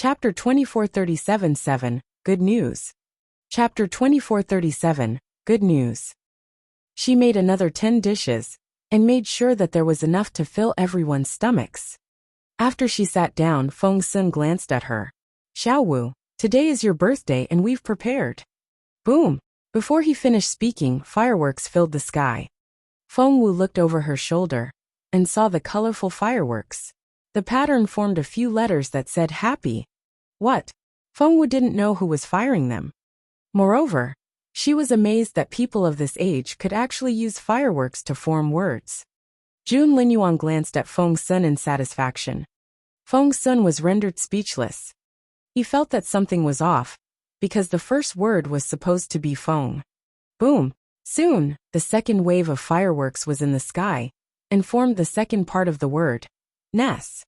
Chapter 2437-7, Good News. Chapter 2437, Good News. She made another 10 dishes, and made sure that there was enough to fill everyone's stomachs. After she sat down, Feng Sun glanced at her. Xiaowu, today is your birthday and we've prepared. Boom! Before he finished speaking, fireworks filled the sky. Feng Wu looked over her shoulder, and saw the colorful fireworks. The pattern formed a few letters that said happy. What? Feng Wu didn't know who was firing them. Moreover, she was amazed that people of this age could actually use fireworks to form words. Jun Linyuan glanced at Feng Sun in satisfaction. Feng Sun was rendered speechless. He felt that something was off, because the first word was supposed to be Feng. Boom! Soon, the second wave of fireworks was in the sky, and formed the second part of the word, Ness.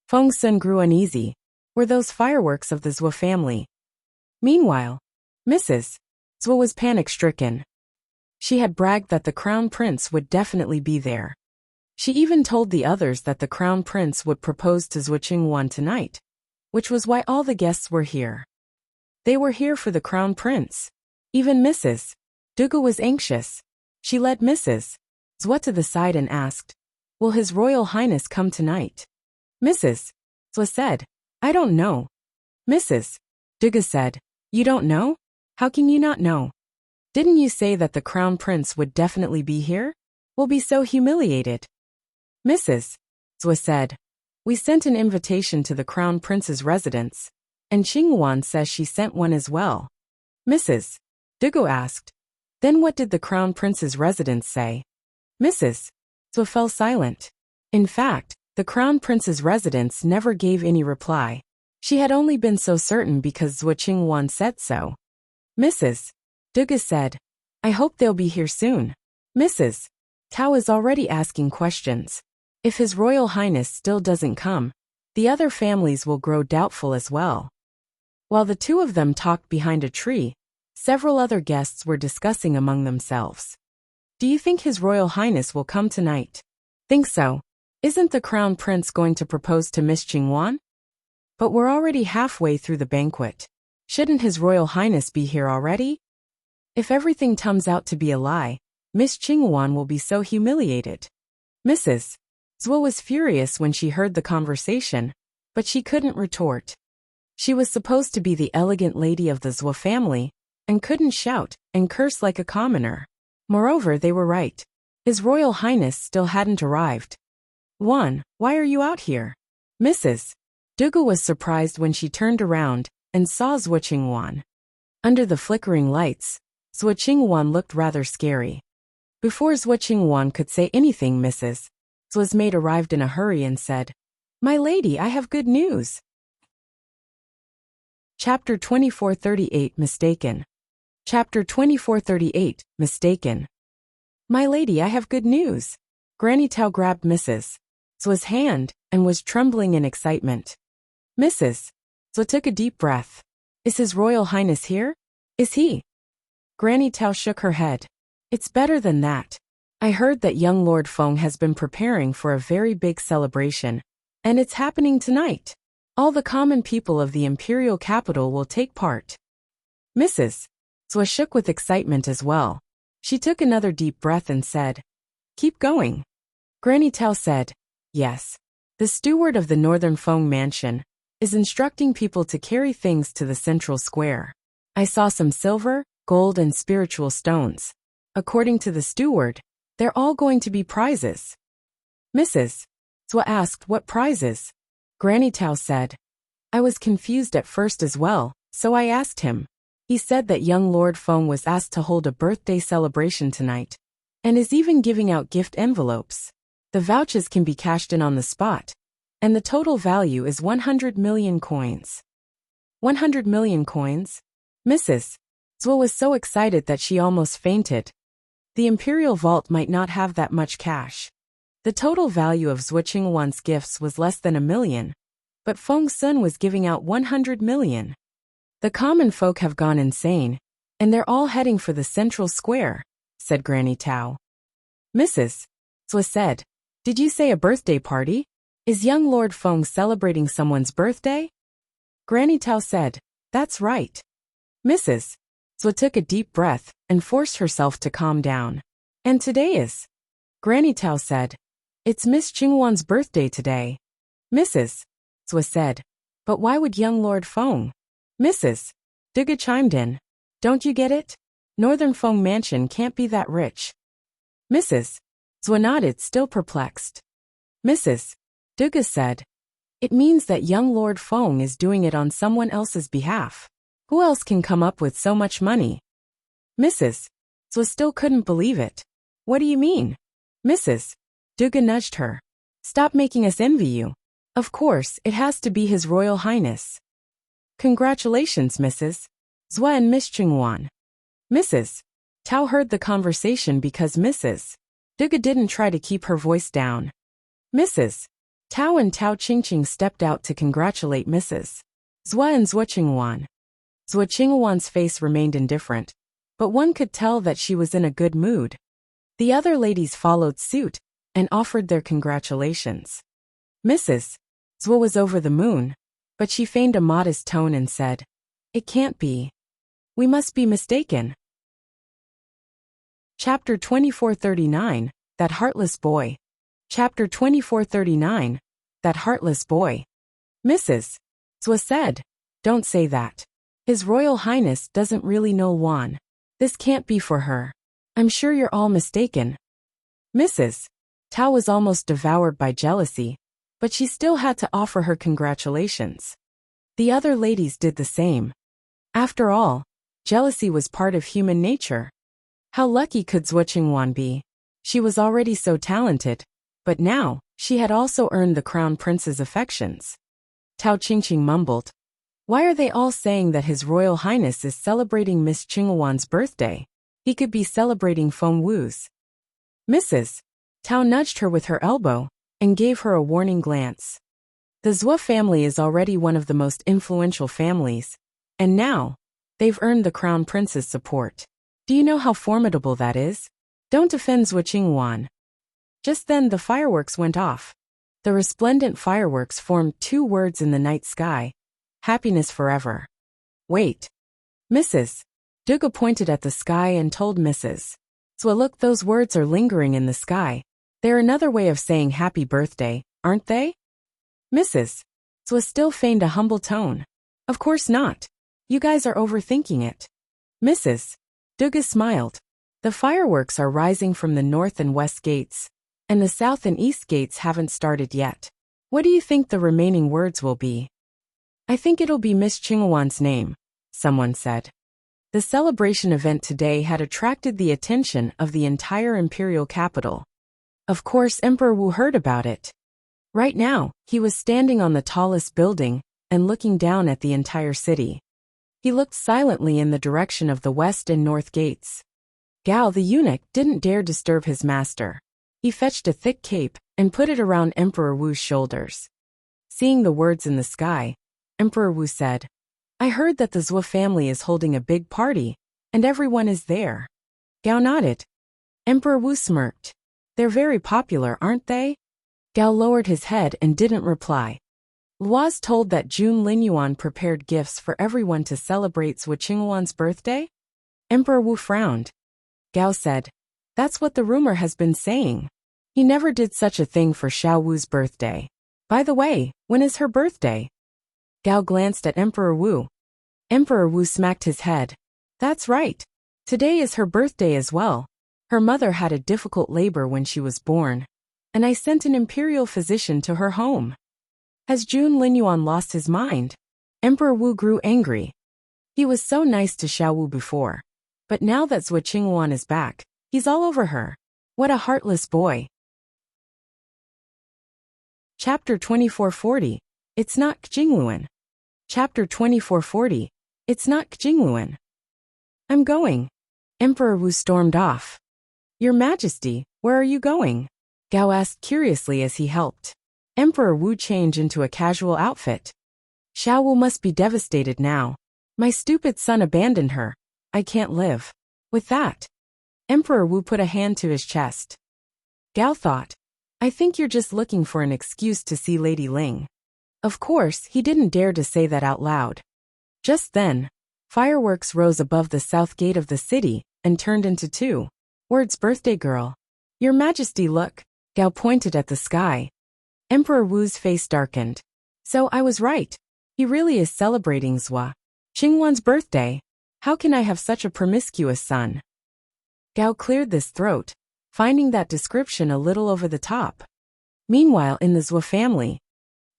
Feng Sun grew uneasy. Were those fireworks of the Zhou family? Meanwhile, Mrs. Zhou was panic-stricken. She had bragged that the crown prince would definitely be there. She even told the others that the crown prince would propose to Zhou Qingwan tonight, which was why all the guests were here. They were here for the crown prince. Even Mrs. Dugu was anxious. She led Mrs. Zhou to the side and asked, "Will His Royal Highness come tonight?" Mrs. Zhou said, "I don't know." Mrs. Dugu said, "You don't know? How can you not know? Didn't you say that the crown prince would definitely be here? We'll be so humiliated." Mrs. Zhou said, "We sent an invitation to the crown prince's residence, and Qingwan says she sent one as well." Mrs. Dugu asked, "Then what did the crown prince's residence say?" Mrs. Zhou fell silent. In fact, the crown prince's residence never gave any reply. She had only been so certain because Zhou Qingwan said so. Mrs. Dugu said, "I hope they'll be here soon." Mrs. Tao is already asking questions. If His Royal Highness still doesn't come, the other families will grow doubtful as well. While the two of them talked behind a tree, several other guests were discussing among themselves. "Do you think His Royal Highness will come tonight?" "Think so. Isn't the crown prince going to propose to Miss Qingwan?" "But we're already halfway through the banquet. Shouldn't His Royal Highness be here already?" "If everything turns out to be a lie, Miss Qingwan will be so humiliated." Mrs. Zhou was furious when she heard the conversation, but she couldn't retort. She was supposed to be the elegant lady of the Zhou family, and couldn't shout and curse like a commoner. Moreover, they were right. His Royal Highness still hadn't arrived. "Why are you out here?" Mrs. Dugu was surprised when she turned around and saw Zhou Qingwan. Under the flickering lights, Zhou Qingwan looked rather scary. Before Zhou Qingwan could say anything, Mrs. Zhou's maid arrived in a hurry and said, "My lady, I have good news." Chapter 2438, Mistaken. Chapter 2438, Mistaken. "My lady, I have good news." Granny Tao grabbed Mrs. Zhou's hand and was trembling in excitement. Mrs. Zhou took a deep breath. "Is His Royal Highness here? Is he?" Granny Tao shook her head. "It's better than that. I heard that young Lord Feng has been preparing for a very big celebration, and it's happening tonight. All the common people of the imperial capital will take part." Mrs. Zhou shook with excitement as well. She took another deep breath and said, "Keep going." Granny Tao said, "Yes. The steward of the Northern Feng Mansion is instructing people to carry things to the central square. I saw some silver, gold, and spiritual stones. According to the steward, they're all going to be prizes." Mrs. Zhou asked, "What prizes?" Granny Tao said, "I was confused at first as well, so I asked him. He said that young Lord Feng was asked to hold a birthday celebration tonight, and is even giving out gift envelopes. The vouchers can be cashed in on the spot, and the total value is 100 million coins. 100 million coins? Mrs. Zhou was so excited that she almost fainted. The imperial vault might not have that much cash. The total value of Zhou Qingwan's gifts was less than 1 million, but Feng Sun was giving out 100 million. The common folk have gone insane, and they're all heading for the central square," said Granny Tao. Mrs. Zhou said, "Did you say a birthday party? Is young Lord Feng celebrating someone's birthday?" Granny Tao said, "That's right." Mrs. Zhou took a deep breath and forced herself to calm down. "And today is?" Granny Tao said, "It's Miss Qingwan's birthday today." Mrs. Zhou said, "But why would young Lord Feng?" Mrs. Duga chimed in, "Don't you get it? Northern Feng Mansion can't be that rich." Mrs. Zhou nodded, still perplexed. Mrs. Duga said, "It means that young Lord Feng is doing it on someone else's behalf. Who else can come up with so much money?" Mrs. Zhou still couldn't believe it. "What do you mean?" Mrs. Duga nudged her. "Stop making us envy you. Of course, it has to be His Royal Highness." "Congratulations, Mrs. Zhou and Miss Qingwan." Mrs. Tao heard the conversation because Mrs. Duga didn't try to keep her voice down. Mrs. Tao and Tao Qingqing stepped out to congratulate Mrs. Zhou and Zhou Qingwan. Zhou Qingwan's face remained indifferent, but one could tell that she was in a good mood. The other ladies followed suit and offered their congratulations. Mrs. Zhou was over the moon, but she feigned a modest tone and said, "It can't be. We must be mistaken." Chapter 2439, That Heartless Boy. Chapter 2439, That Heartless Boy. Mrs. Zhou said, "Don't say that. His Royal Highness doesn't really know Wan. This can't be for her. I'm sure you're all mistaken." Mrs. Tao was almost devoured by jealousy, but she still had to offer her congratulations. The other ladies did the same. After all, jealousy was part of human nature. How lucky could Zhou Qingwan be? She was already so talented, but now, she had also earned the Crown Prince's affections. Tao Qingqing mumbled, "Why are they all saying that His Royal Highness is celebrating Miss Qingwan's birthday? He could be celebrating Feng Wu's." Mrs. Tao nudged her with her elbow and gave her a warning glance. The Zhou family is already one of the most influential families, and now, they've earned the Crown Prince's support. Do you know how formidable that is? Don't offend Zhou Qingwan. Just then the fireworks went off. The resplendent fireworks formed two words in the night sky: happiness forever. Wait. Mrs. Duga pointed at the sky and told Mrs. Zhou, "Look, those words are lingering in the sky. They're another way of saying happy birthday, aren't they?" Mrs. Zhou still feigned a humble tone. "Of course not. You guys are overthinking it." Mrs. Duga smiled. "The fireworks are rising from the north and west gates, and the south and east gates haven't started yet. What do you think the remaining words will be?" "I think it'll be Miss Qingwan's name," someone said. The celebration event today had attracted the attention of the entire imperial capital. Of course, Emperor Wu heard about it. Right now, he was standing on the tallest building and looking down at the entire city. He looked silently in the direction of the west and north gates. Gao the eunuch didn't dare disturb his master. He fetched a thick cape and put it around Emperor Wu's shoulders. Seeing the words in the sky, Emperor Wu said, "I heard that the Zhou family is holding a big party, and everyone is there." Gao nodded. Emperor Wu smirked. "They're very popular, aren't they?" Gao lowered his head and didn't reply. Luo's told that Jun Linyuan prepared gifts for everyone to celebrate Zhou Qingwan's birthday? Emperor Wu frowned. Gao said, "That's what the rumor has been saying. He never did such a thing for Xiao Wu's birthday. By the way, when is her birthday?" Gao glanced at Emperor Wu. Emperor Wu smacked his head. "That's right. Today is her birthday as well. Her mother had a difficult labor when she was born, and I sent an imperial physician to her home." Has Jun Linyuan lost his mind? Emperor Wu grew angry. He was so nice to Xiao Wu before, but now that Zhou Qingwan is back, he's all over her. What a heartless boy. Chapter 2440, It's Not Jingluan. Chapter 2440, It's Not Jingluan. "I'm going." Emperor Wu stormed off. "Your Majesty, where are you going?" Gao asked curiously as he helped Emperor Wu change into a casual outfit. "Xiao Wu must be devastated now. My stupid son abandoned her. I can't live. With that." Emperor Wu put a hand to his chest. Gao thought, "I think you're just looking for an excuse to see Lady Ling." Of course, he didn't dare to say that out loud. Just then, fireworks rose above the south gate of the city and turned into 2 words. Birthday girl. Your Majesty, look. Gao pointed at the sky. Emperor Wu's face darkened. So I was right. He really is celebrating Zhua Qingwan's birthday. How can I have such a promiscuous son? Gao cleared his throat, finding that description a little over the top. Meanwhile, in the Zhua family,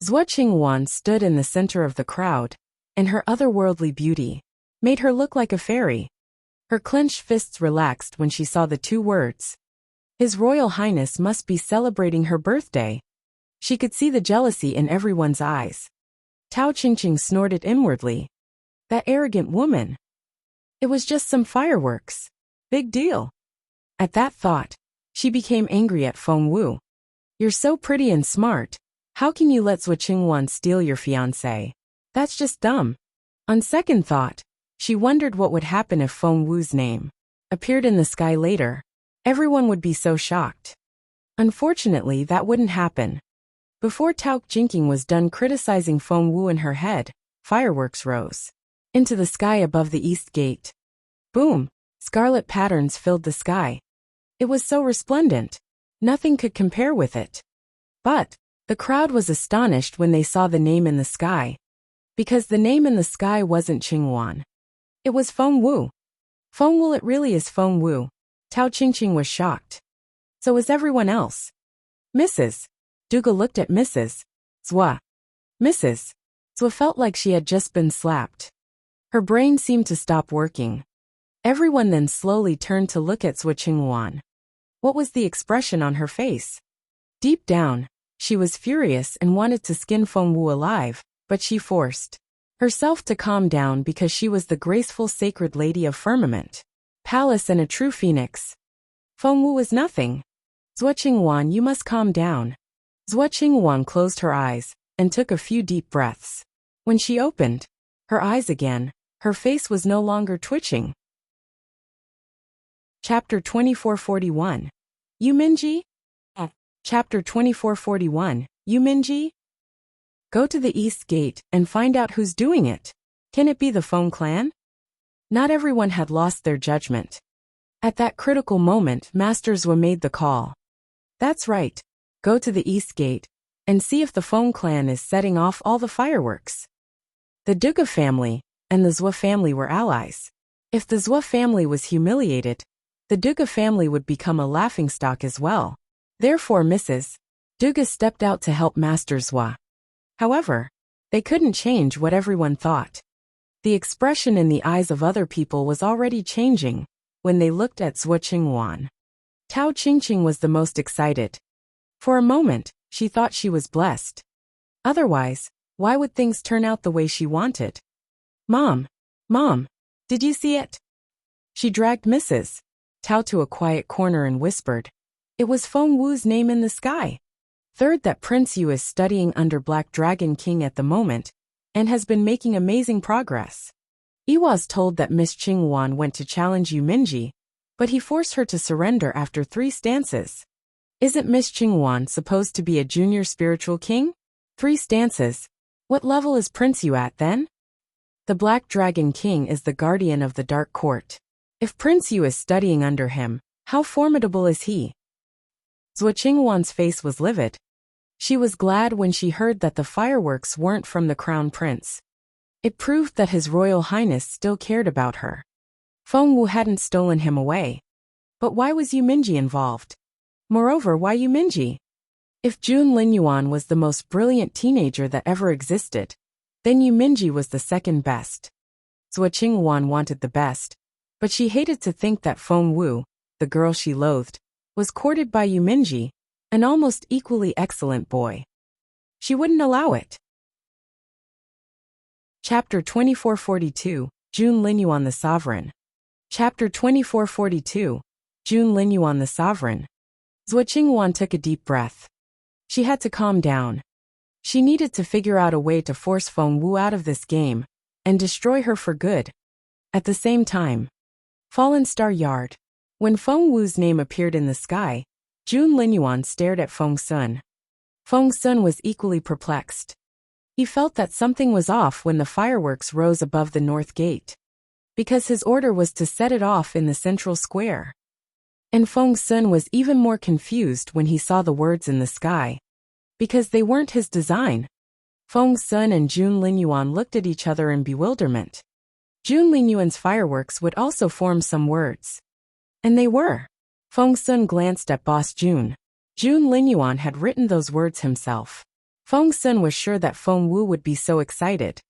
Zhua Qingwan stood in the center of the crowd, and her otherworldly beauty made her look like a fairy. Her clenched fists relaxed when she saw the 2 words. His Royal Highness must be celebrating her birthday. She could see the jealousy in everyone's eyes. Tao Qingqing snorted inwardly. That arrogant woman. It was just some fireworks. Big deal. At that thought, she became angry at Feng Wu. You're so pretty and smart. How can you let Zhua Qingwan steal your fiancé? That's just dumb. On second thought, she wondered what would happen if Feng Wu's name appeared in the sky later. Everyone would be so shocked. Unfortunately, that wouldn't happen. Before Tao Qingqing was done criticizing Feng Wu in her head, fireworks rose into the sky above the east gate. Boom! Scarlet patterns filled the sky. It was so resplendent. Nothing could compare with it. But the crowd was astonished when they saw the name in the sky. Because the name in the sky wasn't Qingwan. It was Feng Wu. Feng Wu, it really is Feng Wu. Tao Qingqing was shocked. So was everyone else. Mrs. Duga looked at Mrs. Zhua. Mrs. Zhua felt like she had just been slapped. Her brain seemed to stop working. Everyone then slowly turned to look at Zhua Qingwan. What was the expression on her face? Deep down, she was furious and wanted to skin Feng Wu alive, but she forced herself to calm down because she was the graceful sacred lady of firmament, palace, and a true phoenix. Feng Wu was nothing. Zhua Qingwan, you must calm down. Zhua Qingwan closed her eyes and took a few deep breaths. When she opened her eyes again, her face was no longer twitching. Chapter 2441. You Minji? Chapter 2441. You Minji? Go to the east gate and find out who's doing it. Can it be the Feng clan? Not everyone had lost their judgment. At that critical moment, Master Zhua made the call. That's right. Go to the east gate and see if the Feng clan is setting off all the fireworks. The Duga family and the Zhua family were allies. If the Zhua family was humiliated, the Duga family would become a laughingstock as well. Therefore, Mrs. Duga stepped out to help Master Zhua. However, they couldn't change what everyone thought. The expression in the eyes of other people was already changing when they looked at Zhua Qingwan. Tao Qingqing was the most excited. For a moment, she thought she was blessed. Otherwise, why would things turn out the way she wanted? Mom, did you see it? She dragged Mrs. Tao to a quiet corner and whispered. It was Feng Wu's name in the sky. Third, that Prince Yu is studying under Black Dragon King at the moment and has been making amazing progress. Yi was told that Miss Qingwan went to challenge Yu Minji, but he forced her to surrender after 3 stances. Isn't Miss Qingwan supposed to be a junior spiritual king? 3 stances. What level is Prince Yu at then? The Black Dragon King is the guardian of the Dark Court. If Prince Yu is studying under him, how formidable is he? Zhua Qingwan's face was livid. She was glad when she heard that the fireworks weren't from the Crown Prince. It proved that His Royal Highness still cared about her. Feng Wu hadn't stolen him away. But why was Yu Minji involved? Moreover, why Yu Minji? If Jun Linyuan was the most brilliant teenager that ever existed, then Yu Minji was the second best. Zhua Qingwan wanted the best, but she hated to think that Feng Wu, the girl she loathed, was courted by Yu Minji, an almost equally excellent boy. She wouldn't allow it. Chapter 2442, Jun Linyuan the Sovereign. Chapter 2442, Jun Linyuan the Sovereign. Zhua Qingwan took a deep breath. She had to calm down. She needed to figure out a way to force Feng Wu out of this game and destroy her for good. At the same time, Fallen Star Yard. When Feng Wu's name appeared in the sky, Jun Linyuan stared at Feng Sun. Feng Sun was equally perplexed. He felt that something was off when the fireworks rose above the north gate. Because his order was to set it off in the central square. And Feng Sun was even more confused when he saw the words in the sky. Because they weren't his design. Feng Sun and Jun Linyuan looked at each other in bewilderment. Jun Linyuan's fireworks would also form some words. And they were. Feng Sun glanced at Boss Jun. Jun Linyuan had written those words himself. Feng Sun was sure that Feng Wu would be so excited.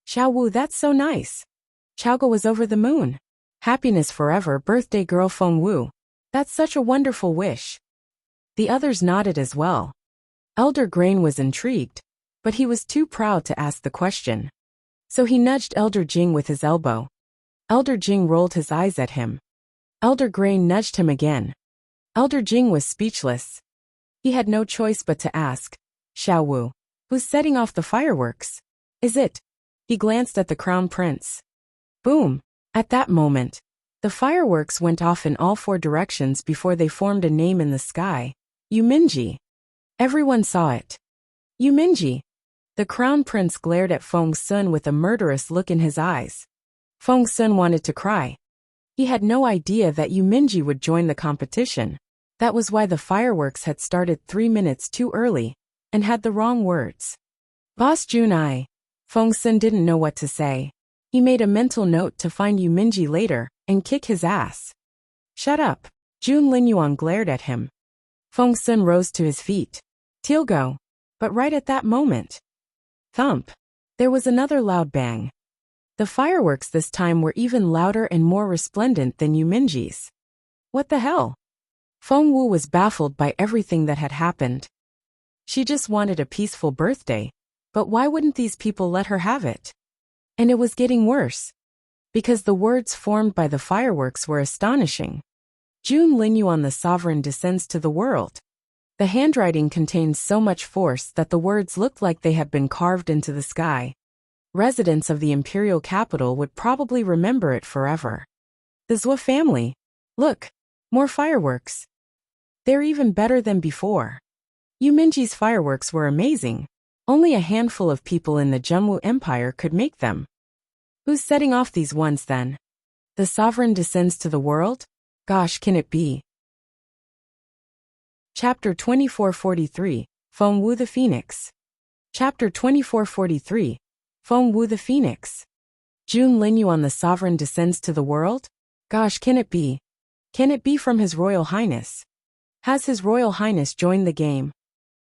Xiao Wu, that's so nice. Xiaoge was over the moon. Happiness forever, birthday girl Feng Wu. That's such a wonderful wish. The others nodded as well. Elder Grain was intrigued, but he was too proud to ask the question. So he nudged Elder Jing with his elbow. Elder Jing rolled his eyes at him. Elder Grain nudged him again. Elder Jing was speechless. He had no choice but to ask, Xiao Wu, who's setting off the fireworks? Is it? He glanced at the Crown Prince. Boom! At that moment, the fireworks went off in all four directions before they formed a name in the sky. Yuminji. Everyone saw it. Yuminji. The Crown Prince glared at Feng Sun with a murderous look in his eyes. Feng Sun wanted to cry. He had no idea that Yuminji would join the competition. That was why the fireworks had started 3 minutes too early, and had the wrong words. Boss Jun. Feng Sun didn't know what to say. He made a mental note to find Yuminji later and kick his ass. Shut up. Jun Linyuan glared at him. Feng Sun rose to his feet. Teal go. But right at that moment. Thump. There was another loud bang. The fireworks this time were even louder and more resplendent than Yuminji's. What the hell? Feng Wu was baffled by everything that had happened. She just wanted a peaceful birthday, but why wouldn't these people let her have it? And it was getting worse. Because the words formed by the fireworks were astonishing. Jun Linyuan, the sovereign descends to the world. The handwriting contained so much force that the words looked like they had been carved into the sky. Residents of the imperial capital would probably remember it forever. The Zhou family. Look, more fireworks. They're even better than before. Yuminji's fireworks were amazing. Only a handful of people in the Jumwu Empire could make them. Who's setting off these ones then? The sovereign descends to the world? Gosh, can it be? Chapter 2443, Feng Wu the Phoenix. Chapter 2443, Feng Wu the Phoenix. Jun Linyuan, the sovereign descends to the world? Gosh, can it be? Can it be from His Royal Highness? Has His Royal Highness joined the game?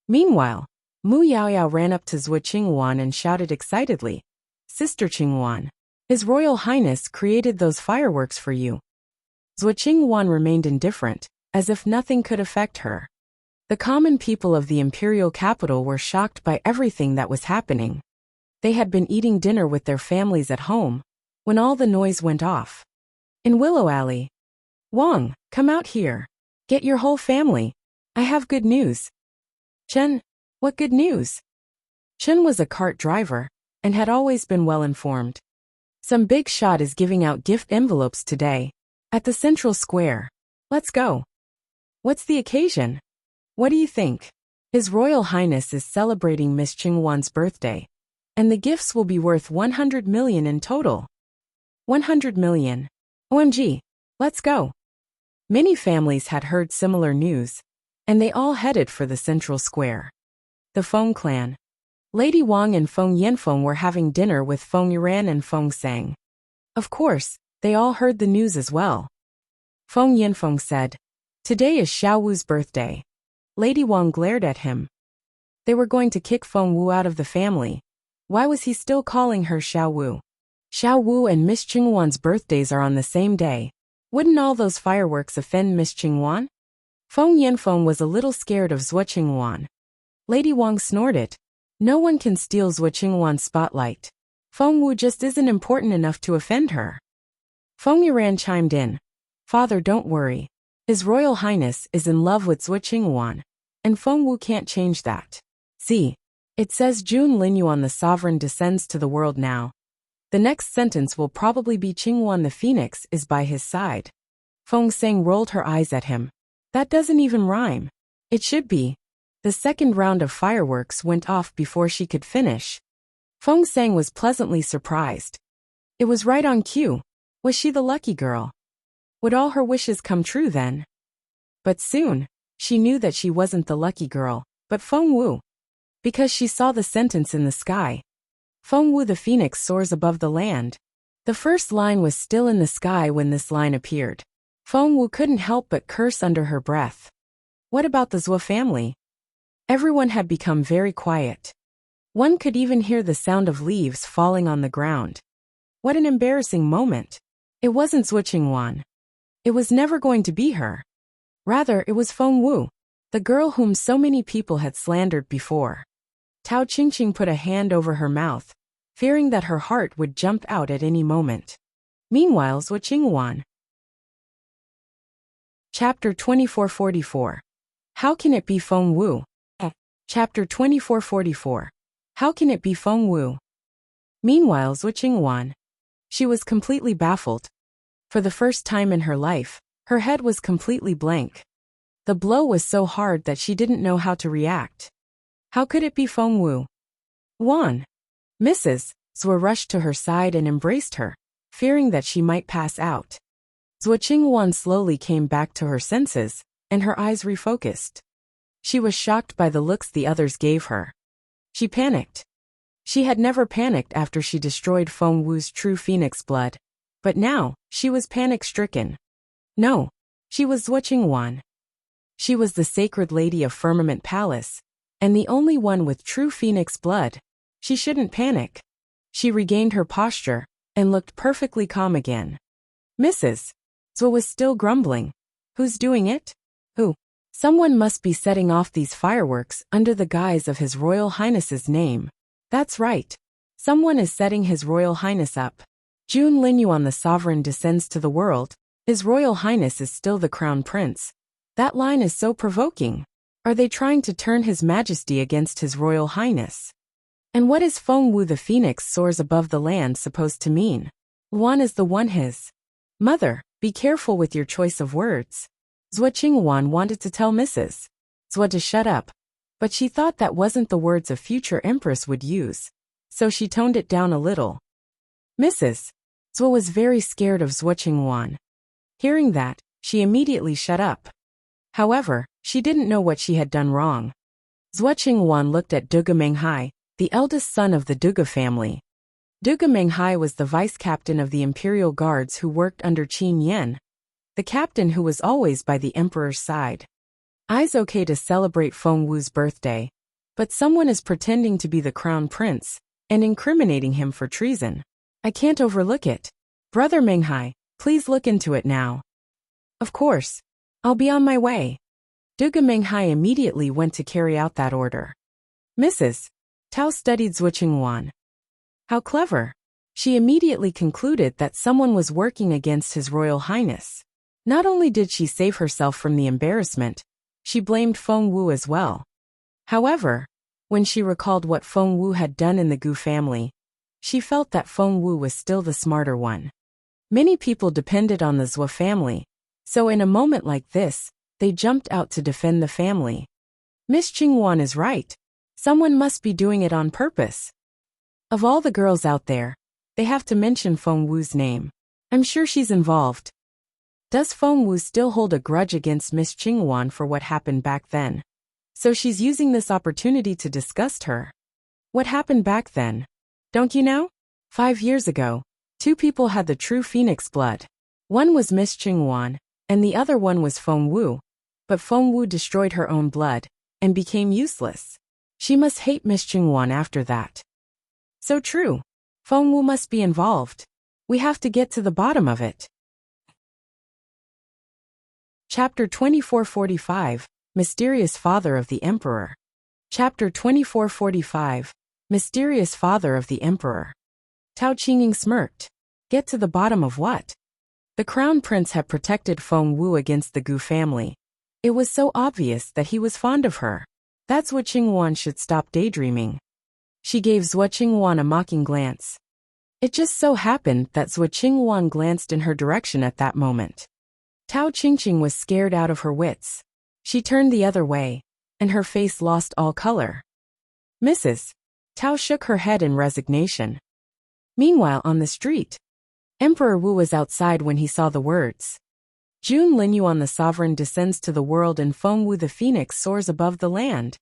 Meanwhile, Mu Yaoyao ran up to Zhou Qinghuan and shouted excitedly, Sister Qinghuan, His Royal Highness created those fireworks for you. Zhou Qinghuan remained indifferent, as if nothing could affect her. The common people of the imperial capital were shocked by everything that was happening. They had been eating dinner with their families at home, when all the noise went off. In Willow Alley. Wang, come out here. Get your whole family. I have good news. Chen, what good news? Chen was a cart driver, and had always been well informed. Some big shot is giving out gift envelopes today. At the central square. Let's go. What's the occasion? What do you think? His Royal Highness is celebrating Miss Qinghuan's birthday. And the gifts will be worth 100 million in total. 100 million. OMG. Let's go. Many families had heard similar news, and they all headed for the central square. The Feng clan. Lady Wang and Feng Yanfeng were having dinner with Feng Yuran and Feng Sang. Of course, they all heard the news as well. Feng Yanfeng said, Today is Xiao Wu's birthday. Lady Wang glared at him. They were going to kick Feng Wu out of the family. Why was he still calling her Xiao Wu? Xiao Wu and Miss Qinghuan's birthdays are on the same day. Wouldn't all those fireworks offend Miss Qinghuan? Feng Yanfeng was a little scared of Zhou Qinghuan. Lady Wang snorted. No one can steal Zhou Qinghuan's spotlight. Feng Wu just isn't important enough to offend her. Feng Yuran chimed in. Father, don't worry. His Royal Highness is in love with Zhou Qinghuan, and Feng Wu can't change that. See, it says Jun Linyuan, the sovereign descends to the world now. The next sentence will probably be Qinghuan the Phoenix is by his side. Feng Sang rolled her eyes at him. That doesn't even rhyme. It should be. The second round of fireworks went off before she could finish. Feng Sang was pleasantly surprised. It was right on cue. Was she the lucky girl? Would all her wishes come true then? But soon, she knew that she wasn't the lucky girl, but Feng Wu. Because she saw the sentence in the sky. Feng Wu the phoenix soars above the land. The first line was still in the sky when this line appeared. Feng Wu couldn't help but curse under her breath. What about the Zhou family? Everyone had become very quiet. One could even hear the sound of leaves falling on the ground. What an embarrassing moment. It wasn't Zhou Qingwan. It was never going to be her. Rather, it was Feng Wu, the girl whom so many people had slandered before. Tao Qingqing put a hand over her mouth, fearing that her heart would jump out at any moment. Meanwhile, Zhou Qingwan. Chapter 2444. How can it be Feng Wu? Chapter 2444. How can it be Feng Wu? Meanwhile, Zhou Qingwan. She was completely baffled. For the first time in her life, her head was completely blank. The blow was so hard that she didn't know how to react. How could it be Feng Wu? Wan. Mrs. Zhou rushed to her side and embraced her, fearing that she might pass out. Zhou Qingwan slowly came back to her senses, and her eyes refocused. She was shocked by the looks the others gave her. She panicked. She had never panicked after she destroyed Feng Wu's true phoenix blood. But now, she was panic-stricken. No, she was Zhou Qingwan. She was the sacred lady of Firmament Palace, and the only one with true phoenix blood. She shouldn't panic. She regained her posture, and looked perfectly calm again. Mrs. Zhou was still grumbling. Who's doing it? Who? Someone must be setting off these fireworks under the guise of His Royal Highness's name. That's right. Someone is setting His Royal Highness up. Jun Linyuan the sovereign descends to the world. His Royal Highness is still the crown prince. That line is so provoking. Are they trying to turn His Majesty against His Royal Highness? And what is Feng Wu the phoenix soars above the land supposed to mean? Wan is the one his. Mother, be careful with your choice of words. Zhou Qingwan wanted to tell Mrs. Zhou to shut up, but she thought that wasn't the words a future empress would use, so she toned it down a little. Mrs. Zhou was very scared of Zhou Qingwan. Hearing that, she immediately shut up. However, she didn't know what she had done wrong. Zhou Qingwan looked at Duga Menghai, the eldest son of the Duga family. Duga Menghai was the vice-captain of the Imperial Guards who worked under Qin Yan, the captain who was always by the emperor's side. It's okay to celebrate Feng Wu's birthday, but someone is pretending to be the crown prince and incriminating him for treason. I can't overlook it. Brother Menghai, please look into it now. Of course. I'll be on my way. Duga Menghai immediately went to carry out that order. Mrs. Tao studied Zhou Qingwan. How clever. She immediately concluded that someone was working against His Royal Highness. Not only did she save herself from the embarrassment, she blamed Feng Wu as well. However, when she recalled what Feng Wu had done in the Gu family, she felt that Feng Wu was still the smarter one. Many people depended on the Zhou family, so in a moment like this, they jumped out to defend the family. Miss Qingwan is right. Someone must be doing it on purpose. Of all the girls out there, they have to mention Feng Wu's name. I'm sure she's involved. Does Feng Wu still hold a grudge against Miss Qingwan for what happened back then? So she's using this opportunity to disgust her. What happened back then? Don't you know? 5 years ago, 2 people had the true phoenix blood. One was Miss Qingwan, and the other one was Feng Wu. But Feng Wu destroyed her own blood, and became useless. She must hate Miss Qingwan after that. So true. Feng Wu must be involved. We have to get to the bottom of it. Chapter 2445, Mysterious Father of the Emperor. Chapter 2445, Mysterious Father of the Emperor. Tao Qingying smirked. Get to the bottom of what? The crown prince had protected Feng Wu against the Gu family. It was so obvious that he was fond of her. That's what Qingwan should stop daydreaming. She gave Zhou Qingwan a mocking glance. It just so happened that Zhou Qingwan glanced in her direction at that moment. Tao Qingqing was scared out of her wits. She turned the other way, and her face lost all color. Mrs. Tao shook her head in resignation. Meanwhile, on the street, Emperor Wu was outside when he saw the words. Jun Linyuan the sovereign descends to the world and Feng Wu the phoenix soars above the land.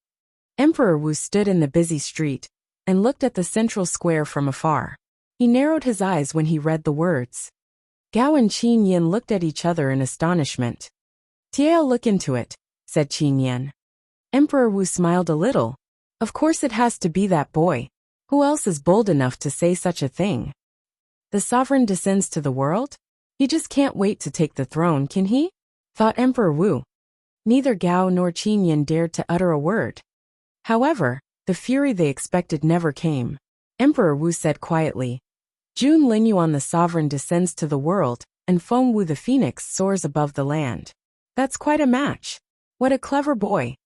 Emperor Wu stood in the busy street and looked at the central square from afar. He narrowed his eyes when he read the words. Gao and Qin Yin looked at each other in astonishment. I'll look into it, said Qin Yin. Emperor Wu smiled a little. Of course it has to be that boy. Who else is bold enough to say such a thing? The sovereign descends to the world? He just can't wait to take the throne, can he? Thought Emperor Wu. Neither Gao nor Qin Yin dared to utter a word. However, the fury they expected never came. Emperor Wu said quietly, Jun Linyuan the sovereign descends to the world, and Feng Wu the phoenix soars above the land. That's quite a match. What a clever boy.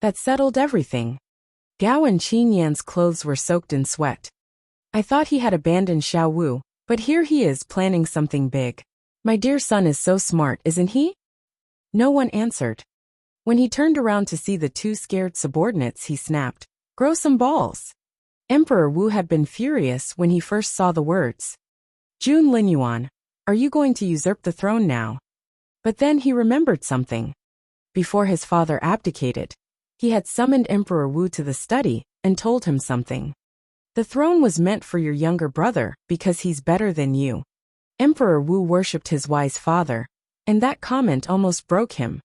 That settled everything. Gao and Qin Yan's clothes were soaked in sweat. I thought he had abandoned Xiao Wu, but here he is planning something big. My dear son is so smart, isn't he? No one answered. When he turned around to see the two scared subordinates, he snapped, Grow some balls. Emperor Wu had been furious when he first saw the words. Jun Linyuan, are you going to usurp the throne now? But then he remembered something. Before his father abdicated, he had summoned Emperor Wu to the study and told him something. The throne was meant for your younger brother because he's better than you. Emperor Wu worshipped his wise father, and that comment almost broke him.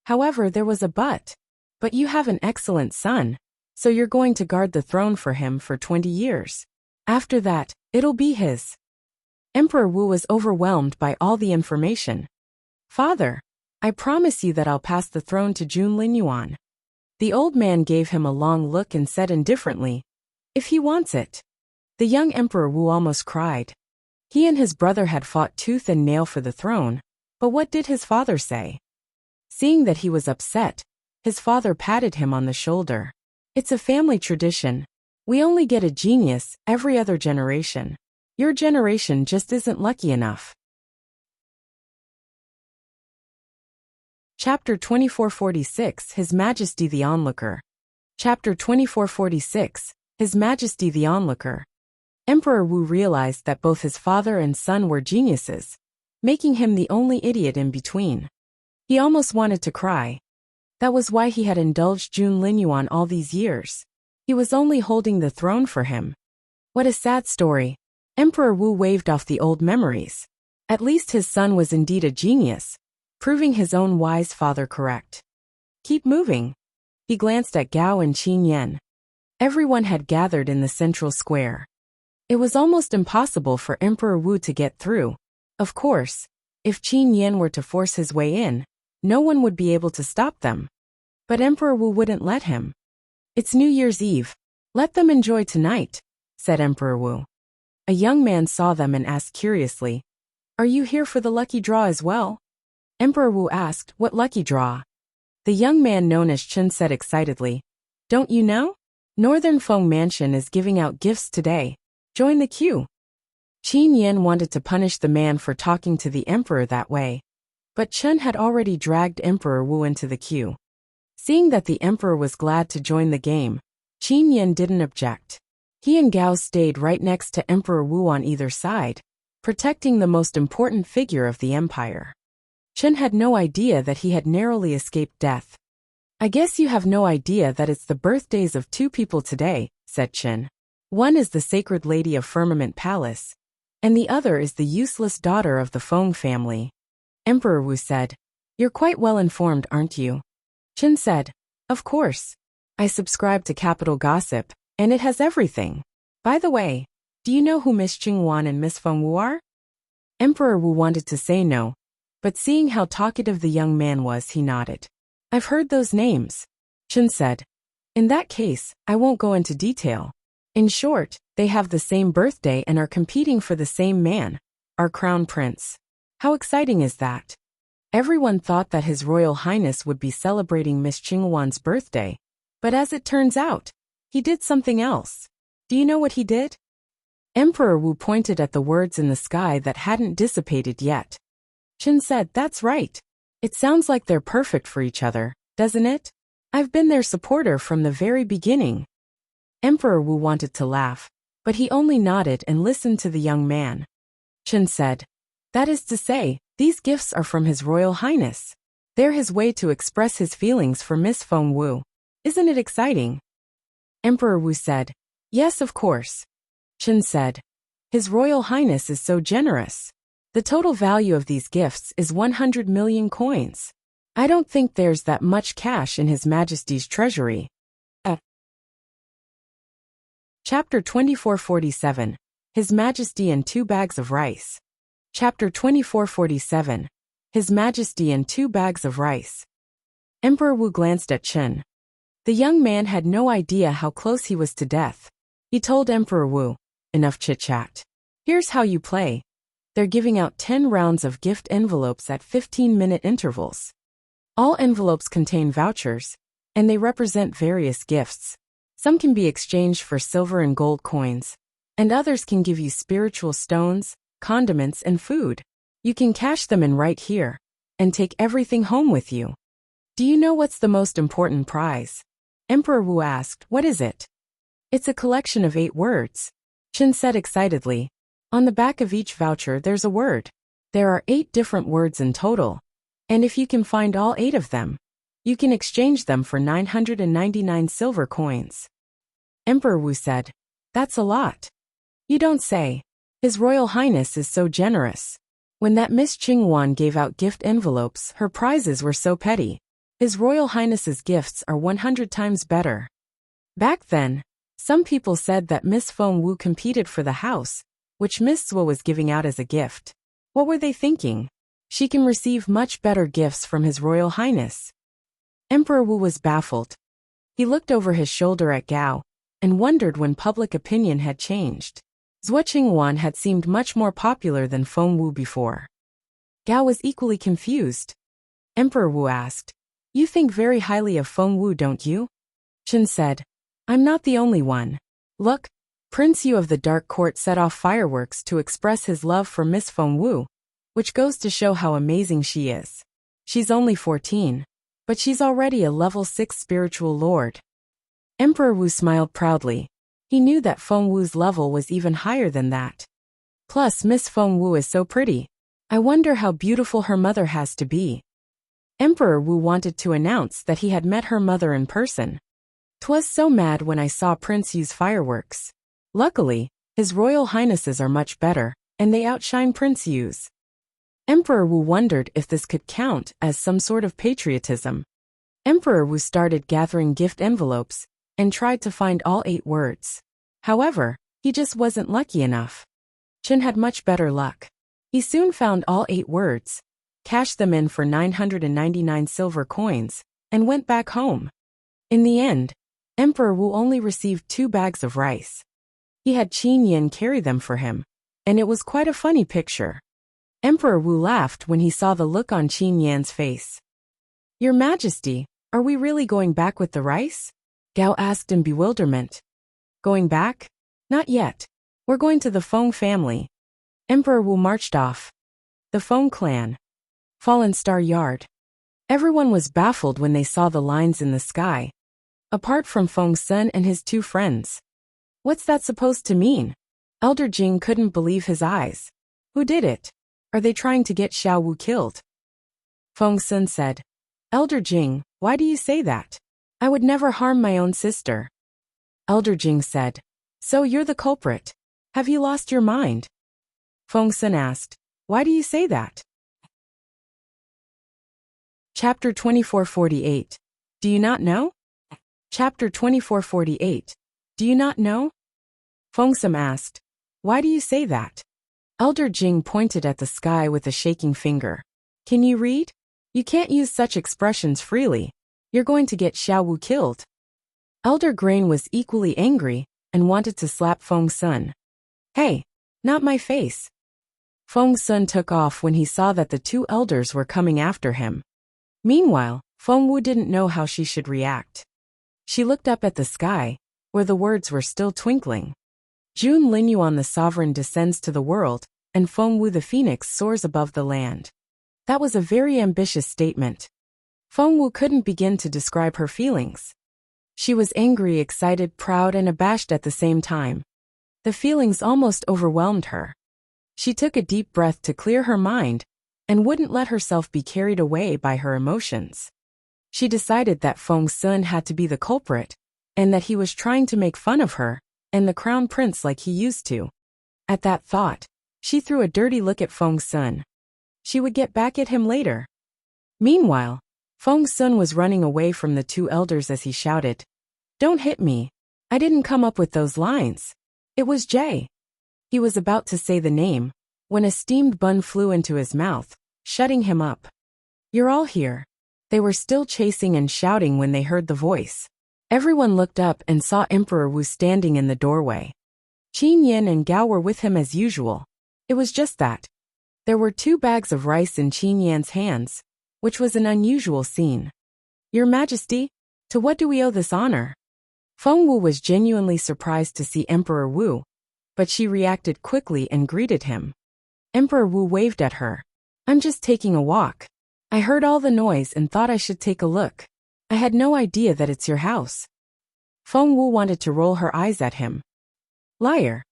However, there was a but. But you have an excellent son, so you're going to guard the throne for him for 20 years. After that, it'll be his. Emperor Wu was overwhelmed by all the information. Father, I promise you that I'll pass the throne to Jun Linyuan. The old man gave him a long look and said indifferently, If he wants it. The young Emperor Wu almost cried. He and his brother had fought tooth and nail for the throne, but what did his father say? Seeing that he was upset, his father patted him on the shoulder. It's a family tradition. We only get a genius every other generation. Your generation just isn't lucky enough. Chapter 2446 His Majesty the Onlooker. Chapter 2446 His Majesty the Onlooker. Emperor Wu realized that both his father and son were geniuses, making him the only idiot in between. He almost wanted to cry. That was why he had indulged Jun Linyuan all these years. He was only holding the throne for him. What a sad story. Emperor Wu waved off the old memories. At least his son was indeed a genius, proving his own wise father correct. Keep moving. He glanced at Gao and Qin Yin. Everyone had gathered in the central square. It was almost impossible for Emperor Wu to get through. Of course, if Qin Yin were to force his way in, no one would be able to stop them. But Emperor Wu wouldn't let him. It's New Year's Eve. Let them enjoy tonight, said Emperor Wu. A young man saw them and asked curiously, Are you here for the lucky draw as well? Emperor Wu asked, What lucky draw? The young man known as Chen said excitedly, Don't you know? Northern Feng Mansion is giving out gifts today. Join the queue. Qin Yin wanted to punish the man for talking to the emperor that way, but Chen had already dragged Emperor Wu into the queue. Seeing that the emperor was glad to join the game, Qin Yin didn't object. He and Gao stayed right next to Emperor Wu on either side, protecting the most important figure of the empire. Chen had no idea that he had narrowly escaped death. I guess you have no idea that it's the birthdays of two people today, said Chen. One is the sacred lady of Firmament Palace, and the other is the useless daughter of the Feng family. Emperor Wu said, You're quite well informed, aren't you? Chen said, Of course. I subscribe to Capital Gossip, and it has everything. By the way, do you know who Miss Qingwan and Miss Feng Wu are? Emperor Wu wanted to say no, but seeing how talkative the young man was, he nodded. I've heard those names. Chen said, In that case, I won't go into detail. In short, they have the same birthday and are competing for the same man, our crown prince. How exciting is that? Everyone thought that His Royal Highness would be celebrating Miss Qingwan's birthday, but as it turns out, he did something else. Do you know what he did? Emperor Wu pointed at the words in the sky that hadn't dissipated yet. Chen said, That's right. It sounds like they're perfect for each other, doesn't it? I've been their supporter from the very beginning. Emperor Wu wanted to laugh, but he only nodded and listened to the young man. Chen said, "That is to say, these gifts are from His Royal Highness. They're his way to express his feelings for Miss Feng Wu. Isn't it exciting?" Emperor Wu said, "Yes, of course." Chen said, "His Royal Highness is so generous. The total value of these gifts is 100 million coins. I don't think there's that much cash in His Majesty's treasury." Chapter 2447, His Majesty and 2 bags of rice. Chapter 2447, His Majesty and 2 bags of rice. Emperor Wu glanced at Chen. The young man had no idea how close he was to death. He told Emperor Wu, "Enough chit-chat. Here's how you play." They're giving out 10 rounds of gift envelopes at 15-minute intervals. All envelopes contain vouchers, and they represent various gifts. Some can be exchanged for silver and gold coins, and others can give you spiritual stones, condiments, and food. You can cash them in right here, and take everything home with you. "Do you know what's the most important prize?" Emperor Wu asked. "What is it?" "It's a collection of 8 words." Chen said excitedly. "On the back of each voucher there's a word. There are 8 different words in total, and if you can find all 8 of them, you can exchange them for 999 silver coins." Emperor Wu said, "That's a lot." "You don't say. His Royal Highness is so generous. When that Miss Qingwan gave out gift envelopes, her prizes were so petty. His Royal Highness's gifts are 100 times better." Back then, some people said that Miss Feng Wu competed for the house, which Miss Zhuo was giving out as a gift. What were they thinking? She can receive much better gifts from His Royal Highness. Emperor Wu was baffled. He looked over his shoulder at Gao, and wondered when public opinion had changed. Zhuo Qingwan had seemed much more popular than Feng Wu before. Gao was equally confused. Emperor Wu asked, "You think very highly of Feng Wu, don't you?" Chen said, "I'm not the only one. Look, Prince Yu of the Dark Court set off fireworks to express his love for Miss Feng Wu, which goes to show how amazing she is. She's only 14, but she's already a level 6 spiritual lord." Emperor Wu smiled proudly. He knew that Feng Wu's level was even higher than that. Plus, Miss Feng Wu is so pretty. I wonder how beautiful her mother has to be. Emperor Wu wanted to announce that he had met her mother in person. "'Twas so mad when I saw Prince Yu's fireworks. Luckily, His Royal Highnesses are much better, and they outshine Prince Yu's." Emperor Wu wondered if this could count as some sort of patriotism. Emperor Wu started gathering gift envelopes, and tried to find all 8 words. However, he just wasn't lucky enough. Chen had much better luck. He soon found all 8 words, cashed them in for 999 silver coins, and went back home. In the end, Emperor Wu only received 2 bags of rice. He had Qin Yin carry them for him, and it was quite a funny picture. Emperor Wu laughed when he saw the look on Qin Yan's face. "Your Majesty, are we really going back with the rice?" Gao asked in bewilderment. "Going back? Not yet. We're going to the Feng family." Emperor Wu marched off. The Feng clan. Fallen Star Yard. Everyone was baffled when they saw the lines in the sky. Apart from Feng Sun and his 2 friends. What's that supposed to mean? Elder Jing couldn't believe his eyes. Who did it? Are they trying to get Xiao Wu killed? Feng Sun said, "Elder Jing, why do you say that? I would never harm my own sister." Elder Jing said, "So you're the culprit. Have you lost your mind?" Feng Sun asked, "Why do you say that?" Chapter 2448. Do you not know? Chapter 2448. Do you not know? Feng Sun asked, "Why do you say that?" Elder Jing pointed at the sky with a shaking finger. "Can you read? You can't use such expressions freely. You're going to get Xiao Wu killed." Elder Grain was equally angry and wanted to slap Feng Sun. "Hey, not my face." Feng Sun took off when he saw that the 2 elders were coming after him. Meanwhile, Feng Wu didn't know how she should react. She looked up at the sky, where the words were still twinkling. Jun Linyuan the sovereign descends to the world, and Feng Wu the phoenix soars above the land. That was a very ambitious statement. Feng Wu couldn't begin to describe her feelings. She was angry, excited, proud, and abashed at the same time. The feelings almost overwhelmed her. She took a deep breath to clear her mind and wouldn't let herself be carried away by her emotions. She decided that Feng Sun had to be the culprit and that he was trying to make fun of her and the crown prince like he used to. At that thought, she threw a dirty look at Feng Sun. She would get back at him later. Meanwhile, Feng Sun was running away from the two elders as he shouted, "Don't hit me. I didn't come up with those lines. It was Jay." He was about to say the name when a steamed bun flew into his mouth, shutting him up. "You're all here." They were still chasing and shouting when they heard the voice. Everyone looked up and saw Emperor Wu standing in the doorway. Qin Yin and Gao were with him as usual. It was just that there were 2 bags of rice in Qin Yan's hands, which was an unusual scene. "Your Majesty, to what do we owe this honor?" Feng Wu was genuinely surprised to see Emperor Wu, but she reacted quickly and greeted him. Emperor Wu waved at her. "I'm just taking a walk. I heard all the noise and thought I should take a look. I had no idea that it's your house." Feng Wu wanted to roll her eyes at him. Liar.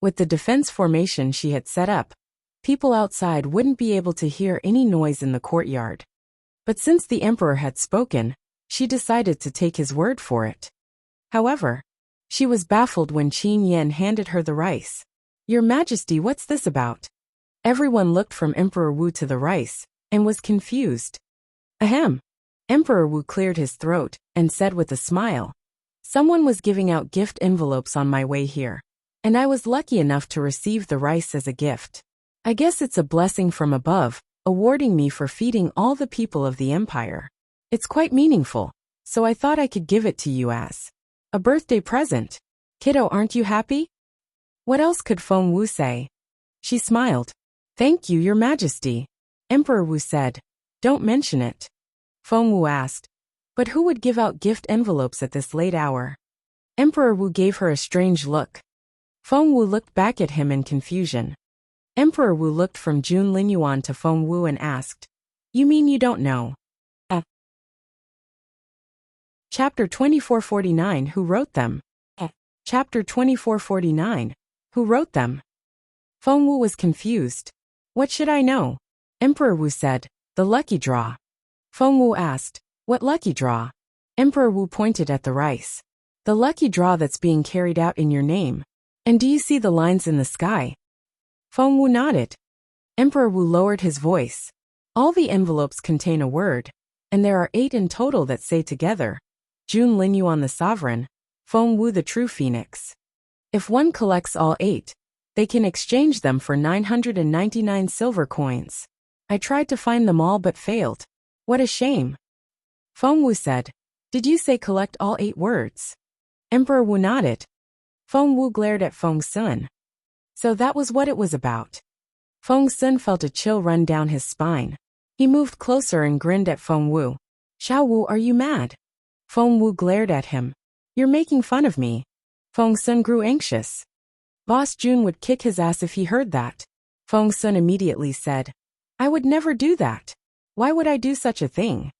With the defense formation she had set up, people outside wouldn't be able to hear any noise in the courtyard. But since the emperor had spoken, she decided to take his word for it. However, she was baffled when Qin Yan handed her the rice. "Your Majesty, what's this about?" Everyone looked from Emperor Wu to the rice and was confused. Ahem. Emperor Wu cleared his throat and said with a smile, "Someone was giving out gift envelopes on my way here, and I was lucky enough to receive the rice as a gift. I guess it's a blessing from above, awarding me for feeding all the people of the empire. It's quite meaningful, so I thought I could give it to you as a birthday present. Kiddo, aren't you happy?" What else could Feng Wu say? She smiled. "Thank you, Your Majesty." Emperor Wu said, "Don't mention it." Feng Wu asked, "But who would give out gift envelopes at this late hour?" Emperor Wu gave her a strange look. Feng Wu looked back at him in confusion. Emperor Wu looked from Jun Linyuan to Feng Wu and asked, "You mean you don't know?" Chapter 2449 Who wrote them? Chapter 2449 Who wrote them? Feng Wu was confused. "What should I know?" Emperor Wu said, "The lucky draw." Feng Wu asked, "What lucky draw?" Emperor Wu pointed at the rice. "The lucky draw that's being carried out in your name. And do you see the lines in the sky?" Feng Wu nodded. Emperor Wu lowered his voice. "All the envelopes contain a word, and there are 8 in total that say together, Jun Linyuan the Sovereign, Feng Wu the True Phoenix. If one collects all 8, they can exchange them for 999 silver coins. I tried to find them all but failed. What a shame." Feng Wu said, "Did you say collect all 8 words?" Emperor Wu nodded. Feng Wu glared at Feng Sun. So that was what it was about. Feng Sun felt a chill run down his spine. He moved closer and grinned at Feng Wu. "Xiao Wu, are you mad?" Feng Wu glared at him. "You're making fun of me." Feng Sun grew anxious. Boss Jun would kick his ass if he heard that. Feng Sun immediately said, "I would never do that. Why would I do such a thing?"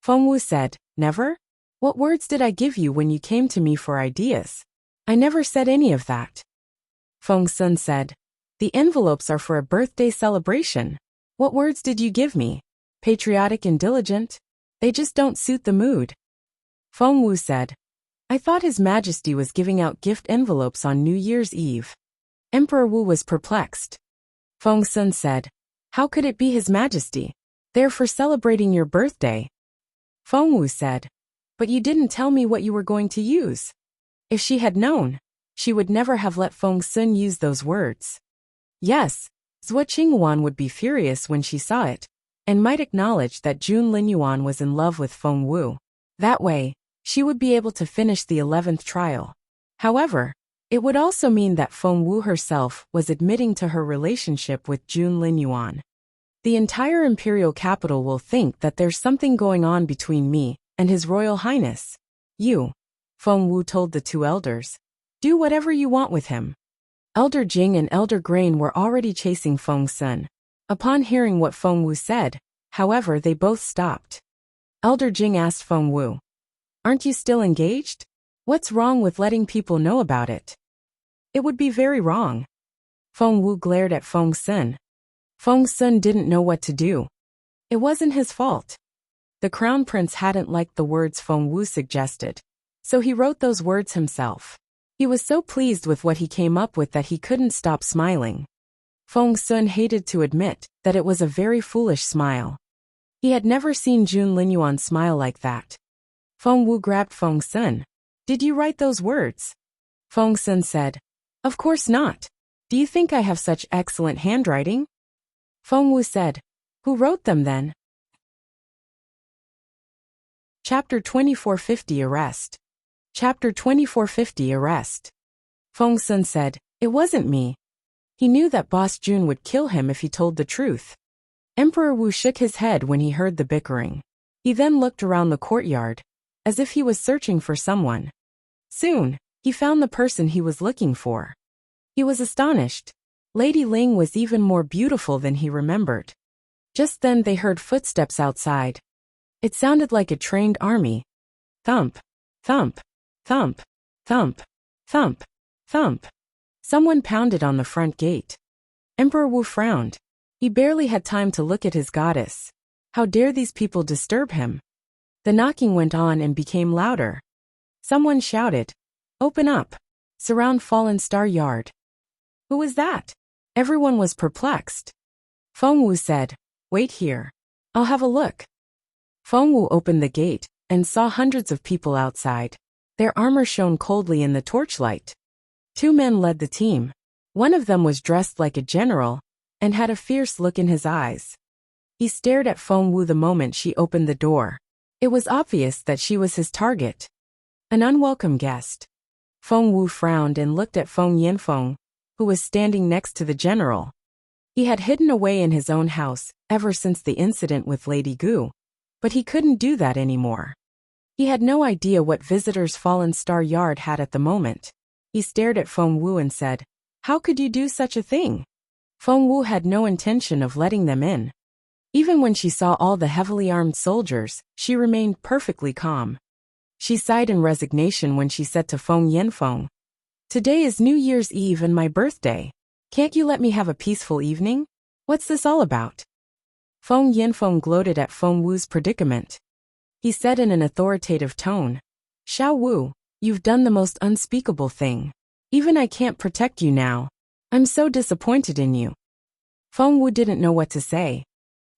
Feng Wu said, "Never? What words did I give you when you came to me for ideas? I never said any of that." Feng Sun said, "The envelopes are for a birthday celebration. What words did you give me? Patriotic and diligent? They just don't suit the mood." Feng Wu said, "I thought His Majesty was giving out gift envelopes on New Year's Eve." Emperor Wu was perplexed. Feng Sun said, "How could it be His Majesty? They're for celebrating your birthday." Feng Wu said, "But you didn't tell me what you were going to use." If she had known, she would never have let Feng Sun use those words. Yes, Zhuo Qinghuan would be furious when she saw it, and might acknowledge that Jun Linyuan was in love with Feng Wu. That way, she would be able to finish the 11th trial. However, it would also mean that Feng Wu herself was admitting to her relationship with Jun Linyuan. The entire imperial capital will think that there's something going on between me and His Royal Highness. "You," Feng Wu told the 2 elders, "do whatever you want with him." Elder Jing and Elder Grain were already chasing Feng Sun. Upon hearing what Feng Wu said, however, they both stopped. Elder Jing asked Feng Wu, Aren't you still engaged? What's wrong with letting people know about it? It would be very wrong. Feng Wu glared at Feng Sun. Feng Sun didn't know what to do. It wasn't his fault. The crown prince hadn't liked the words Feng Wu suggested, so he wrote those words himself. He was so pleased with what he came up with that he couldn't stop smiling. Feng Sun hated to admit that it was a very foolish smile. He had never seen Jun Linyuan smile like that. Feng Wu grabbed Feng Sun. Did you write those words? Feng Sun said, Of course not. Do you think I have such excellent handwriting? Feng Wu said, Who wrote them then? Chapter 2450 Arrest. Chapter 2450 Arrest. Feng Sun said, It wasn't me. He knew that Boss Jun would kill him if he told the truth. Emperor Wu shook his head when he heard the bickering. He then looked around the courtyard, as if he was searching for someone. Soon, he found the person he was looking for. He was astonished. Lady Ling was even more beautiful than he remembered. Just then they heard footsteps outside. It sounded like a trained army. Thump, thump, thump, thump, thump, thump. Someone pounded on the front gate. Emperor Wu frowned. He barely had time to look at his goddess. How dare these people disturb him? The knocking went on and became louder. Someone shouted, Open up! Surround Fallen Star Yard. Who was that? Everyone was perplexed. Feng Wu said, Wait here. I'll have a look. Feng Wu opened the gate and saw hundreds of people outside. Their armor shone coldly in the torchlight. 2 men led the team. One of them was dressed like a general and had a fierce look in his eyes. He stared at Feng Wu the moment she opened the door. It was obvious that she was his target. An unwelcome guest. Feng Wu frowned and looked at Feng Yanfeng, who was standing next to the general. He had hidden away in his own house ever since the incident with Lady Gu, but he couldn't do that anymore. He had no idea what visitors Fallen Star Yard had at the moment. He stared at Feng Wu and said, How could you do such a thing? Feng Wu had no intention of letting them in. Even when she saw all the heavily armed soldiers, she remained perfectly calm. She sighed in resignation when she said to Feng Yanfeng, Today is New Year's Eve and my birthday. Can't you let me have a peaceful evening? What's this all about? Feng Yanfeng gloated at Feng Wu's predicament. He said in an authoritative tone, Xiao Wu, you've done the most unspeakable thing. Even I can't protect you now. I'm so disappointed in you. Feng Wu didn't know what to say.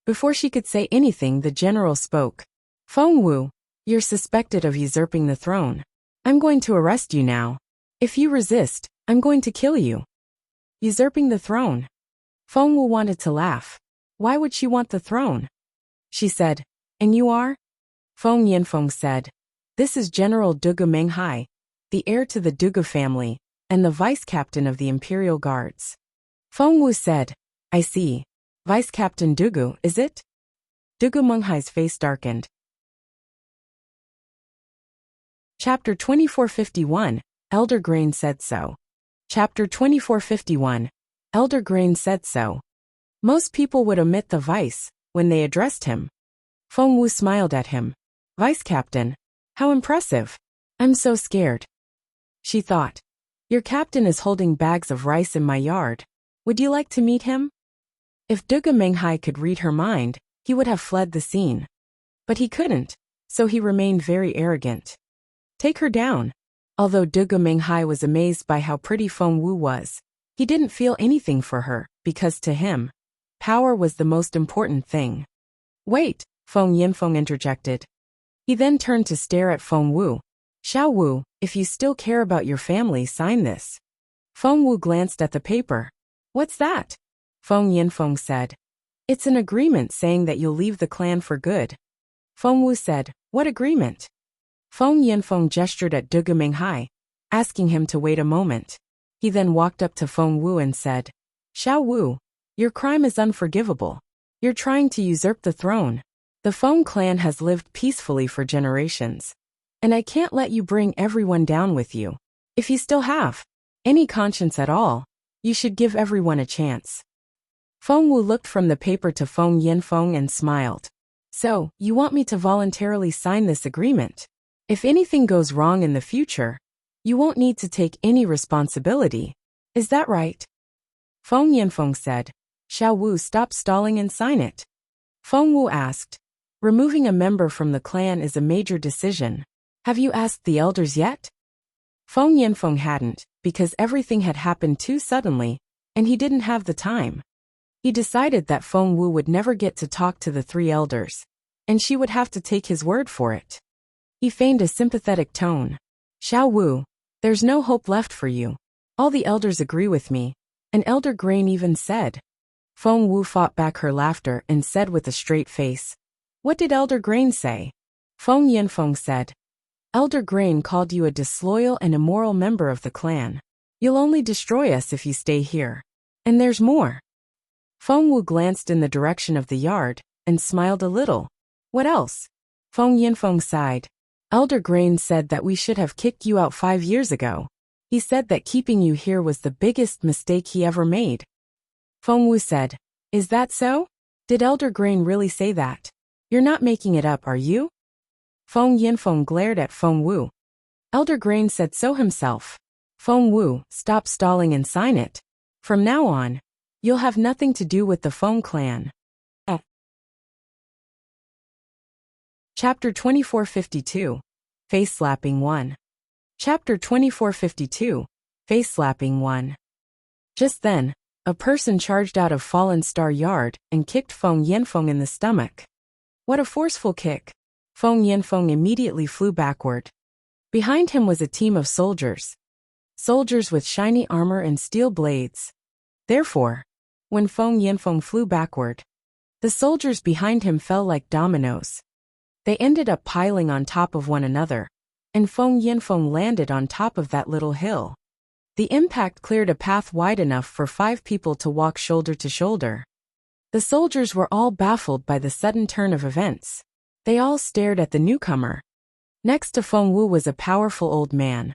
Before she could say anything, the general spoke. Feng Wu, you're suspected of usurping the throne. I'm going to arrest you now. If you resist, I'm going to kill you. Usurping the throne. Feng Wu wanted to laugh. Why would she want the throne? She said, And you are? Feng Yanfeng said, This is General Dugu Menghai, the heir to the Dugu family, and the vice-captain of the Imperial Guards. Feng Wu said, I see. Vice-Captain Dugu, is it? Dugu Menghai's face darkened. Chapter 2451, Elder Grain said so. Chapter 2451, Elder Grain said so. Most people would omit the vice when they addressed him. Feng Wu smiled at him. Vice-Captain, how impressive. I'm so scared. She thought. Your captain is holding bags of rice in my yard. Would you like to meet him? If Dugu Menghai could read her mind, he would have fled the scene. But he couldn't, so he remained very arrogant. Take her down. Although Dugu Menghai was amazed by how pretty Feng Wu was, he didn't feel anything for her, because to him, power was the most important thing. Wait, Feng Yanfeng interjected. He then turned to stare at Feng Wu. Xiao Wu, if you still care about your family, sign this. Feng Wu glanced at the paper. What's that? Feng Yanfeng said. It's an agreement saying that you'll leave the clan for good. Feng Wu said, What agreement? Feng Yanfeng gestured at Dugu Menghai, asking him to wait a moment. He then walked up to Feng Wu and said, Xiao Wu, your crime is unforgivable. You're trying to usurp the throne. The Feng clan has lived peacefully for generations. And I can't let you bring everyone down with you. If you still have any conscience at all, you should give everyone a chance. Feng Wu looked from the paper to Feng Yanfeng and smiled. So, you want me to voluntarily sign this agreement? If anything goes wrong in the future, you won't need to take any responsibility. Is that right? Feng Yanfeng said. Xiao Wu, stop stalling and sign it. Feng Wu asked. Removing a member from the clan is a major decision. Have you asked the elders yet? Feng Yanfeng hadn't, because everything had happened too suddenly, and he didn't have the time. He decided that Feng Wu would never get to talk to the three elders, and she would have to take his word for it. He feigned a sympathetic tone. Xiao Wu, there's no hope left for you. All the elders agree with me, and Elder Grain even said. Feng Wu fought back her laughter and said with a straight face. What did Elder Grain say? Feng Yanfeng said. Elder Grain called you a disloyal and immoral member of the clan. You'll only destroy us if you stay here. And there's more. Feng Wu glanced in the direction of the yard and smiled a little. What else? Feng Yanfeng sighed. Elder Grain said that we should have kicked you out 5 years ago. He said that keeping you here was the biggest mistake he ever made. Feng Wu said, Is that so? Did Elder Grain really say that? You're not making it up, are you? Feng Yanfeng glared at Feng Wu. Elder Grain said so himself. Feng Wu, stop stalling and sign it. From now on, you'll have nothing to do with the Feng clan. Chapter 2452. Face Slapping 1. Chapter 2452. Face Slapping 1. Just then, a person charged out of Fallen Star Yard and kicked Feng Yanfeng in the stomach. What a forceful kick! Feng Yanfeng immediately flew backward. Behind him was a team of soldiers. Soldiers with shiny armor and steel blades. Therefore, when Feng Yanfeng flew backward, the soldiers behind him fell like dominoes. They ended up piling on top of one another, and Feng Yanfeng landed on top of that little hill. The impact cleared a path wide enough for 5 people to walk shoulder to shoulder. The soldiers were all baffled by the sudden turn of events. They all stared at the newcomer. Next to Feng Wu was a powerful old man.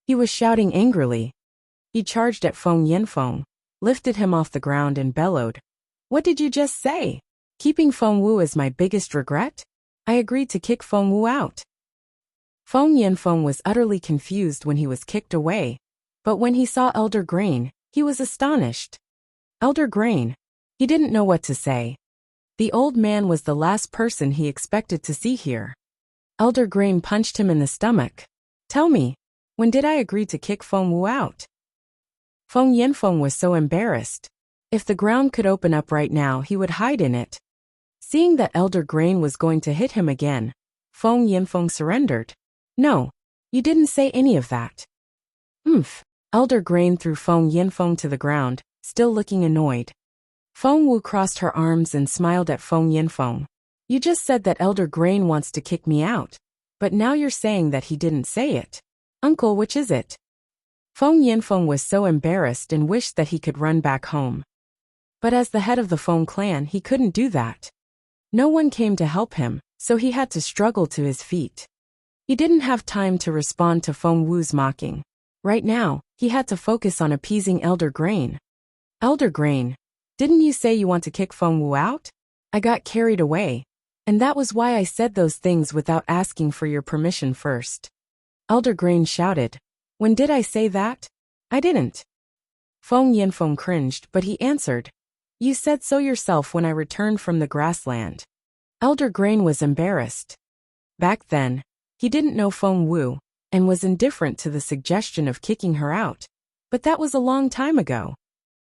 He was shouting angrily. He charged at Feng Yanfeng, lifted him off the ground and bellowed. What did you just say? Keeping Feng Wu is my biggest regret? I agreed to kick Feng Wu out. Feng Yanfeng was utterly confused when he was kicked away, but when he saw Elder Grain, he was astonished. Elder Grain. He didn't know what to say. The old man was the last person he expected to see here. Elder Grain punched him in the stomach. Tell me, when did I agree to kick Feng Wu out? Feng Yanfeng was so embarrassed. If the ground could open up right now, he would hide in it. Seeing that Elder Grain was going to hit him again, Feng Yanfeng surrendered. No, you didn't say any of that. Elder Grain threw Feng Yanfeng to the ground, still looking annoyed. Feng Wu crossed her arms and smiled at Feng Yanfeng. You just said that Elder Grain wants to kick me out, but now you're saying that he didn't say it. Uncle, which is it? Feng Yanfeng was so embarrassed and wished that he could run back home. But as the head of the Feng clan, he couldn't do that. No one came to help him, so he had to struggle to his feet. He didn't have time to respond to Feng Wu's mocking. Right now, he had to focus on appeasing Elder Grain. Elder Grain, didn't you say you want to kick Feng Wu out? I got carried away, and that was why I said those things without asking for your permission first. Elder Grain shouted. When did I say that? I didn't. Feng Yanfeng cringed, but he answered. You said so yourself when I returned from the grassland. Elder Grain was embarrassed. Back then, he didn't know Feng Wu, and was indifferent to the suggestion of kicking her out. But that was a long time ago.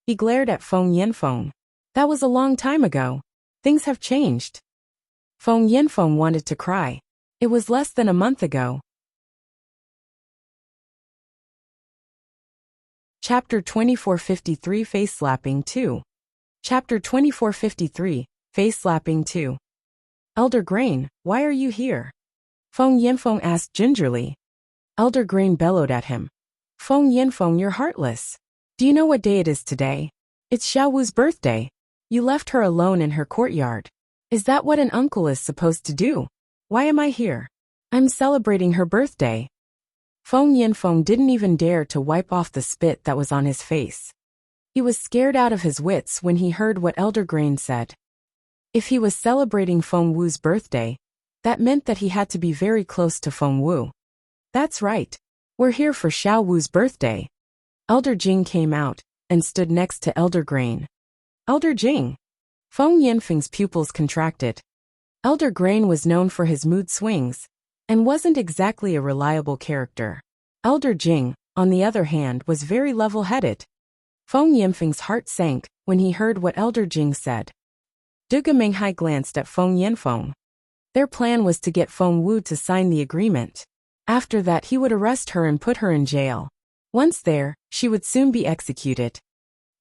He glared at Feng Yanfeng. That was a long time ago. Things have changed. Feng Yanfeng wanted to cry. It was less than a month ago. Chapter 2453 Face Slapping 2. Chapter 2453, Face Slapping 2. Elder Grain, why are you here? Feng Yanfeng asked gingerly. Elder Grain bellowed at him. Feng Yanfeng, you're heartless. Do you know what day it is today? It's Xiao Wu's birthday. You left her alone in her courtyard. Is that what an uncle is supposed to do? Why am I here? I'm celebrating her birthday. Feng Yanfeng didn't even dare to wipe off the spit that was on his face. He was scared out of his wits when he heard what Elder Grain said. If he was celebrating Feng Wu's birthday, That meant that he had to be very close to Feng Wu. That's right. We're here for Xiao Wu's birthday. Elder Jing came out and stood next to Elder Grain. Elder Jing. Feng Yanfeng's pupils contracted. Elder Grain was known for his mood swings and wasn't exactly a reliable character. Elder Jing, on the other hand, was very level-headed. Feng Yanfeng's heart sank when he heard what Elder Jing said. Duge Menghai glanced at Feng Yanfeng. Their plan was to get Feng Wu to sign the agreement. After that, he would arrest her and put her in jail. Once there, she would soon be executed.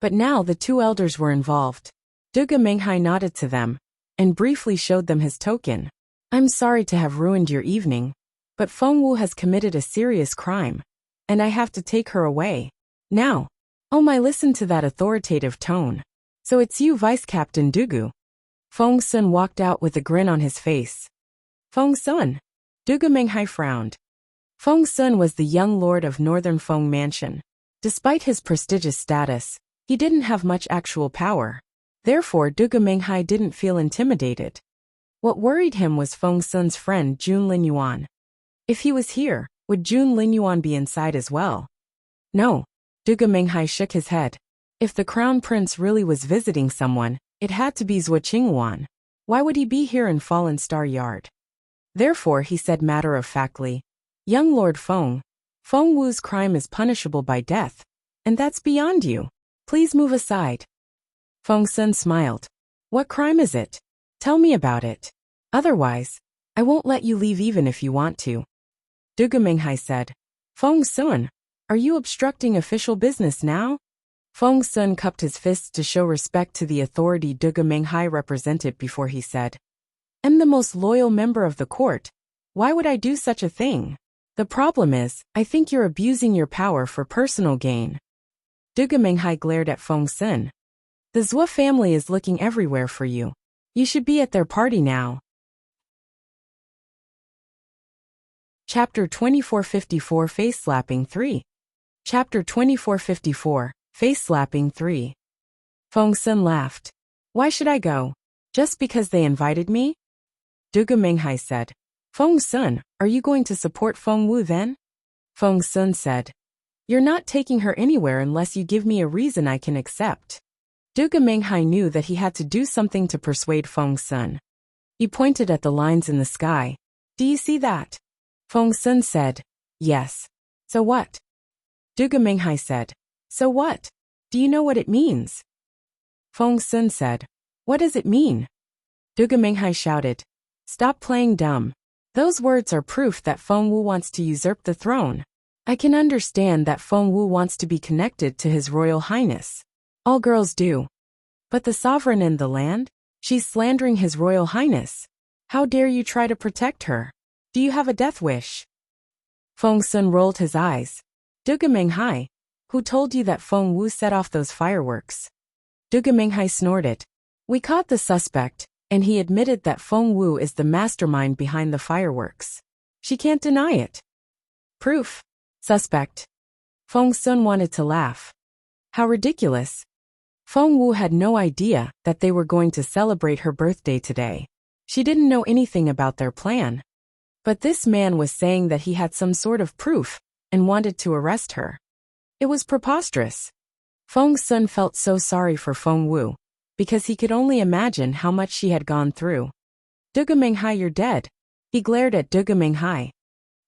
But now the two elders were involved. Duge Menghai nodded to them and briefly showed them his token. I'm sorry to have ruined your evening, but Feng Wu has committed a serious crime, and I have to take her away. Now. Oh my, listen to that authoritative tone. So it's you, Vice Captain Dugu. Feng Sun walked out with a grin on his face. Feng Sun. Duge Menghai frowned. Feng Sun was the young lord of Northern Feng Mansion. Despite his prestigious status, he didn't have much actual power. Therefore, Duge Menghai didn't feel intimidated. What worried him was Feng Sun's friend Jun Linyuan. If he was here, would Jun Linyuan be inside as well? No. Duge Menghai shook his head. If the crown prince really was visiting someone, it had to be Zhuo Qingwan. Why would he be here in Fallen Star Yard? Therefore, he said matter-of-factly, Young Lord Feng, Feng Wu's crime is punishable by death, and that's beyond you. Please move aside. Feng Sun smiled. What crime is it? Tell me about it. Otherwise, I won't let you leave even if you want to. Duge Menghai said. Feng Sun, are you obstructing official business now? Feng Sun cupped his fists to show respect to the authority Duge Menghai represented before he said, I'm the most loyal member of the court. Why would I do such a thing? The problem is, I think you're abusing your power for personal gain. Duge Menghai glared at Feng Sun. The Zhuo family is looking everywhere for you. You should be at their party now. Chapter 2454 Face Slapping 3. Chapter 2454 Face Slapping 3. Feng Sun laughed. Why should I go? Just because they invited me? Duge Menghai said. Feng Sun, are you going to support Feng Wu then? Feng Sun said. You're not taking her anywhere unless you give me a reason I can accept. Duge Menghai knew that he had to do something to persuade Feng Sun. He pointed at the lines in the sky. Do you see that? Feng Sun said. Yes. So what? Duge Menghai said. So what? Do you know what it means? Feng Sun said. What does it mean? Duge Menghai shouted. Stop playing dumb. Those words are proof that Feng Wu wants to usurp the throne. I can understand that Feng Wu wants to be connected to His Royal Highness. All girls do. But the sovereign in the land? She's slandering His Royal Highness. How dare you try to protect her? Do you have a death wish? Feng Sun rolled his eyes. Duge Menghai, who told you that Feng Wu set off those fireworks? Duge Menghai snorted. We caught the suspect, and he admitted that Feng Wu is the mastermind behind the fireworks. She can't deny it. Proof. Suspect. Feng Sun wanted to laugh. How ridiculous. Feng Wu had no idea that they were going to celebrate her birthday today. She didn't know anything about their plan. But this man was saying that he had some sort of proof and wanted to arrest her. It was preposterous. Feng Sun felt so sorry for Feng Wu, because he could only imagine how much she had gone through. Duge Menghai, you're dead. He glared at Duge Menghai.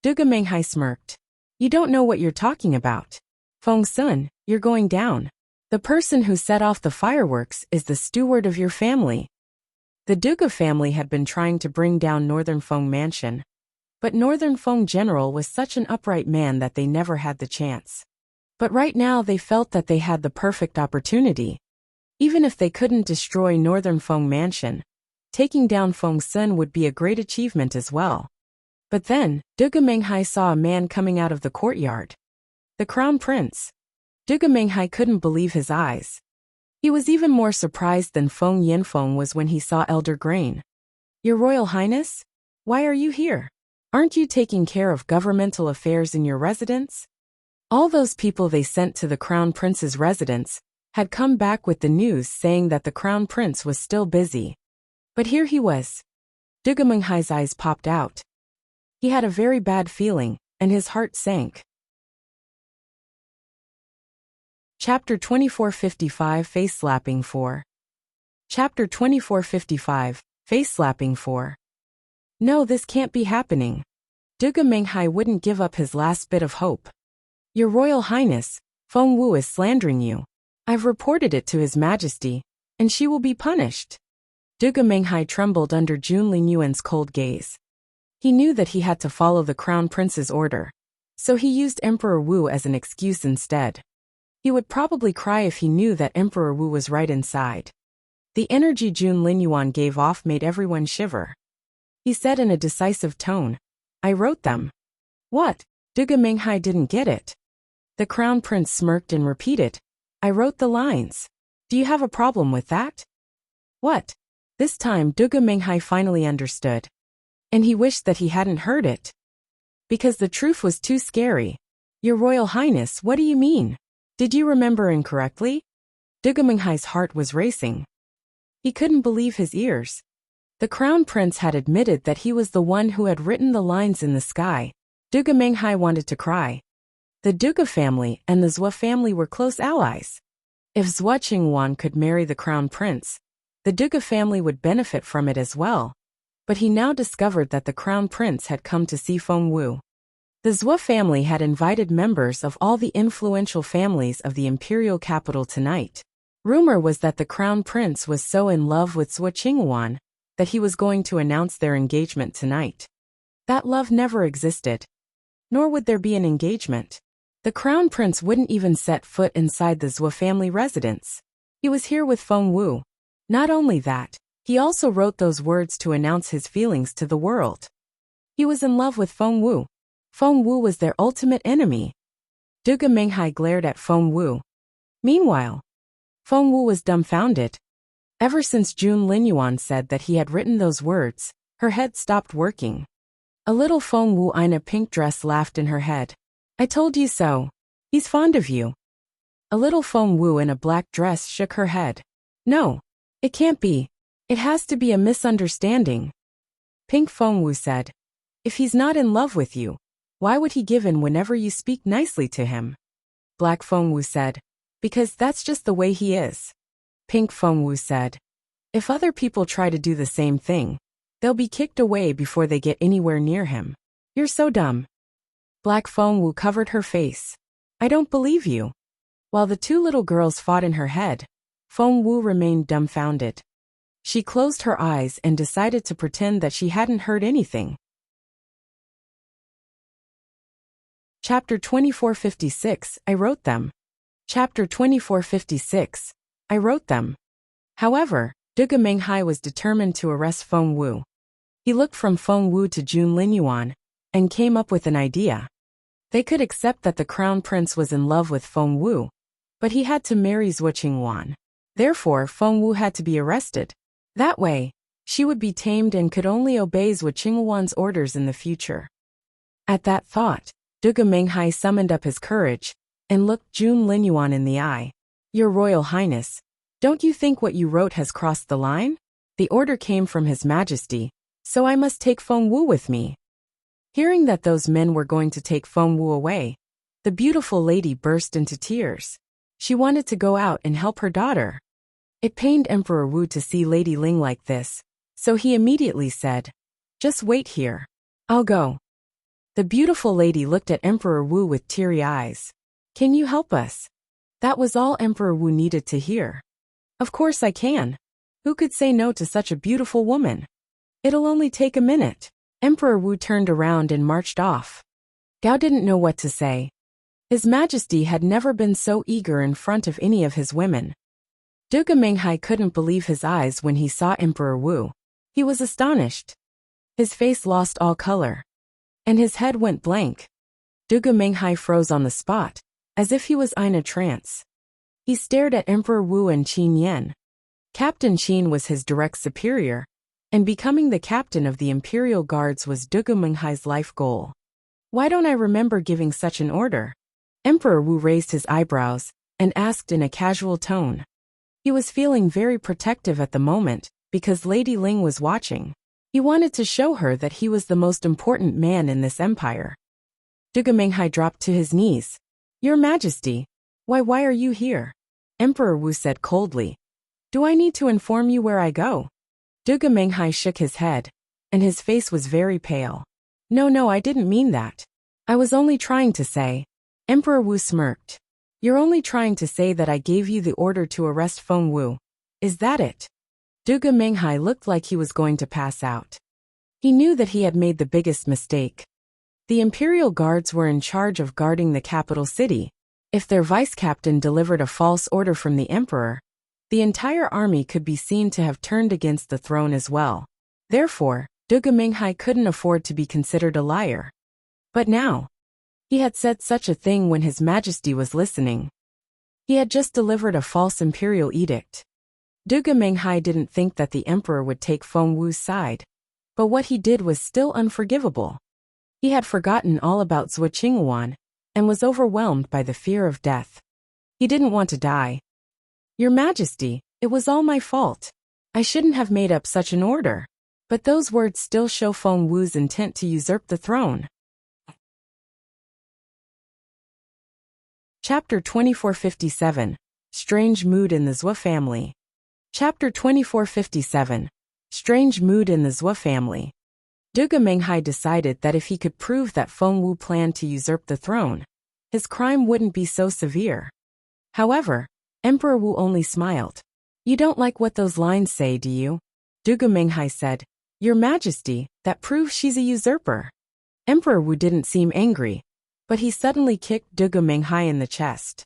Duge Menghai smirked. You don't know what you're talking about. Feng Sun, you're going down. The person who set off the fireworks is the steward of your family. The Duge family had been trying to bring down Northern Feng Mansion. But Northern Feng General was such an upright man that they never had the chance. But right now they felt that they had the perfect opportunity. Even if they couldn't destroy Northern Feng Mansion, taking down Feng Sun would be a great achievement as well. But then, Duge Menghai saw a man coming out of the courtyard. The Crown Prince. Duge Menghai couldn't believe his eyes. He was even more surprised than Feng Yanfeng was when he saw Elder Grain. Your Royal Highness? Why are you here? Aren't you taking care of governmental affairs in your residence? All those people they sent to the Crown Prince's residence had come back with the news saying that the Crown Prince was still busy. But here he was. Duga Menghai's eyes popped out. He had a very bad feeling, and his heart sank. Chapter 2455 Face Slapping 4. Chapter 2455 Face Slapping 4. No, this can't be happening. Duga Menghai wouldn't give up his last bit of hope. Your Royal Highness, Feng Wu is slandering you. I've reported it to His Majesty, and she will be punished. Duga Menghai trembled under Jun Lingyuan's cold gaze. He knew that he had to follow the Crown Prince's order, so he used Emperor Wu as an excuse instead. He would probably cry if he knew that Emperor Wu was right inside. The energy Jun Lingyuan gave off made everyone shiver. He said in a decisive tone, I wrote them. What? Duga Menghai didn't get it. The Crown Prince smirked and repeated, I wrote the lines. Do you have a problem with that? What? This time Duga Menghai finally understood. And he wished that he hadn't heard it. Because the truth was too scary. Your Royal Highness, what do you mean? Did you remember incorrectly? Duga Menghai's heart was racing. He couldn't believe his ears. The Crown Prince had admitted that he was the one who had written the lines in the sky. Duga Menghai wanted to cry. The Duga family and the Zhou family were close allies. If Zhou Qingwan could marry the Crown Prince, the Duga family would benefit from it as well. But he now discovered that the Crown Prince had come to see Feng Wu. The Zhou family had invited members of all the influential families of the imperial capital tonight. Rumor was that the Crown Prince was so in love with Zhou Qingwan that he was going to announce their engagement tonight. That love never existed. Nor would there be an engagement. The Crown Prince wouldn't even set foot inside the Zhou family residence. He was here with Feng Wu. Not only that, he also wrote those words to announce his feelings to the world. He was in love with Feng Wu. Feng Wu was their ultimate enemy. Duga Menghai glared at Feng Wu. Meanwhile, Feng Wu was dumbfounded. Ever since Jun Lingyuan said that he had written those words, her head stopped working. A little Feng Wu in a pink dress laughed in her head. I told you so. He's fond of you. A little Feng Wu in a black dress shook her head. No, it can't be. It has to be a misunderstanding. Pink Feng Wu said. If he's not in love with you, why would he give in whenever you speak nicely to him? Black Feng Wu said. Because that's just the way he is. Pink Feng Wu said. If other people try to do the same thing, they'll be kicked away before they get anywhere near him. You're so dumb. Black Feng Wu covered her face. I don't believe you. While the two little girls fought in her head, Feng Wu remained dumbfounded. She closed her eyes and decided to pretend that she hadn't heard anything. Chapter 2456, I wrote them. Chapter 2456, I wrote them. However, Duga Menghai was determined to arrest Feng Wu. He looked from Feng Wu to Jun Lingyuan, and came up with an idea. They could accept that the Crown Prince was in love with Feng Wu, but he had to marry Zhou Qingwan. Therefore, Feng Wu had to be arrested. That way, she would be tamed and could only obey Zhou Qingwan's orders in the future. At that thought, Duga Menghai summoned up his courage, and looked Jun Lingyuan in the eye. Your Royal Highness, don't you think what you wrote has crossed the line? The order came from His Majesty, so I must take Feng Wu with me. Hearing that those men were going to take Feng Wu away, the beautiful lady burst into tears. She wanted to go out and help her daughter. It pained Emperor Wu to see Lady Ling like this, so he immediately said, just wait here. I'll go. The beautiful lady looked at Emperor Wu with teary eyes. Can you help us? That was all Emperor Wu needed to hear. Of course I can. Who could say no to such a beautiful woman? It'll only take a minute. Emperor Wu turned around and marched off. Gao didn't know what to say. His Majesty had never been so eager in front of any of his women. Duga Menghai couldn't believe his eyes when he saw Emperor Wu. He was astonished. His face lost all color. And his head went blank. Duga Menghai froze on the spot, as if he was in a trance. He stared at Emperor Wu and Qin Yan. Captain Qin was his direct superior, and becoming the captain of the Imperial Guards was Duga Menghai's life goal. Why don't I remember giving such an order? Emperor Wu raised his eyebrows, and asked in a casual tone. He was feeling very protective at the moment, because Lady Ling was watching. He wanted to show her that he was the most important man in this empire. Duge Menghai dropped to his knees. Your Majesty, why are you here? Emperor Wu said coldly. Do I need to inform you where I go? Duge Menghai shook his head, and his face was very pale. No, I didn't mean that. I was only trying to say. Emperor Wu smirked. You're only trying to say that I gave you the order to arrest Feng Wu. Is that it? Duge Menghai looked like he was going to pass out. He knew that he had made the biggest mistake. The imperial guards were in charge of guarding the capital city. If their vice-captain delivered a false order from the emperor, the entire army could be seen to have turned against the throne as well. Therefore, Duge Menghai couldn't afford to be considered a liar. But now, he had said such a thing when His Majesty was listening. He had just delivered a false imperial edict. Duge Menghai didn't think that the emperor would take Feng Wu's side, but what he did was still unforgivable. He had forgotten all about Zhuo Qinghuan and was overwhelmed by the fear of death. He didn't want to die. Your Majesty, it was all my fault. I shouldn't have made up such an order. But those words still show Feng Wu's intent to usurp the throne. Chapter 2457, Strange Mood in the Zhuo Family. Chapter 2457, Strange Mood in the Zhuo Family. Duge Menghai decided that if he could prove that Feng Wu planned to usurp the throne, his crime wouldn't be so severe. However, Emperor Wu only smiled. You don't like what those lines say, do you? Duge Menghai said. Your Majesty, that proves she's a usurper. Emperor Wu didn't seem angry, but he suddenly kicked Duge Menghai in the chest.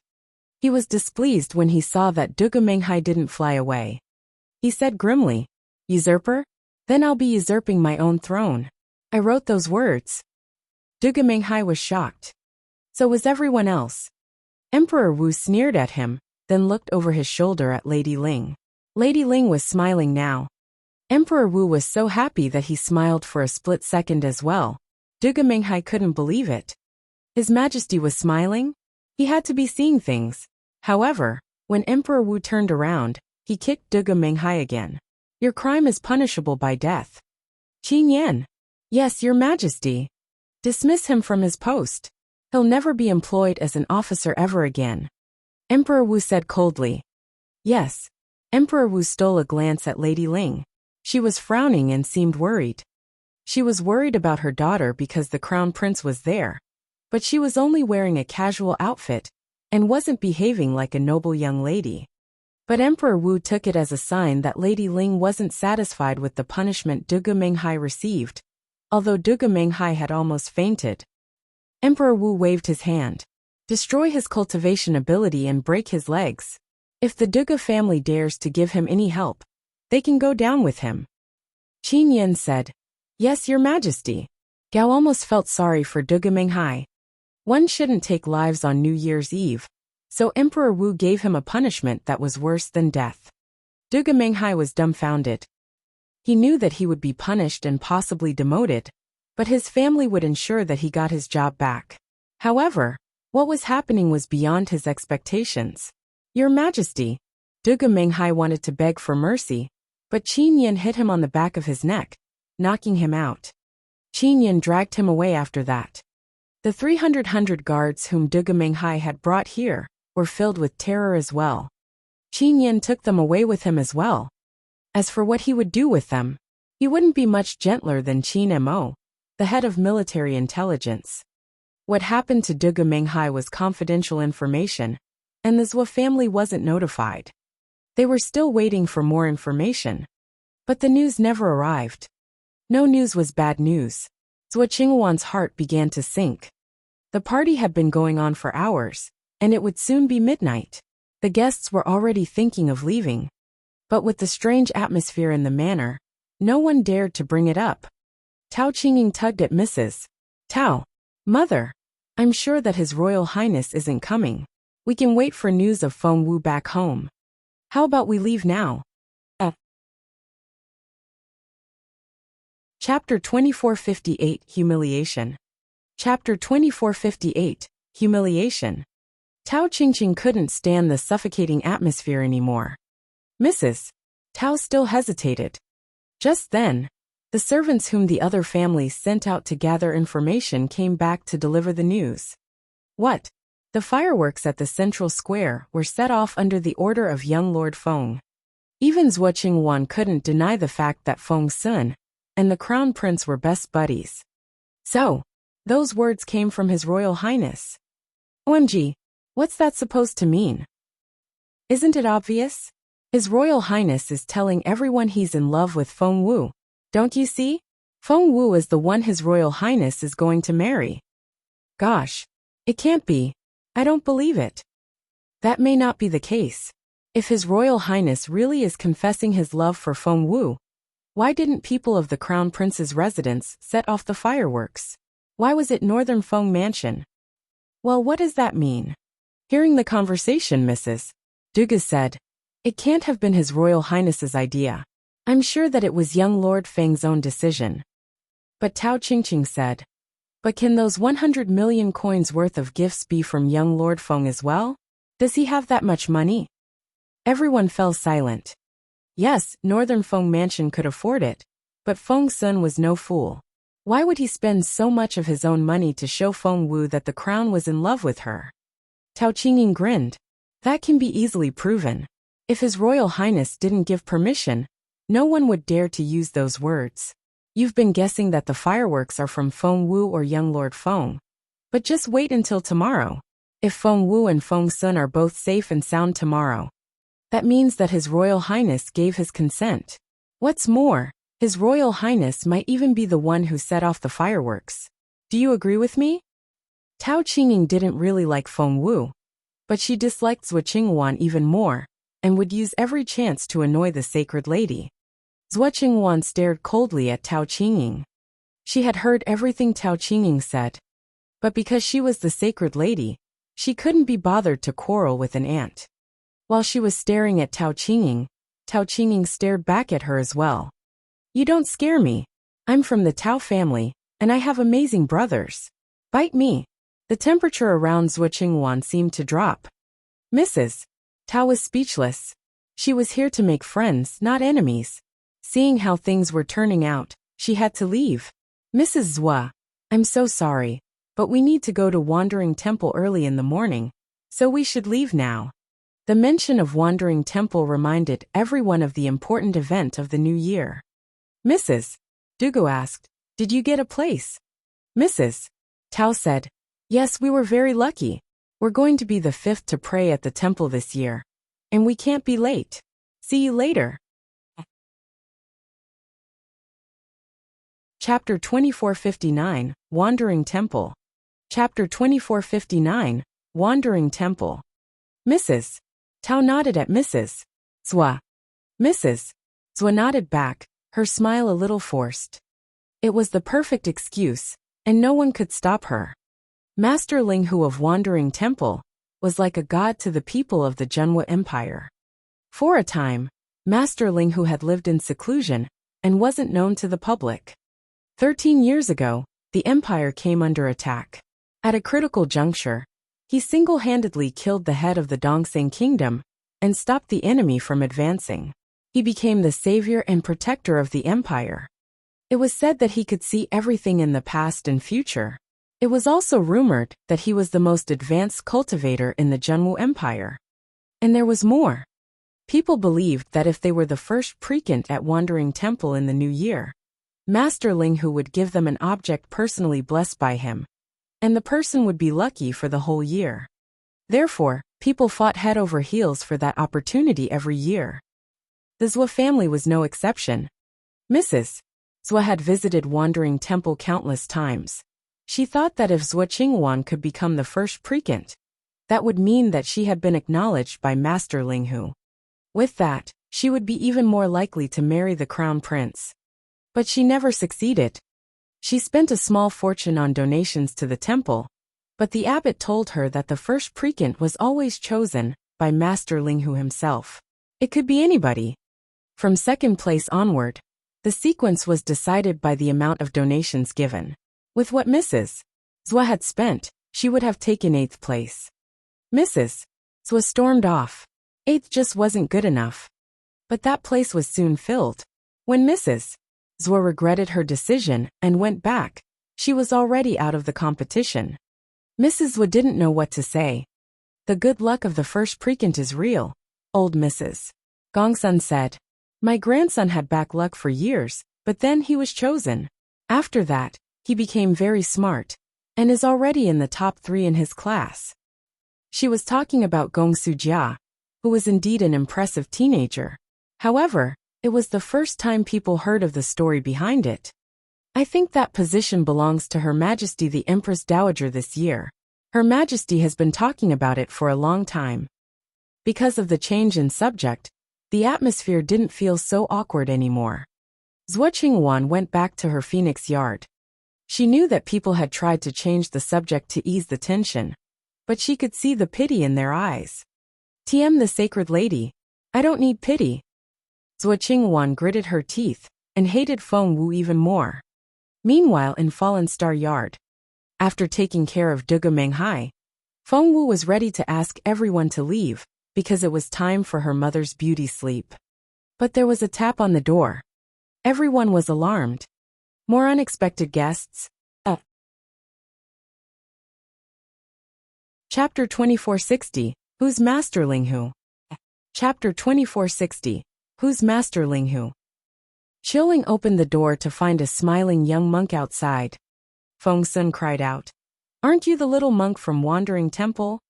He was displeased when he saw that Duge Menghai didn't fly away. He said grimly, Usurper? Then I'll be usurping my own throne. I wrote those words. Duge Menghai was shocked. So was everyone else. Emperor Wu sneered at him, then looked over his shoulder at Lady Ling. Lady Ling was smiling now. Emperor Wu was so happy that he smiled for a split second as well. Duge Menghai couldn't believe it. His Majesty was smiling? He had to be seeing things. However, when Emperor Wu turned around, he kicked Duge Menghai again. Your crime is punishable by death. Qin Yan. Yes, Your Majesty. Dismiss him from his post. He'll never be employed as an officer ever again. Emperor Wu said coldly. Yes. Emperor Wu stole a glance at Lady Ling. She was frowning and seemed worried. She was worried about her daughter because the crown prince was there, but she was only wearing a casual outfit and wasn't behaving like a noble young lady. But Emperor Wu took it as a sign that Lady Ling wasn't satisfied with the punishment Duge Menghai received, although Duge Menghai had almost fainted. Emperor Wu waved his hand. Destroy his cultivation ability and break his legs. If the Duge family dares to give him any help, they can go down with him. Qin Yan said, Yes, Your Majesty. Gao almost felt sorry for Duge Menghai. One shouldn't take lives on New Year's Eve, so Emperor Wu gave him a punishment that was worse than death. Duge Menghai was dumbfounded. He knew that he would be punished and possibly demoted, but his family would ensure that he got his job back. However, what was happening was beyond his expectations. Your Majesty, Duge Menghai wanted to beg for mercy, but Qin Yan hit him on the back of his neck, knocking him out. Qin Yan dragged him away after that. The 300 guards whom Duge Menghai had brought here were filled with terror as well. Qin Yan took them away with him as well. As for what he would do with them, he wouldn't be much gentler than Qin Mo, the head of military intelligence. What happened to Duge Menghai was confidential information, and the Zhuo family wasn't notified. They were still waiting for more information. But the news never arrived. No news was bad news. Zhuo Qinghuan's heart began to sink. The party had been going on for hours, and it would soon be midnight. The guests were already thinking of leaving. But with the strange atmosphere in the manor, no one dared to bring it up. Tao Qingying tugged at Mrs. Tao. Mother, I'm sure that His Royal Highness isn't coming. We can wait for news of Feng Wu back home. How about we leave now? Chapter 2458, Humiliation. Chapter 2458, Humiliation. Tao Qingqing couldn't stand the suffocating atmosphere anymore. Mrs. Tao still hesitated. Just then, The servants whom the other families sent out to gather information came back to deliver the news. What? The fireworks at the central square were set off under the order of young Lord Feng. Even Zhuo Qingwan couldn't deny the fact that Feng Sun and the Crown Prince were best buddies. So, those words came from His Royal Highness. OMG, what's that supposed to mean? Isn't it obvious? His Royal Highness is telling everyone he's in love with Feng Wu. Don't you see? Feng Wu is the one His Royal Highness is going to marry. Gosh, it can't be. I don't believe it. That may not be the case. If His Royal Highness really is confessing his love for Feng Wu, why didn't people of the Crown Prince's residence set off the fireworks? Why was it Northern Feng Mansion? Well, what does that mean? Hearing the conversation, Mrs. Dugas said, it can't have been His Royal Highness's idea. I'm sure that it was young Lord Feng's own decision. But Tao Qingqing said, but can those 100 million coins worth of gifts be from young Lord Feng as well? Does he have that much money? Everyone fell silent. Yes, Northern Feng Mansion could afford it, but Feng Sun was no fool. Why would he spend so much of his own money to show Feng Wu that the crown was in love with her? Tao Qingqing grinned. That can be easily proven. If His Royal Highness didn't give permission, no one would dare to use those words. You've been guessing that the fireworks are from Feng Wu or young Lord Feng. But just wait until tomorrow. If Feng Wu and Feng Sun are both safe and sound tomorrow, that means that His Royal Highness gave his consent. What's more, His Royal Highness might even be the one who set off the fireworks. Do you agree with me? Tao Qingqing didn't really like Feng Wu, but she disliked Zhuo Qingwan even more, and would use every chance to annoy the sacred lady. Zhuo Qingwan stared coldly at Tao Qingqing. She had heard everything Tao Qingqing said, but because she was the sacred lady, she couldn't be bothered to quarrel with an ant. While she was staring at Tao Qingqing stared back at her as well. You don't scare me. I'm from the Tao family, and I have amazing brothers. Bite me. The temperature around Zhuo Qingwan seemed to drop. Mrs. Tao was speechless. She was here to make friends, not enemies. Seeing how things were turning out, she had to leave. Mrs. Zhuo, I'm so sorry, but we need to go to Wandering Temple early in the morning, so we should leave now. The mention of Wandering Temple reminded everyone of the important event of the new year. Mrs. Dugu asked, did you get a place? Mrs. Tao said, yes, we were very lucky. We're going to be the 5th to pray at the temple this year, and we can't be late. See you later. Chapter 2459, Wandering Temple. Chapter 2459, Wandering Temple. Mrs. Tao nodded at Mrs. Zhuo. Mrs. Zhuo nodded back, her smile a little forced. It was the perfect excuse, and no one could stop her. Master Linghu of Wandering Temple was like a god to the people of the Zhenhua Empire. For a time, Master Linghu had lived in seclusion and wasn't known to the public. 13 years ago, the empire came under attack. At a critical juncture, he single-handedly killed the head of the Dongseng kingdom and stopped the enemy from advancing. He became the savior and protector of the empire. It was said that he could see everything in the past and future. It was also rumored that he was the most advanced cultivator in the Zhenhua Empire. And there was more. People believed that if they were the first precant at Wandering Temple in the new year, Master Linghu would give them an object personally blessed by him, and the person would be lucky for the whole year. Therefore, people fought head over heels for that opportunity every year. The Zhuo family was no exception. Mrs. Zhuo had visited Wandering Temple countless times. She thought that if Zhuo Qingwan could become the first precant, that would mean that she had been acknowledged by Master Linghu. With that, she would be even more likely to marry the crown prince. But she never succeeded. She spent a small fortune on donations to the temple, but the abbot told her that the first precant was always chosen by Master Linghu himself. It could be anybody. From second place onward, the sequence was decided by the amount of donations given. With what Mrs. Zhuo had spent, she would have taken 8th place. Mrs. Zhuo stormed off. 8th just wasn't good enough. But that place was soon filled. When Mrs. Zua regretted her decision and went back. She was already out of the competition. Mrs. Zua didn't know what to say. The good luck of the first precant is real, old Mrs. Gongsun said. My grandson had bad luck for years, but then he was chosen. After that, he became very smart, and is already in the top 3 in his class. She was talking about Gong Sujia, who was indeed an impressive teenager. However, it was the first time people heard of the story behind it. I think that position belongs to Her Majesty the Empress Dowager this year. Her Majesty has been talking about it for a long time. Because of the change in subject, the atmosphere didn't feel so awkward anymore. Zhuo Qingwan went back to her phoenix yard. She knew that people had tried to change the subject to ease the tension, but she could see the pity in their eyes. TM the sacred lady, I don't need pity. Zhuo Qingwan gritted her teeth and hated Feng Wu even more. Meanwhile, in Fallen Star Yard, after taking care of Duga Menghai, Feng Wu was ready to ask everyone to leave because it was time for her mother's beauty sleep. But there was a tap on the door. Everyone was alarmed. More unexpected guests. Chapter 2460, Who's Master Linghu? Chapter 2460, Who's Master Linghu? Qiling opened the door to find a smiling young monk outside. Feng Sun cried out, Aren't you the little monk from Wandering Temple?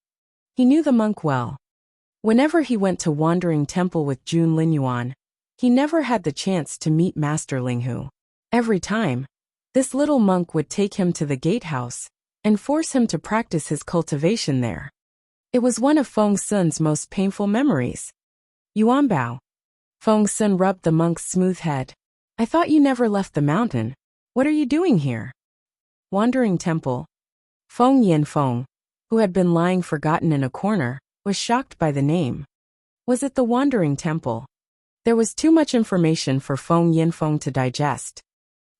He knew the monk well. Whenever he went to Wandering Temple with Jun Linyuan, he never had the chance to meet Master Linghu. Every time, this little monk would take him to the gatehouse and force him to practice his cultivation there. It was one of Feng Sun's most painful memories. Yuanbao. Feng Sun rubbed the monk's smooth head. I thought you never left the mountain. What are you doing here? Wandering Temple. Feng Yanfeng, who had been lying forgotten in a corner, was shocked by the name. Was it the Wandering Temple? There was too much information for Feng Yanfeng to digest.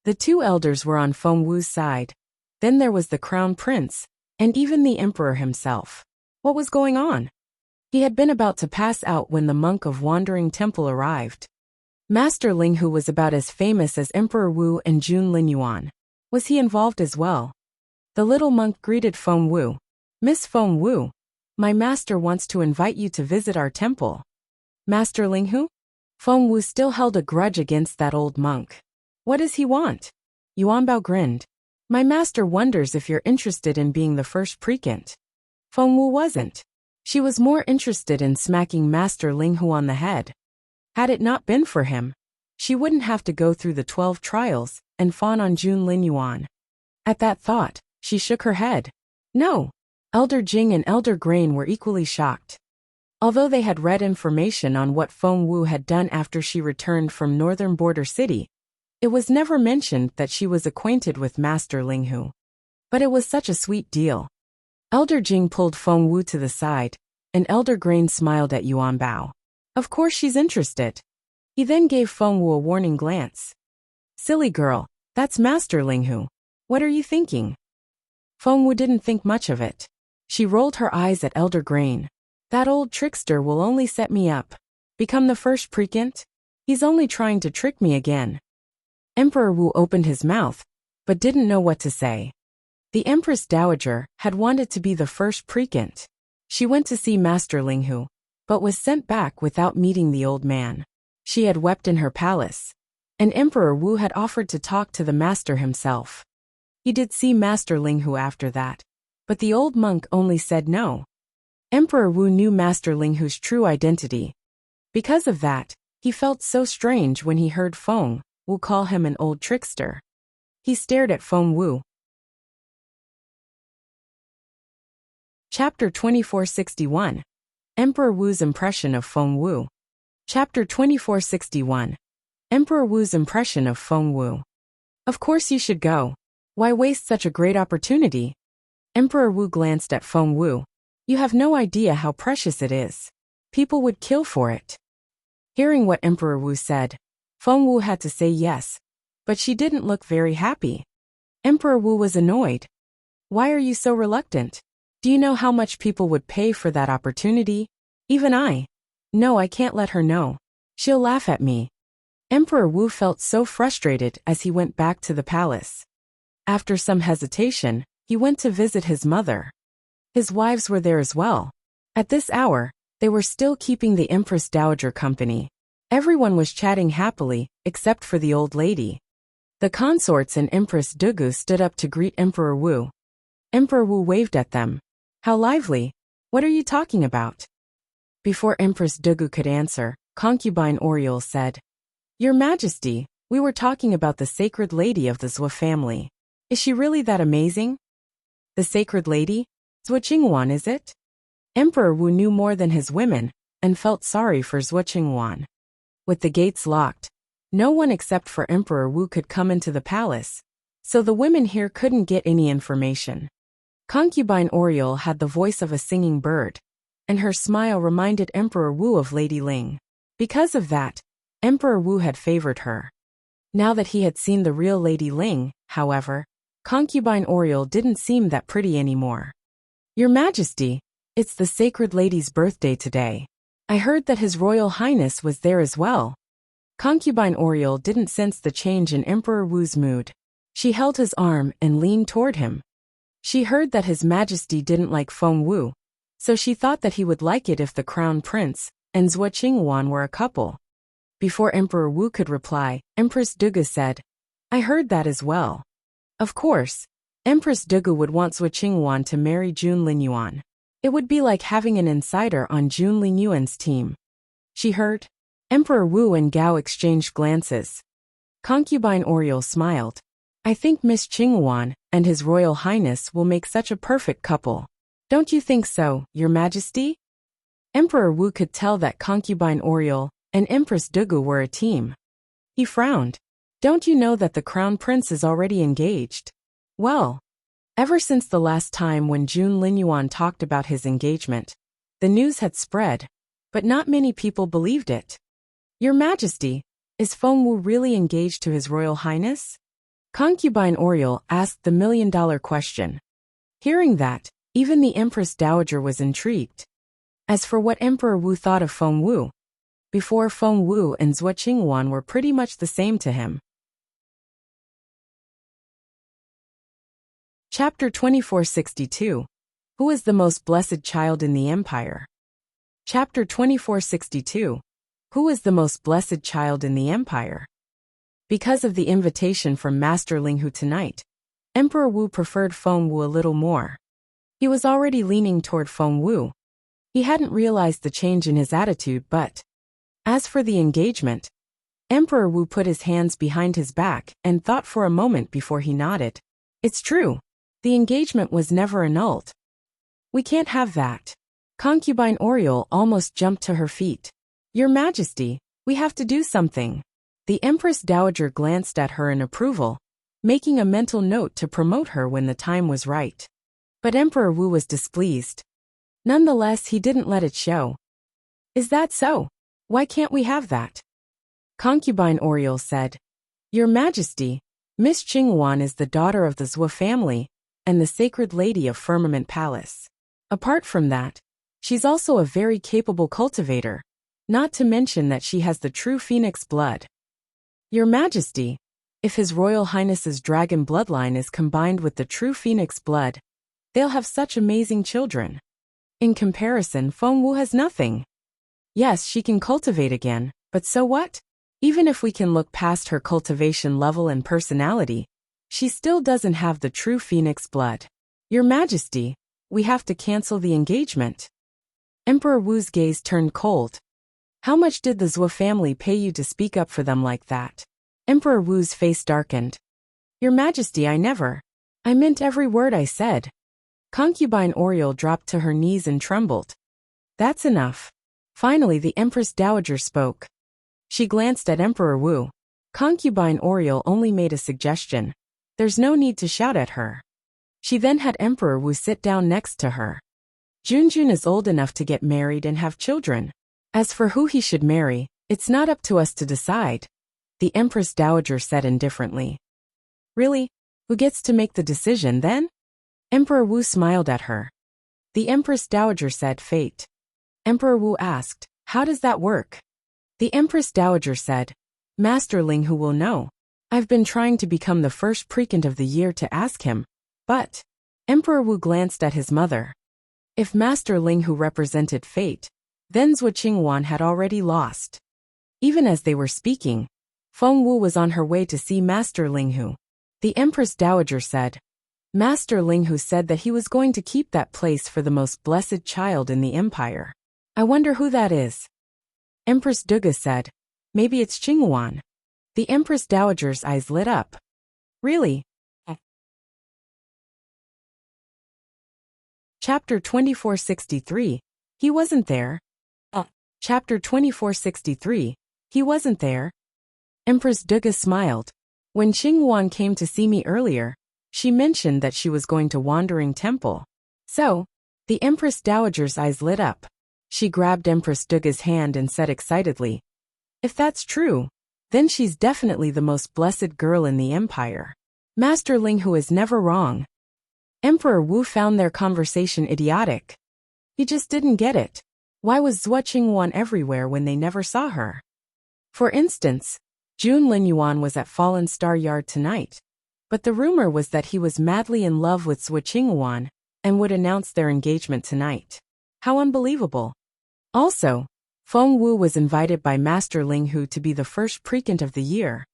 The 2 elders were on Feng Wu's side. Then there was the crown prince, and even the emperor himself. What was going on? He had been about to pass out when the monk of Wandering Temple arrived. Master Linghu was about as famous as Emperor Wu and Jun Linyuan. Was he involved as well? The little monk greeted Feng Wu. Miss Feng Wu, my master wants to invite you to visit our temple. Master Linghu? Feng Wu still held a grudge against that old monk. What does he want? Yuanbao grinned. My master wonders if you're interested in being the first precant. Feng Wu wasn't. She was more interested in smacking Master Linghu on the head. Had it not been for him, she wouldn't have to go through the 12 trials and fawn on Jun Linyuan. At that thought, she shook her head. No. Elder Jing and Elder Grain were equally shocked. Although they had read information on what Feng Wu had done after she returned from Northern Border City, it was never mentioned that she was acquainted with Master Linghu. But it was such a sweet deal. Elder Jing pulled Feng Wu to the side, and Elder Grain smiled at Yuanbao. Of course she's interested. He then gave Feng Wu a warning glance. Silly girl, that's Master Linghu. What are you thinking? Feng Wu didn't think much of it. She rolled her eyes at Elder Grain. That old trickster will only set me up. Become the first precant? He's only trying to trick me again. Emperor Wu opened his mouth, but didn't know what to say. The Empress Dowager had wanted to be the first precant. She went to see Master Linghu, but was sent back without meeting the old man. She had wept in her palace, and Emperor Wu had offered to talk to the master himself. He did see Master Linghu after that, but the old monk only said no. Emperor Wu knew Master Linghu's true identity. Because of that, he felt so strange when he heard Feng Wu call him an old trickster. He stared at Feng Wu. Chapter 2461, Emperor Wu's Impression of Feng Wu. Chapter 2461, Emperor Wu's Impression of Feng Wu. Of course you should go. Why waste such a great opportunity? Emperor Wu glanced at Feng Wu. You have no idea how precious it is. People would kill for it. Hearing what Emperor Wu said, Feng Wu had to say yes, but she didn't look very happy. Emperor Wu was annoyed. Why are you so reluctant? Do you know how much people would pay for that opportunity? Even I. No, I can't let her know. She'll laugh at me. Emperor Wu felt so frustrated as he went back to the palace. After some hesitation, he went to visit his mother. His wives were there as well. At this hour, they were still keeping the Empress Dowager company. Everyone was chatting happily, except for the old lady. The consorts and Empress Dugu stood up to greet Emperor Wu. Emperor Wu waved at them. How lively! What are you talking about? Before Empress Dugu could answer, concubine Oriole said, Your Majesty, we were talking about the sacred lady of the Zhou family. Is she really that amazing? The sacred lady? Zhou Qingwan, is it? Emperor Wu knew more than his women, and felt sorry for Zhou Qingwan. With the gates locked, no one except for Emperor Wu could come into the palace, so the women here couldn't get any information. Concubine Oriole had the voice of a singing bird, and her smile reminded Emperor Wu of Lady Ling. Because of that, Emperor Wu had favored her. Now that he had seen the real Lady Ling, however, Concubine Oriole didn't seem that pretty anymore. Your Majesty, it's the sacred lady's birthday today. I heard that His Royal Highness was there as well. Concubine Oriole didn't sense the change in Emperor Wu's mood. She held his arm and leaned toward him. She heard that His Majesty didn't like Feng Wu, so she thought that he would like it if the Crown Prince and Zhou Qingwan were a couple. Before Emperor Wu could reply, Empress Dugu said, I heard that as well. Of course, Empress Dugu would want Zhou Qingwan to marry Jun Linyuan. It would be like having an insider on Jun Linyuan's team. She heard. Emperor Wu and Gao exchanged glances. Concubine Oriole smiled. I think Miss Qingwan and His Royal Highness will make such a perfect couple. Don't you think so, Your Majesty? Emperor Wu could tell that Concubine Oriole and Empress Dugu were a team. He frowned. Don't you know that the Crown Prince is already engaged? Well, ever since the last time when Jun Linyuan talked about his engagement, the news had spread, but not many people believed it. Your Majesty, is Feng Wu really engaged to His Royal Highness? Concubine Oriole asked the million-dollar question. Hearing that, even the Empress Dowager was intrigued. As for what Emperor Wu thought of Feng Wu, before Feng Wu and Zhou Qingwan were pretty much the same to him. Chapter 2462. Who is the most blessed child in the empire? Chapter 2462. Who is the most blessed child in the empire? Because of the invitation from Master Linghu tonight, Emperor Wu preferred Feng Wu a little more. He was already leaning toward Feng Wu. He hadn't realized the change in his attitude, but as for the engagement, Emperor Wu put his hands behind his back and thought for a moment before he nodded. It's true. The engagement was never annulled. We can't have that. Concubine Oriole almost jumped to her feet. Your Majesty, we have to do something. The Empress Dowager glanced at her in approval, making a mental note to promote her when the time was right. But Emperor Wu was displeased. Nonetheless, he didn't let it show. Is that so? Why can't we have that? Concubine Oriole said, Your Majesty, Miss Qingwan is the daughter of the Zhou family and the sacred lady of Firmament Palace. Apart from that, she's also a very capable cultivator, not to mention that she has the true phoenix blood. Your Majesty, if His Royal Highness's dragon bloodline is combined with the true phoenix blood, they'll have such amazing children. In comparison, Feng Wu has nothing. Yes, she can cultivate again, but so what? Even if we can look past her cultivation level and personality, she still doesn't have the true phoenix blood. Your Majesty, we have to cancel the engagement. Emperor Wu's gaze turned cold. How much did the Zhou family pay you to speak up for them like that? Emperor Wu's face darkened. Your Majesty, I meant every word I said. Concubine Oriole dropped to her knees and trembled. That's enough. Finally, the Empress Dowager spoke. She glanced at Emperor Wu. Concubine Oriole only made a suggestion. There's no need to shout at her. She then had Emperor Wu sit down next to her. Junjun is old enough to get married and have children. As for who he should marry, it's not up to us to decide, the Empress Dowager said indifferently. Really? Who gets to make the decision then? Emperor Wu smiled at her. The Empress Dowager said fate. Emperor Wu asked, how does that work? The Empress Dowager said, Master Ling Hu will know. I've been trying to become the first precant of the year to ask him, but... Emperor Wu glanced at his mother. If Master Ling Hu represented fate, then Zhuo Qingwan had already lost. Even as they were speaking, Feng Wu was on her way to see Master Ling Hu. The Empress Dowager said. Master Ling Hu said that he was going to keep that place for the most blessed child in the empire. I wonder who that is. Empress Duga said. Maybe it's Qingwan. The Empress Dowager's eyes lit up. Really? Chapter 2463. He wasn't there. Chapter 2463. He wasn't there. Empress Duga smiled. When Qingwan came to see me earlier, she mentioned that she was going to Wandering Temple. So, the Empress Dowager's eyes lit up. She grabbed Empress Duga's hand and said excitedly, if that's true, then she's definitely the most blessed girl in the empire. Master Ling Hu is never wrong. Emperor Wu found their conversation idiotic. He just didn't get it. Why was Zhuo Qingwan everywhere when they never saw her? For instance, Jun Linyuan was at Fallen Star Yard tonight, but the rumor was that he was madly in love with Zhuo Qingwan and would announce their engagement tonight. How unbelievable. Also, Feng Wu was invited by Master Ling Hu to be the first precant of the year,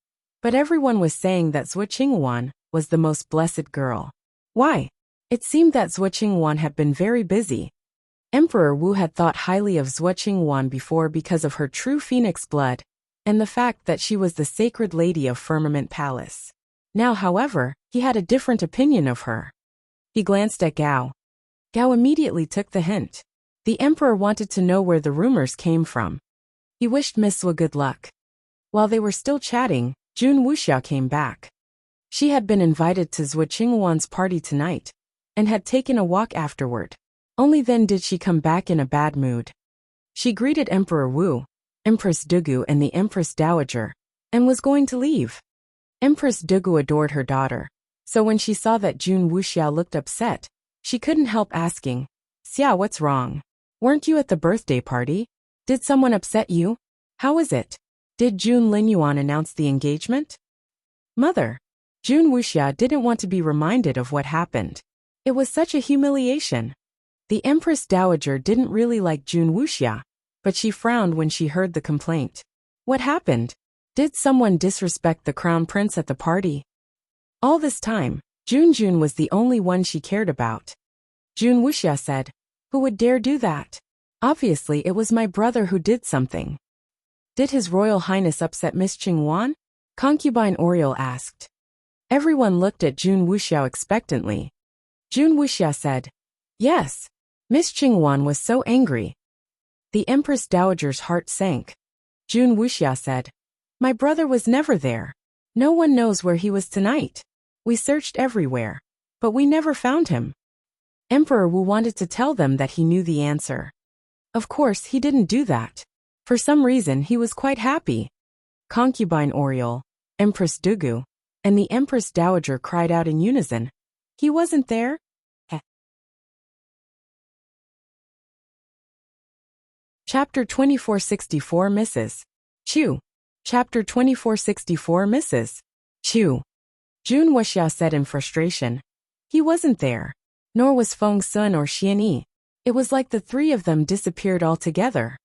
but everyone was saying that Zhuo Qingwan was the most blessed girl. Why? It seemed that Zhuo Qingwan had been very busy. Emperor Wu had thought highly of Zhuo Qingwan before because of her true phoenix blood, and the fact that she was the sacred lady of Firmament Palace. Now, however, he had a different opinion of her. He glanced at Gao. Gao immediately took the hint. The emperor wanted to know where the rumors came from. He wished Miss Zhuo good luck. While they were still chatting, Jun Wuxia came back. She had been invited to Zhuo Qingwan's party tonight, and had taken a walk afterward. Only then did she come back in a bad mood. She greeted Emperor Wu, Empress Dugu and the Empress Dowager, and was going to leave. Empress Dugu adored her daughter, so when she saw that Jun Wuxia looked upset, she couldn't help asking, Xia, what's wrong? Weren't you at the birthday party? Did someone upset you? How is it? Did Jun Linyuan announce the engagement? Mother. Jun Wuxia didn't want to be reminded of what happened. It was such a humiliation. The Empress Dowager didn't really like Jun Wuxia, but she frowned when she heard the complaint. What happened? Did someone disrespect the crown prince at the party? All this time, Jun was the only one she cared about. Jun Wuxia said, who would dare do that? Obviously it was my brother who did something. Did His Royal Highness upset Miss Qingwan? Concubine Oriole asked. Everyone looked at Jun Wuxia expectantly. Jun Wuxia said, yes. Miss Qingwan was so angry. The Empress Dowager's heart sank. Jun Wuxia said, my brother was never there. No one knows where he was tonight. We searched everywhere, but we never found him. Emperor Wu wanted to tell them that he knew the answer. Of course, he didn't do that. For some reason, he was quite happy. Concubine Oriole, Empress Dugu, and the Empress Dowager cried out in unison. He wasn't there? Chapter 2464 Mrs. Chu. Chapter 2464 Mrs. Chu. Jun Wuxia said in frustration. He wasn't there. Nor was Feng Sun or Xian Yi. It was like the three of them disappeared altogether.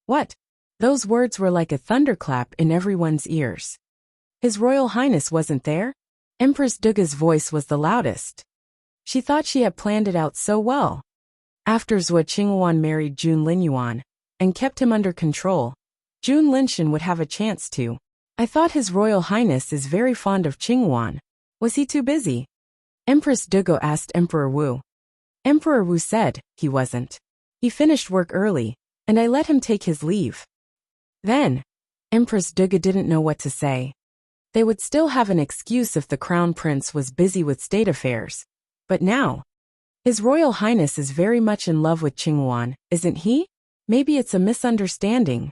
What? Those words were like a thunderclap in everyone's ears. His Royal Highness wasn't there? Empress Duga's voice was the loudest. She thought she had planned it out so well. After Zhuo Qingwan married Jun Linyuan and kept him under control, Jun Linshan would have a chance to. I thought His Royal Highness is very fond of Qingwan. Was he too busy? Empress Dugo asked Emperor Wu. Emperor Wu said, he wasn't. He finished work early, and I let him take his leave. Then, Empress Duga didn't know what to say. They would still have an excuse if the Crown Prince was busy with state affairs. But now, His Royal Highness is very much in love with Qingwan, isn't he? Maybe it's a misunderstanding.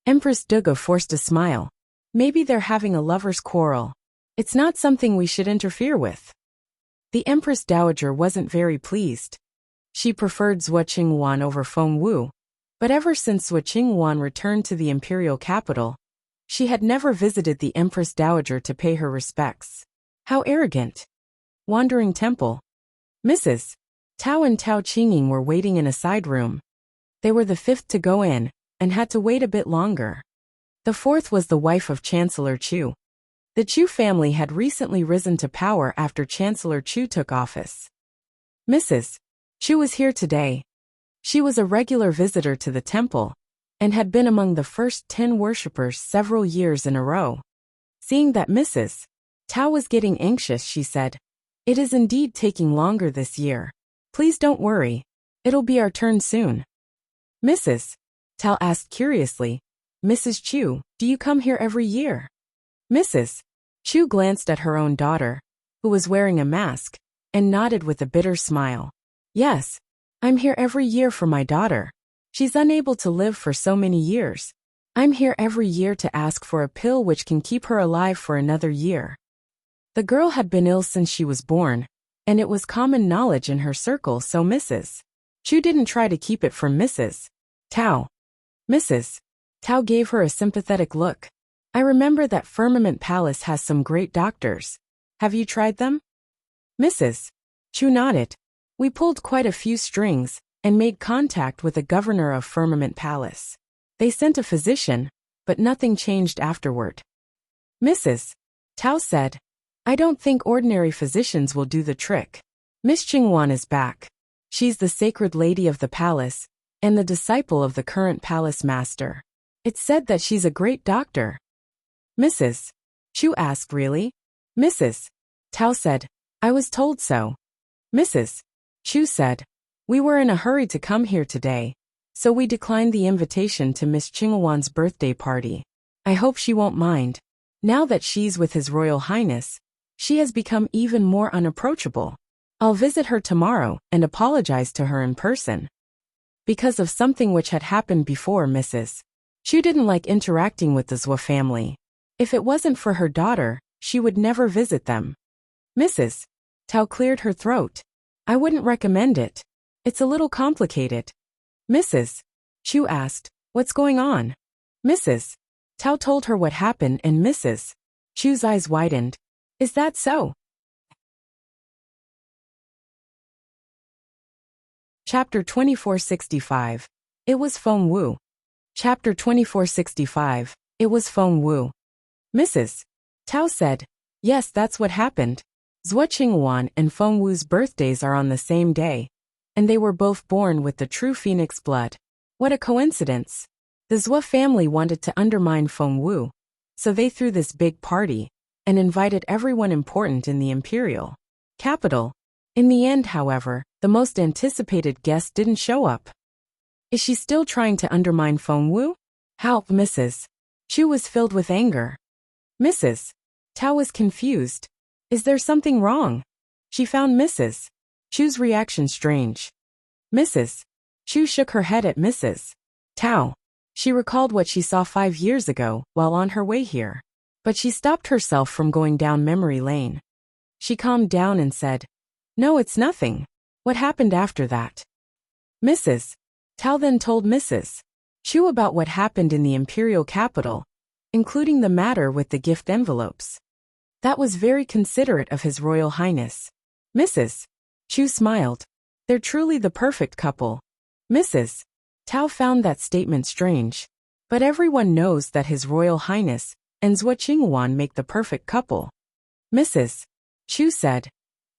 Empress Duga forced a smile. Maybe they're having a lover's quarrel. It's not something we should interfere with. The Empress Dowager wasn't very pleased. She preferred Zhuo Qingwan over Feng Wu, but ever since Zhuo Qingwan returned to the imperial capital, She had never visited the Empress Dowager to pay her respects. How arrogant. Wandering Temple. Mrs. Tao and Tao Qingying were waiting in a side room. They were the fifth to go in, and had to wait a bit longer. The fourth was the wife of Chancellor Chu. The Chu family had recently risen to power after Chancellor Chu took office. Mrs. Chu was here today. She was a regular visitor to the temple, and had been among the first 10 worshippers several years in a row. Seeing that Mrs. Tao was getting anxious, she said, "It is indeed taking longer this year. Please don't worry. It'll be our turn soon." Mrs. Tao asked curiously, "Mrs. Chu, do you come here every year?" Mrs. Chu glanced at her own daughter, who was wearing a mask, and nodded with a bitter smile. "Yes, I'm here every year for my daughter. She's unable to live for so many years. I'm here every year to ask for a pill which can keep her alive for another year." The girl had been ill since she was born, and it was common knowledge in her circle, so Mrs. Chu didn't try to keep it from Mrs. Tao. Mrs. Tao gave her a sympathetic look. "I remember that Firmament Palace has some great doctors. Have you tried them?" Mrs. Chu nodded. "We pulled quite a few strings, and made contact with the governor of Firmament Palace. They sent a physician, but nothing changed afterward." Mrs. Tao said, "I don't think ordinary physicians will do the trick. Miss Qingwan is back. She's the sacred lady of the palace, and the disciple of the current palace master. It's said that she's a great doctor." Mrs. Chu asked, "Really?" Mrs. Tao said, "I was told so." Mrs. Chu said, "We were in a hurry to come here today, so we declined the invitation to Miss Qingwan's birthday party. I hope she won't mind. Now that she's with His Royal Highness, she has become even more unapproachable. I'll visit her tomorrow and apologize to her in person." Because of something which had happened before, Mrs. Chu didn't like interacting with the Zhou family. If it wasn't for her daughter, she would never visit them. Mrs. Tao cleared her throat. "I wouldn't recommend it. It's a little complicated." Mrs. Chu asked, "What's going on?" Mrs. Tao told her what happened, and Mrs. Chu's eyes widened. "Is that so?" Chapter 2465. It was Feng Wu. Chapter 2465. It was Feng Wu. Mrs. Tao said, "Yes, that's what happened. Zhou Qingwan and Feng Wu's birthdays are on the same day, and they were both born with the true phoenix blood. What a coincidence. The Zhou family wanted to undermine Feng Wu, so they threw this big party, and invited everyone important in the imperial capital. In the end, however, the most anticipated guest didn't show up. Is she still trying to undermine Feng Wu? How?" Mrs. Chu was filled with anger. Mrs. Tao was confused. Is there something wrong? She found Mrs. Chu's reaction strange. Mrs. Chu shook her head at Mrs. Tao. She recalled what she saw 5 years ago while on her way here. But she stopped herself from going down memory lane. She calmed down and said, "No, it's nothing. What happened after that?" Mrs. Tao then told Mrs. Chu about what happened in the imperial capital, including the matter with the gift envelopes. That was very considerate of His Royal Highness. Mrs. Chu smiled. They're truly the perfect couple. Mrs. Tao found that statement strange. But everyone knows that His Royal Highness and Zhou Qingwan make the perfect couple. Mrs. Chu said,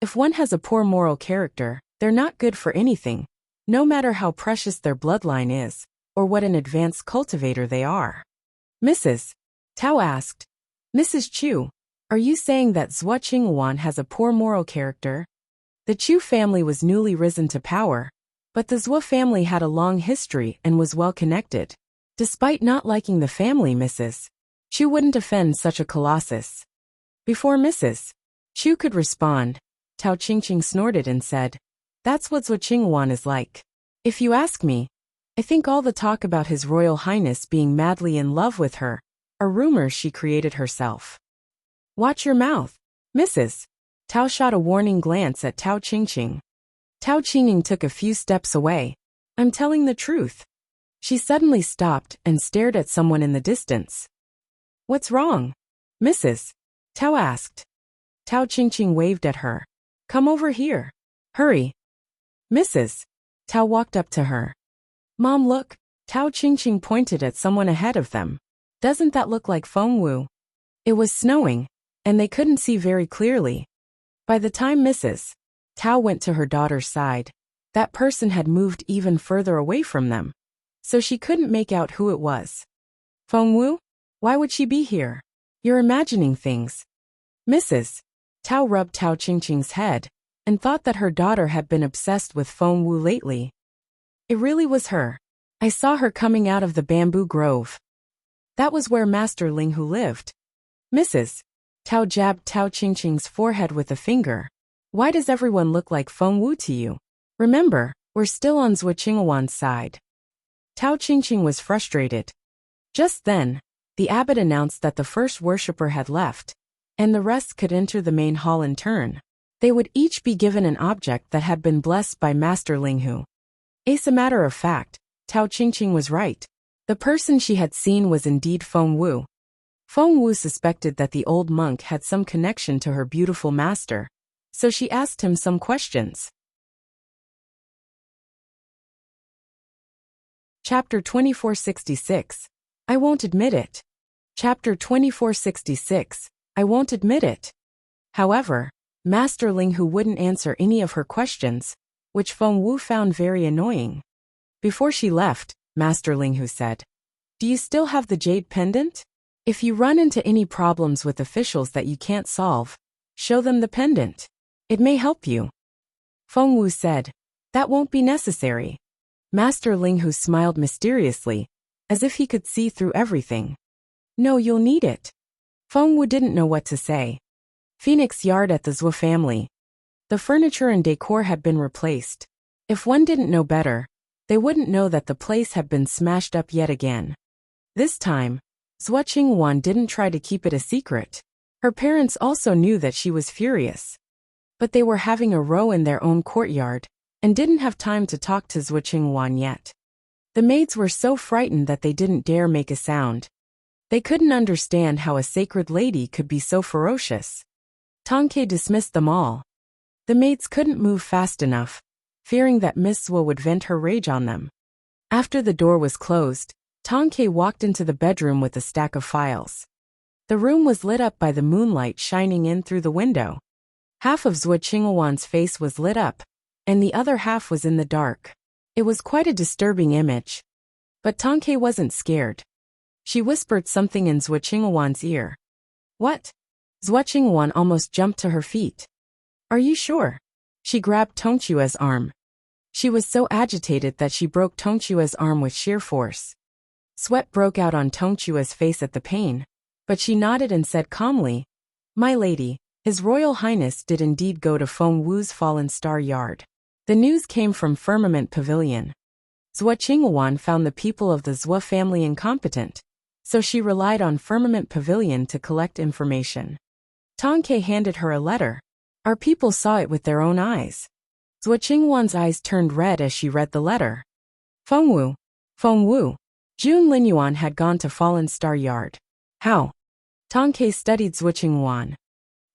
"If one has a poor moral character, they're not good for anything, no matter how precious their bloodline is, or what an advanced cultivator they are." Mrs. Tao asked, "Mrs. Chu, are you saying that Zhou Qingwan has a poor moral character?" The Chu family was newly risen to power, but the Zhou family had a long history and was well connected. Despite not liking the family, Mrs. Chu wouldn't offend such a colossus. Before Mrs. Chu could respond, Tao Qingqing snorted and said, "That's what Zhou Qingwan is like. If you ask me, I think all the talk about His Royal Highness being madly in love with her are rumors she created herself." "Watch your mouth." Mrs. Tao shot a warning glance at Tao Qingqing. Tao Qingqing took a few steps away. "I'm telling the truth." She suddenly stopped and stared at someone in the distance. What's wrong? Mrs. Tao asked. Tao Qingqing waved at her. Come over here. Hurry. Mrs. Tao walked up to her. Mom, look. Tao Qingqing pointed at someone ahead of them. Doesn't that look like Feng Wu? It was snowing, and they couldn't see very clearly. By the time Mrs. Tao went to her daughter's side, that person had moved even further away from them, so she couldn't make out who it was. Feng Wu? Why would she be here? You're imagining things. Mrs. Tao rubbed Tao Qingqing's head and thought that her daughter had been obsessed with Feng Wu lately. It really was her. I saw her coming out of the bamboo grove. That was where Master Ling Hu lived. Mrs. Tao jabbed Tao Qingqing's forehead with a finger. Why does everyone look like Feng Wu to you? Remember, we're still on Zhuo Qinghuan's side. Tao Qingqing was frustrated. Just then, the abbot announced that the first worshipper had left, and the rest could enter the main hall in turn. They would each be given an object that had been blessed by Master Ling Hu. As a matter of fact, Tao Qingqing was right. The person she had seen was indeed Feng Wu. Feng Wu suspected that the old monk had some connection to her beautiful master, so she asked him some questions. Chapter 2466. I won't admit it. Chapter 2466. I won't admit it. However, Master Ling Hu wouldn't answer any of her questions, which Feng Wu found very annoying. Before she left, Master Ling Hu said, Do you still have the jade pendant? If you run into any problems with officials that you can't solve, show them the pendant. It may help you. Feng Wu said, That won't be necessary. Master Ling Hu smiled mysteriously, as if he could see through everything. No, you'll need it. Feng Wu didn't know what to say. Phoenix Yard at the Zhuo family. The furniture and decor had been replaced. If one didn't know better, they wouldn't know that the place had been smashed up yet again. This time, Zhuo Qinghuan didn't try to keep it a secret. Her parents also knew that she was furious. But they were having a row in their own courtyard, and didn't have time to talk to Zhuo Qinghuan yet. The maids were so frightened that they didn't dare make a sound. They couldn't understand how a sacred lady could be so ferocious. Tongke dismissed them all. The maids couldn't move fast enough, fearing that Miss Zhuo would vent her rage on them. After the door was closed, Tongke walked into the bedroom with a stack of files. The room was lit up by the moonlight shining in through the window. Half of Zhuo Qinghuan's face was lit up, and the other half was in the dark. It was quite a disturbing image. But Tongke wasn't scared. She whispered something in Zhuo Qinghuan's ear. What? Zhuo Qinghuan almost jumped to her feet. Are you sure? She grabbed Tongchue's arm. She was so agitated that she broke Tongchue's arm with sheer force. Sweat broke out on Tongchue's face at the pain, but she nodded and said calmly, My lady, His Royal Highness did indeed go to Feng Wu's Fallen Star Yard. The news came from Firmament Pavilion. Zhuo Qinghuan found the people of the Zhuo family incompetent, so she relied on Firmament Pavilion to collect information. Tongke handed her a letter. Our people saw it with their own eyes. Zhuo Qinghuan's eyes turned red as she read the letter. Feng Wu. Feng Wu. Jun Linyuan had gone to Fallen Star Yard. How? Tongke studied Zhuo Qinghuan.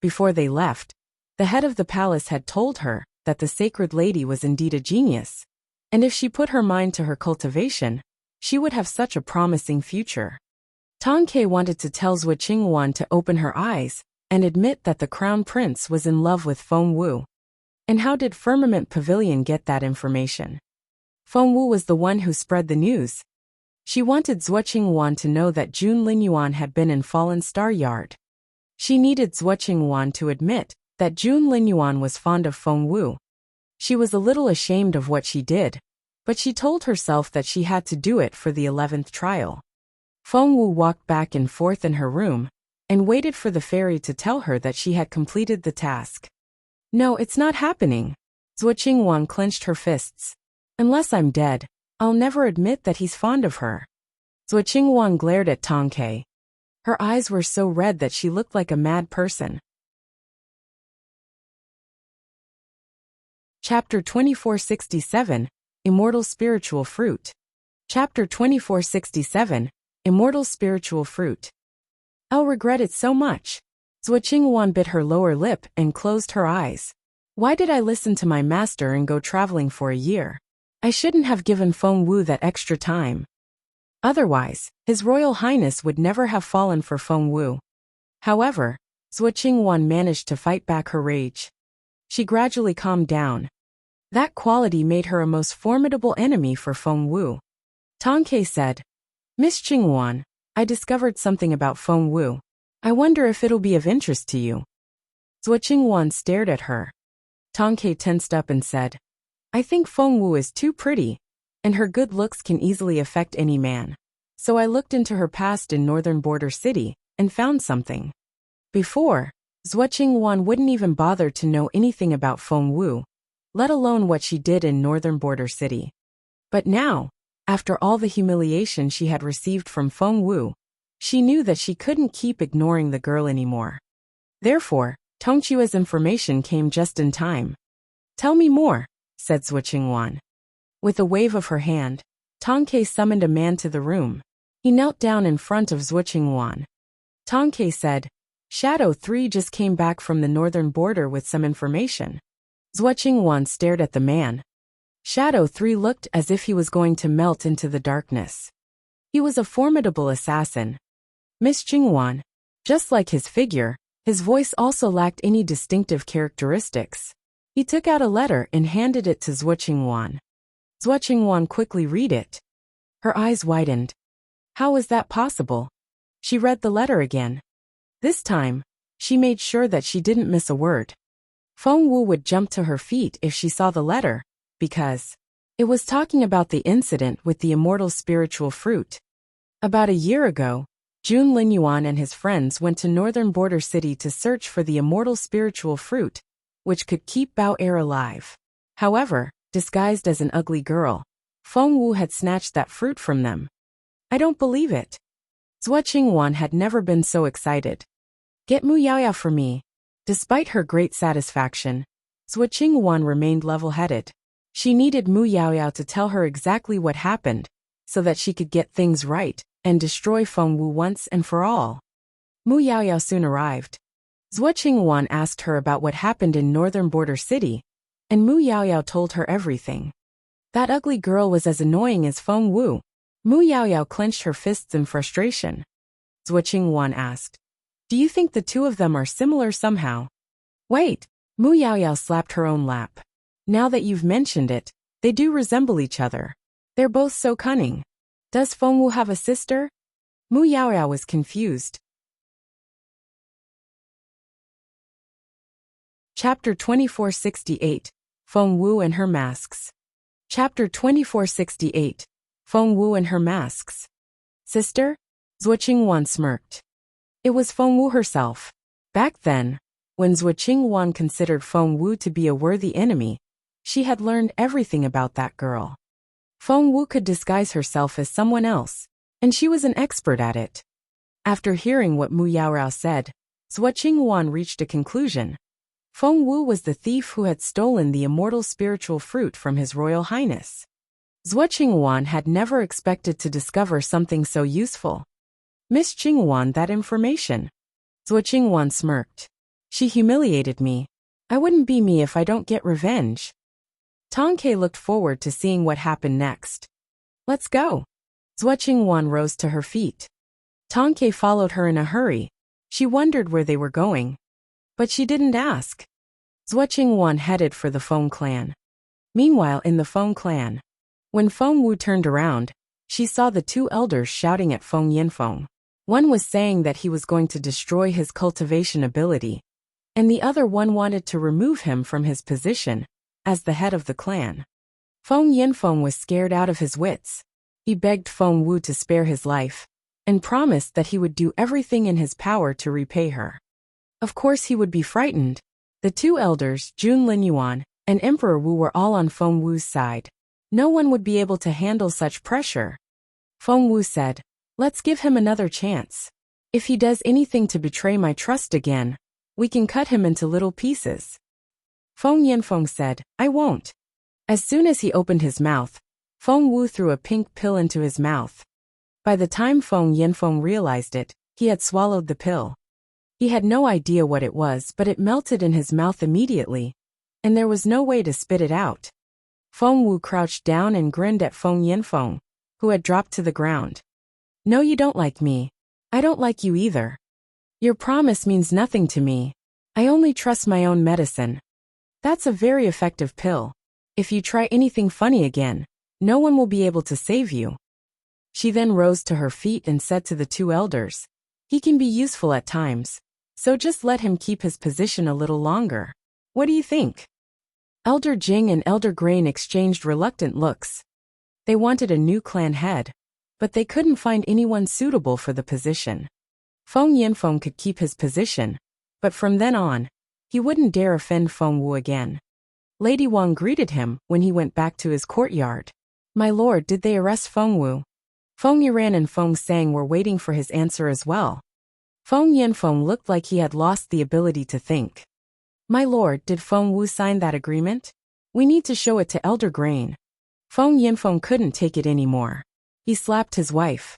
Before they left, the head of the palace had told her that the sacred lady was indeed a genius, and if she put her mind to her cultivation, she would have such a promising future. Tongke wanted to tell Zhuo Qinghuan to open her eyes and admit that the crown prince was in love with Feng Wu. And how did Firmament Pavilion get that information? Feng Wu was the one who spread the news. She wanted Zhuo Qinghuan to know that Jun Linyuan had been in Fallen Star Yard. She needed Zhuo Qinghuan to admit that Jun Linyuan was fond of Feng Wu. She was a little ashamed of what she did, but she told herself that she had to do it for the 11th trial. Feng Wu walked back and forth in her room, and waited for the fairy to tell her that she had completed the task. No, it's not happening. Zhuo Qinghuan clenched her fists. Unless I'm dead, I'll never admit that he's fond of her. Zhuo Qinghuan glared at Tongke. Her eyes were so red that she looked like a mad person. Chapter 2467, Immortal Spiritual Fruit. Chapter 2467, Immortal Spiritual Fruit. I'll regret it so much. Zhuo Qingwan bit her lower lip and closed her eyes. Why did I listen to my master and go traveling for a year? I shouldn't have given Feng Wu that extra time. Otherwise, His Royal Highness would never have fallen for Feng Wu. However, Zhuo Qingwan managed to fight back her rage. She gradually calmed down. That quality made her a most formidable enemy for Feng Wu. Tang Ke said, Miss Qingwan, I discovered something about Feng Wu. I wonder if it'll be of interest to you. Zhuo Qingwan stared at her. Tang Ke tensed up and said, I think Feng Wu is too pretty, and her good looks can easily affect any man. So I looked into her past in Northern Border City and found something. Before, Zhuo Qingwan wouldn't even bother to know anything about Feng Wu, let alone what she did in Northern Border City. But now, after all the humiliation she had received from Feng Wu, she knew that she couldn't keep ignoring the girl anymore. Therefore, Tongchua's information came just in time. Tell me more, said Zhuo Qingwan. With a wave of her hand, Tang Ke summoned a man to the room. He knelt down in front of Zhuo Qingwan. Tang Ke said, Shadow 3 just came back from the northern border with some information. Zhuo Qingwan stared at the man. Shadow 3 looked as if he was going to melt into the darkness. He was a formidable assassin. Miss Qingwan, just like his figure, his voice also lacked any distinctive characteristics. He took out a letter and handed it to Zhuo Qingwan. Zhuo Qingwan quickly read it. Her eyes widened. How was that possible? She read the letter again. This time, she made sure that she didn't miss a word. Feng Wu would jump to her feet if she saw the letter, because it was talking about the incident with the immortal spiritual fruit. About a year ago, Jun Linyuan and his friends went to Northern Border City to search for the immortal spiritual fruit, which could keep Bao Er alive. However, disguised as an ugly girl, Feng Wu had snatched that fruit from them. I don't believe it. Zhuo Qingwan had never been so excited. Get Mu Yaoyao for me. Despite her great satisfaction, Zhuo Qingwan remained level-headed. She needed Mu Yaoyao to tell her exactly what happened, so that she could get things right and destroy Feng Wu once and for all. Mu Yaoyao soon arrived. Zhuo Qingwan asked her about what happened in Northern Border City, and Mu Yaoyao told her everything. That ugly girl was as annoying as Feng Wu. Mu Yaoyao clenched her fists in frustration. Zhuo Qingwan asked, Do you think the two of them are similar somehow? Wait, Mu Yaoyao slapped her own lap. Now that you've mentioned it, they do resemble each other. They're both so cunning. Does Feng Wu have a sister? Mu Yaoyao was confused. Chapter 2468, Feng Wu and Her Masks. Chapter 2468, Feng Wu and Her Masks. Sister? Zhuo Qingwan smirked. It was Feng Wu herself. Back then, when Zhuo Qingwan considered Feng Wu to be a worthy enemy, she had learned everything about that girl. Feng Wu could disguise herself as someone else, and she was an expert at it. After hearing what Mu Yaoyao said, Zhuo Qingwan reached a conclusion. Feng Wu was the thief who had stolen the immortal spiritual fruit from His Royal Highness. Zhuo Qingwan had never expected to discover something so useful. Miss Qingwan that information. Zhuo Qingwan smirked. She humiliated me. I wouldn't be me if I don't get revenge. Tang Ke looked forward to seeing what happened next. Let's go. Zhuo Qingwan rose to her feet. Tang Ke followed her in a hurry. She wondered where they were going. But she didn't ask. Zhuo Qingwan headed for the Feng clan. Meanwhile in the Feng clan, when Feng Wu turned around, she saw the two elders shouting at Feng Yanfeng. One was saying that he was going to destroy his cultivation ability, and the other one wanted to remove him from his position as the head of the clan. Feng Yanfeng was scared out of his wits. He begged Feng Wu to spare his life, and promised that he would do everything in his power to repay her. Of course he would be frightened. The two elders, Jun Linyuan and Emperor Wu, were all on Feng Wu's side. No one would be able to handle such pressure. Feng Wu said, Let's give him another chance. If he does anything to betray my trust again, we can cut him into little pieces. Feng Yanfeng said, I won't. As soon as he opened his mouth, Feng Wu threw a pink pill into his mouth. By the time Feng Yanfeng realized it, He had swallowed the pill. He had no idea what it was, but it melted in his mouth immediately, and there was no way to spit it out. Feng Wu crouched down and grinned at Feng Yanfeng, who had dropped to the ground. No, you don't like me. I don't like you either. Your promise means nothing to me. I only trust my own medicine. That's a very effective pill. If you try anything funny again, no one will be able to save you. She then rose to her feet and said to the two elders, he can be useful at times, so just let him keep his position a little longer. What do you think? Elder Jing and Elder Grain exchanged reluctant looks. They wanted a new clan head, but they couldn't find anyone suitable for the position. Feng Yanfeng could keep his position, but from then on, he wouldn't dare offend Feng Wu again. Lady Wang greeted him when he went back to his courtyard. My lord, did they arrest Feng Wu? Feng Yuran and Feng Sang were waiting for his answer as well. Feng Yanfeng looked like he had lost the ability to think. My lord, did Feng Wu sign that agreement? We need to show it to Elder Grain. Feng Yanfeng couldn't take it anymore. He slapped his wife.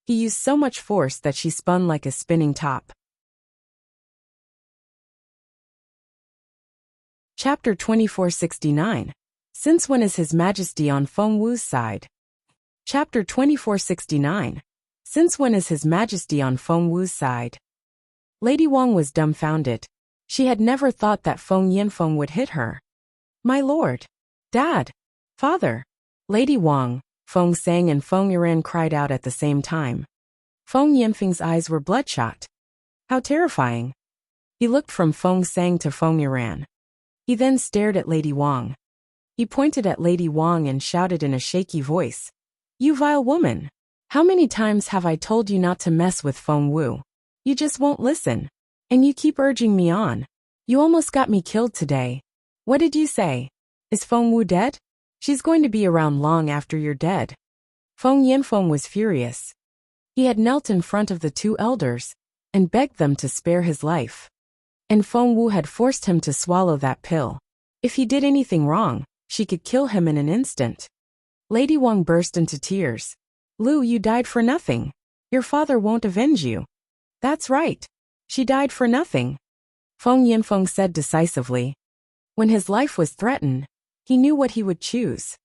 He used so much force that she spun like a spinning top. Chapter 2469. Since when is His Majesty on Feng Wu's side? Chapter 2469. Since when is His Majesty on Feng Wu's side? Lady Wang was dumbfounded. She had never thought that Feng Yanfeng would hit her. My lord! Dad! Father! Lady Wang, Feng Sang and Feng Yuran cried out at the same time. Feng Yanfeng's eyes were bloodshot. How terrifying! He looked from Feng Sang to Feng Yuran. He then stared at Lady Wang. He pointed at Lady Wang and shouted in a shaky voice. You vile woman! How many times have I told you not to mess with Feng Wu? You just won't listen. And you keep urging me on. You almost got me killed today. What did you say? Is Feng Wu dead? She's going to be around long after you're dead. Feng Yanfeng was furious. He had knelt in front of the two elders and begged them to spare his life. And Feng Wu had forced him to swallow that pill. If he did anything wrong, she could kill him in an instant. Lady Wang burst into tears. Lu, you died for nothing. Your father won't avenge you. That's right. She died for nothing. Feng Yanfeng said decisively. When his life was threatened, he knew what he would choose.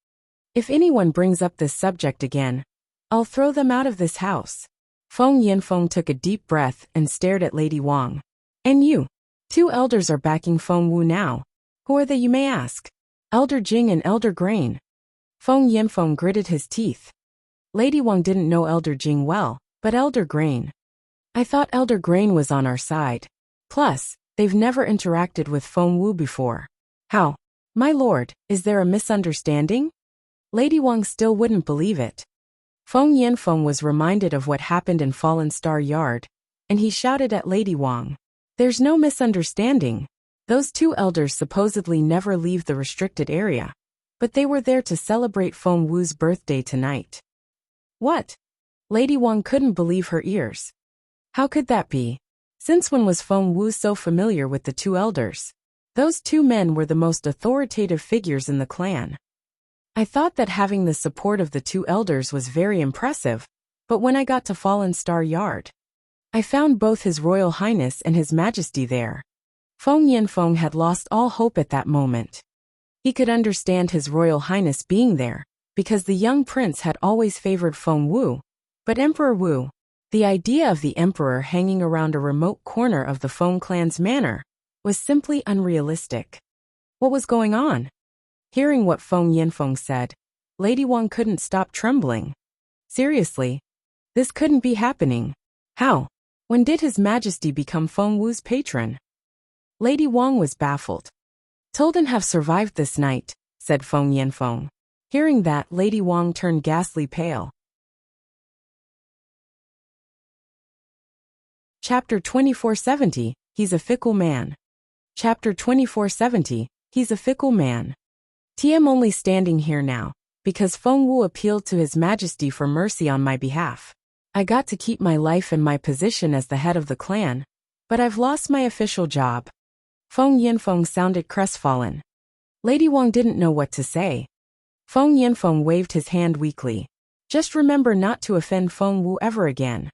If anyone brings up this subject again, I'll throw them out of this house. Feng Yanfeng took a deep breath and stared at Lady Wang. And you? Two elders are backing Feng Wu now. Who are they, you may ask? Elder Jing and Elder Grain. Feng Yanfeng gritted his teeth. Lady Wang didn't know Elder Jing well, but Elder Grain. I thought Elder Grain was on our side. Plus, they've never interacted with Feng Wu before. How? My lord, is there a misunderstanding? Lady Wang still wouldn't believe it. Feng Yanfeng was reminded of what happened in Fallen Star Yard, and he shouted at Lady Wang. There's no misunderstanding. Those two elders supposedly never leave the restricted area, but they were there to celebrate Feng Wu's birthday tonight. What? Lady Wang couldn't believe her ears. How could that be? Since when was Feng Wu so familiar with the two elders? Those two men were the most authoritative figures in the clan. I thought that having the support of the two elders was very impressive, but when I got to Fallen Star Yard, I found both His Royal Highness and His Majesty there. Feng Yanfeng had lost all hope at that moment. He could understand His Royal Highness being there, because the young prince had always favored Feng Wu, but Emperor Wu, the idea of the emperor hanging around a remote corner of the Feng clan's manor, was simply unrealistic. What was going on? Hearing what Feng Yanfeng said, Lady Wang couldn't stop trembling. Seriously? This couldn't be happening. How? When did His Majesty become Feng Wu's patron? Lady Wang was baffled. Tilden have survived this night, said Feng Yanfeng. Hearing that, Lady Wang turned ghastly pale. Chapter 2470, He's a Fickle Man. Chapter 2470, He's a Fickle Man. I'm only standing here now, because Feng Wu appealed to His Majesty for mercy on my behalf. I got to keep my life and my position as the head of the clan, but I've lost my official job. Feng Yanfeng sounded crestfallen. Lady Wang didn't know what to say. Feng Yanfeng waved his hand weakly. Just remember not to offend Feng Wu ever again.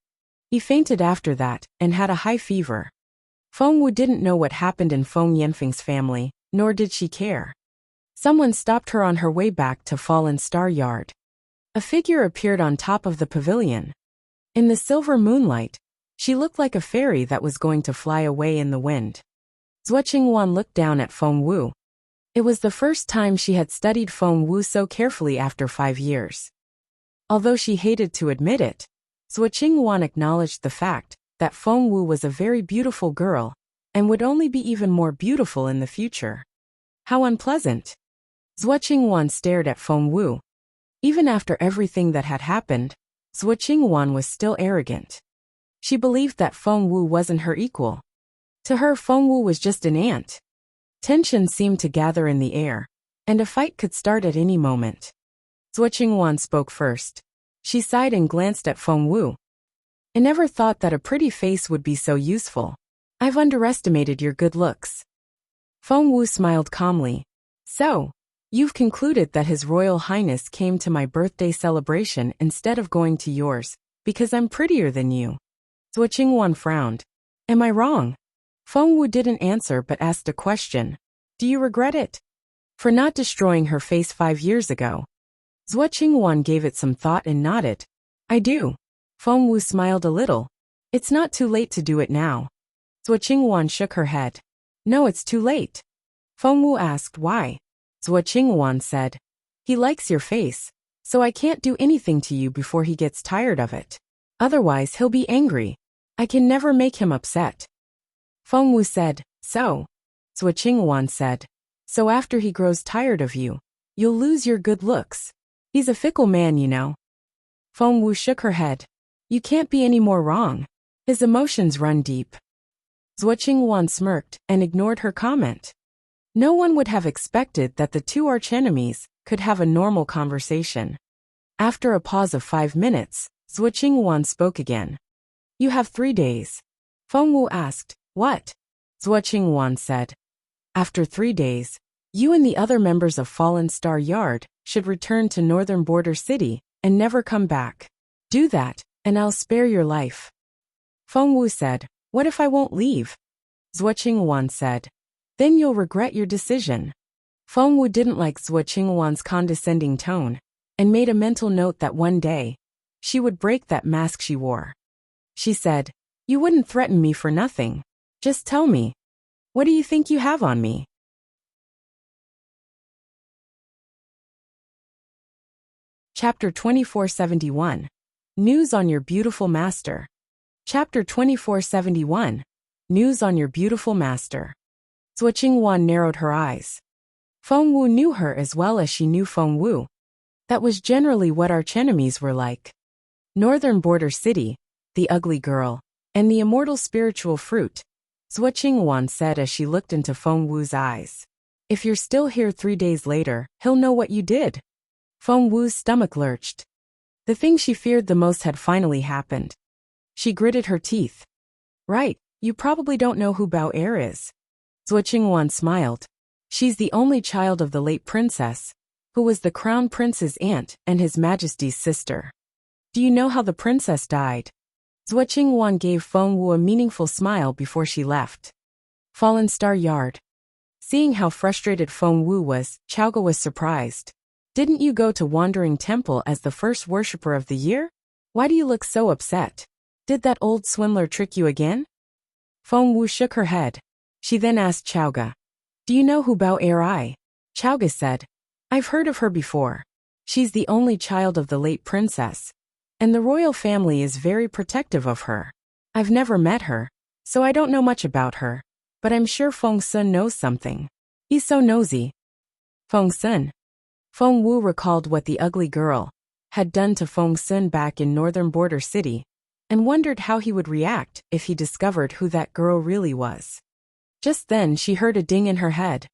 He fainted after that, and had a high fever. Feng Wu didn't know what happened in Feng Yanfeng's family, nor did she care. Someone stopped her on her way back to Fallen Star Yard. A figure appeared on top of the pavilion. In the silver moonlight, she looked like a fairy that was going to fly away in the wind. Zhuo Qingwan looked down at Feng Wu. It was the first time she had studied Feng Wu so carefully after 5 years. Although she hated to admit it, Zhuo Qingwan acknowledged the fact that Feng Wu was a very beautiful girl, and would only be even more beautiful in the future. How unpleasant. Zhuo Qingwan stared at Feng Wu. Even after everything that had happened, Zhuo Qingwan was still arrogant. She believed that Feng Wu wasn't her equal. To her, Feng Wu was just an ant. Tension seemed to gather in the air, and a fight could start at any moment. Zhuo Qingwan spoke first. She sighed and glanced at Feng Wu. I never thought that a pretty face would be so useful. I've underestimated your good looks. Feng Wu smiled calmly. So, you've concluded that His Royal Highness came to my birthday celebration instead of going to yours, because I'm prettier than you. Zhuo Qingwan frowned. Am I wrong? Feng Wu didn't answer but asked a question. Do you regret it? For not destroying her face 5 years ago. Zhuo Qingwan gave it some thought and nodded. I do. Feng Wu smiled a little. It's not too late to do it now. Zhuo Qingwan shook her head. No, it's too late. Feng Wu asked why. Zhuo Qingwan said. He likes your face, so I can't do anything to you before he gets tired of it. Otherwise he'll be angry. I can never make him upset. Feng Wu said, so? Zhuo Qingwan said, so after he grows tired of you, you'll lose your good looks. He's a fickle man, you know. Feng Wu shook her head. You can't be any more wrong. His emotions run deep. Zhuo Qingwan smirked and ignored her comment. No one would have expected that the two archenemies could have a normal conversation. After a pause of 5 minutes, Zhuo Qingwan spoke again. You have 3 days. Feng Wu asked, what? Zhuo Qingwan said. After 3 days, you and the other members of Fallen Star Yard should return to Northern Border City and never come back. Do that, and I'll spare your life. Feng Wu said, what if I won't leave? Zhuo Qingwan said, then you'll regret your decision. Feng Wu didn't like Zhuo Qingwan's condescending tone, and made a mental note that one day, she would break that mask she wore. She said, you wouldn't threaten me for nothing. Just tell me. What do you think you have on me? Chapter 2471. News on your beautiful master. Chapter 2471. News on your beautiful master. Zhuo Qingwan narrowed her eyes. Feng Wu knew her as well as she knew Feng Wu. That was generally what archenemies were like. Northern Border City, the ugly girl, and the immortal spiritual fruit, Zhuo Qingwan said as she looked into Feng Wu's eyes. If you're still here 3 days later, he'll know what you did. Feng Wu's stomach lurched. The thing she feared the most had finally happened. She gritted her teeth. Right, you probably don't know who Bao Er is. Zhuo Qingwan smiled. She's the only child of the late princess, who was the crown prince's aunt and His Majesty's sister. Do you know how the princess died? Zhuo Qingwan gave Feng Wu a meaningful smile before she left. Fallen Star Yard. Seeing how frustrated Feng Wu was, Chaoga was surprised. Didn't you go to Wandering Temple as the first worshipper of the year? Why do you look so upset? Did that old swindler trick you again? Feng Wu shook her head. She then asked Chaoga, do you know who Bao Er? Chaoga said, I've heard of her before. She's the only child of the late princess, and the royal family is very protective of her. I've never met her, so I don't know much about her, but I'm sure Feng Sun knows something. He's so nosy. Feng Sun. Feng Wu recalled what the ugly girl had done to Feng Sun back in Northern Border City, and wondered how he would react if he discovered who that girl really was. Just then she heard a ding in her head.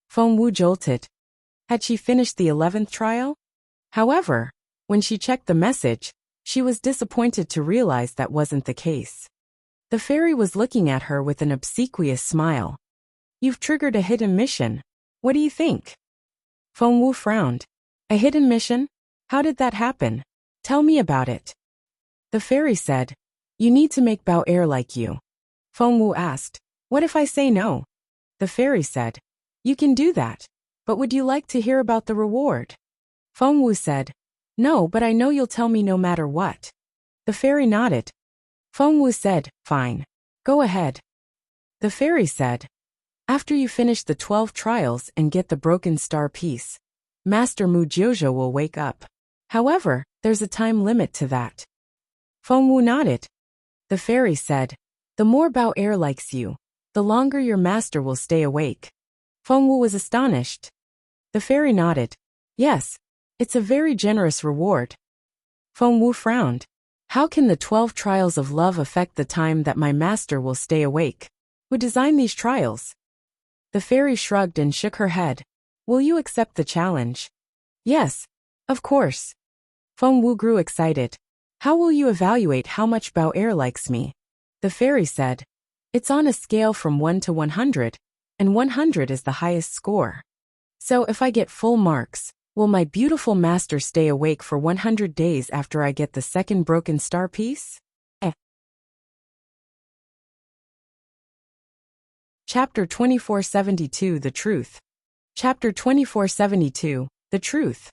Feng Wu jolted. Had she finished the 11th trial? However, when she checked the message, she was disappointed to realize that wasn't the case. The fairy was looking at her with an obsequious smile. You've triggered a hidden mission. What do you think? Feng Wu frowned. A hidden mission? How did that happen? Tell me about it. The fairy said, You need to make Bao Er like you. Feng Wu asked, what if I say no? The fairy said, you can do that. But would you like to hear about the reward? Feng Wu said, no, but I know you'll tell me no matter what. The fairy nodded. Feng Wu said, fine. Go ahead. The fairy said, after you finish the 12 trials and get the broken star piece, Master Mu Jiuzhou will wake up. However, there's a time limit to that. Feng Wu nodded. The fairy said, the more Bao Er likes you, the longer your master will stay awake. Feng Wu was astonished. The fairy nodded. Yes, it's a very generous reward. Feng Wu frowned. How can the 12 trials of love affect the time that my master will stay awake? Who designed these trials? The fairy shrugged and shook her head. Will you accept the challenge? Yes, of course. Feng Wu grew excited. How will you evaluate how much Bao Er likes me? The fairy said, it's on a scale from 1 to 100, and 100 is the highest score. So if I get full marks, will my beautiful master stay awake for 100 days after I get the second broken star piece? Chapter 2472 The Truth. Chapter 2472 The Truth.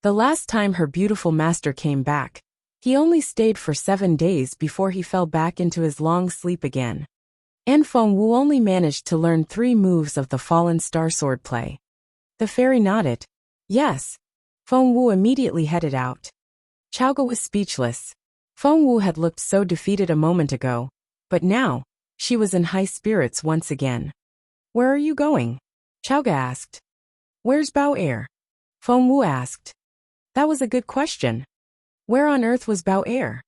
The last time her beautiful master came back, he only stayed for 7 days before he fell back into his long sleep again. And Feng Wu only managed to learn 3 moves of the fallen star sword play. The fairy nodded. Yes. Feng Wu immediately headed out. Chaoga was speechless. Feng Wu had looked so defeated a moment ago, but now, she was in high spirits once again. Where are you going? Chaoga asked. Where's Bao Er? Feng Wu asked. That was a good question. Where on earth was Bao Er?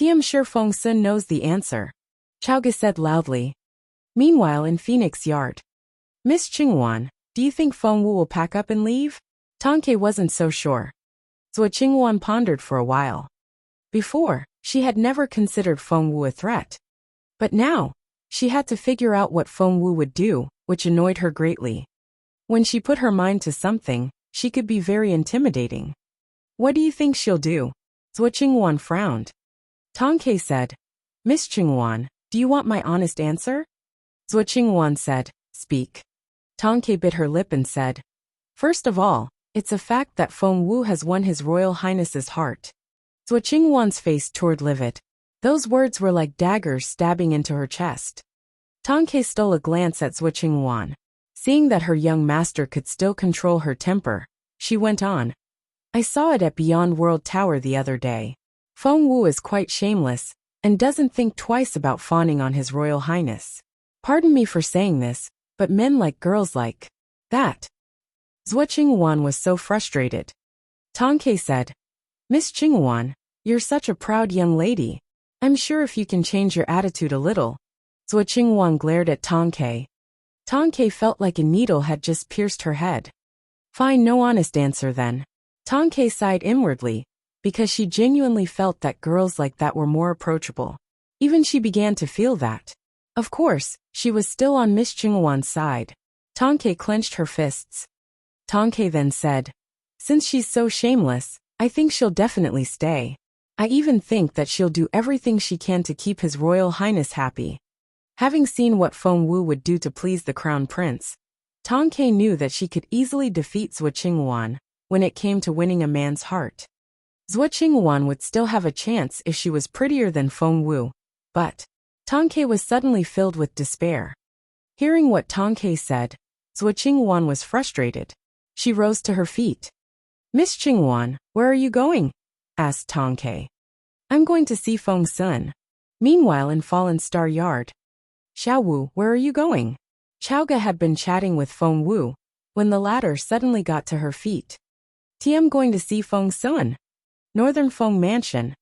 I'm sure Feng Sun knows the answer. Chaoga said loudly. Meanwhile in Phoenix Yard. Miss Qingwan, do you think Feng Wu will pack up and leave? Tonke wasn't so sure. Zhuo Qingwan pondered for a while. Before, she had never considered Feng Wu a threat. But now, she had to figure out what Feng Wu would do, which annoyed her greatly. When she put her mind to something, she could be very intimidating. What do you think she'll do? Zhuo Qingwan frowned. Tonke said, Miss Qingwan, do you want my honest answer? Zhuo Qingwan said, speak. Tonke bit her lip and said, first of all, it's a fact that Feng Wu has won His Royal Highness's heart. Zhuo Qingwan's face turned livid. Those words were like daggers stabbing into her chest. Tonke stole a glance at Zhuo Qingwan. Seeing that her young master could still control her temper, she went on. I saw it at Beyond World Tower the other day. Feng Wu is quite shameless, and doesn't think twice about fawning on His Royal Highness. Pardon me for saying this, but men like girls like that. Zhuo Qingwan was so frustrated. Tonke said, Miss Qingwan, you're such a proud young lady. I'm sure if you can change your attitude a little. Zhuo Qingwan glared at Tonke. Tonke felt like a needle had just pierced her head. Fine, no honest answer then. Tonke sighed inwardly, because she genuinely felt that girls like that were more approachable. Even she began to feel that. Of course, she was still on Miss Qingwan's side. Tonke clenched her fists. Tonke then said, since she's so shameless, I think she'll definitely stay. I even think that she'll do everything she can to keep His Royal Highness happy. Having seen what Feng Wu would do to please the Crown Prince, Tonke knew that she could easily defeat Zhuo Qingwan when it came to winning a man's heart. Zhuo Qingwan would still have a chance if she was prettier than Feng Wu, but Tonke was suddenly filled with despair. Hearing what Tonke said, Zhuo Qingwan was frustrated. She rose to her feet. Miss Qingwan, where are you going? Asked Tonke. I'm going to see Feng Sun. Meanwhile in Fallen Star Yard. Xiao Wu, where are you going? Chaoga had been chatting with Feng Wu, when the latter suddenly got to her feet. I'm going to see Feng Sun. Northern Feng Mansion.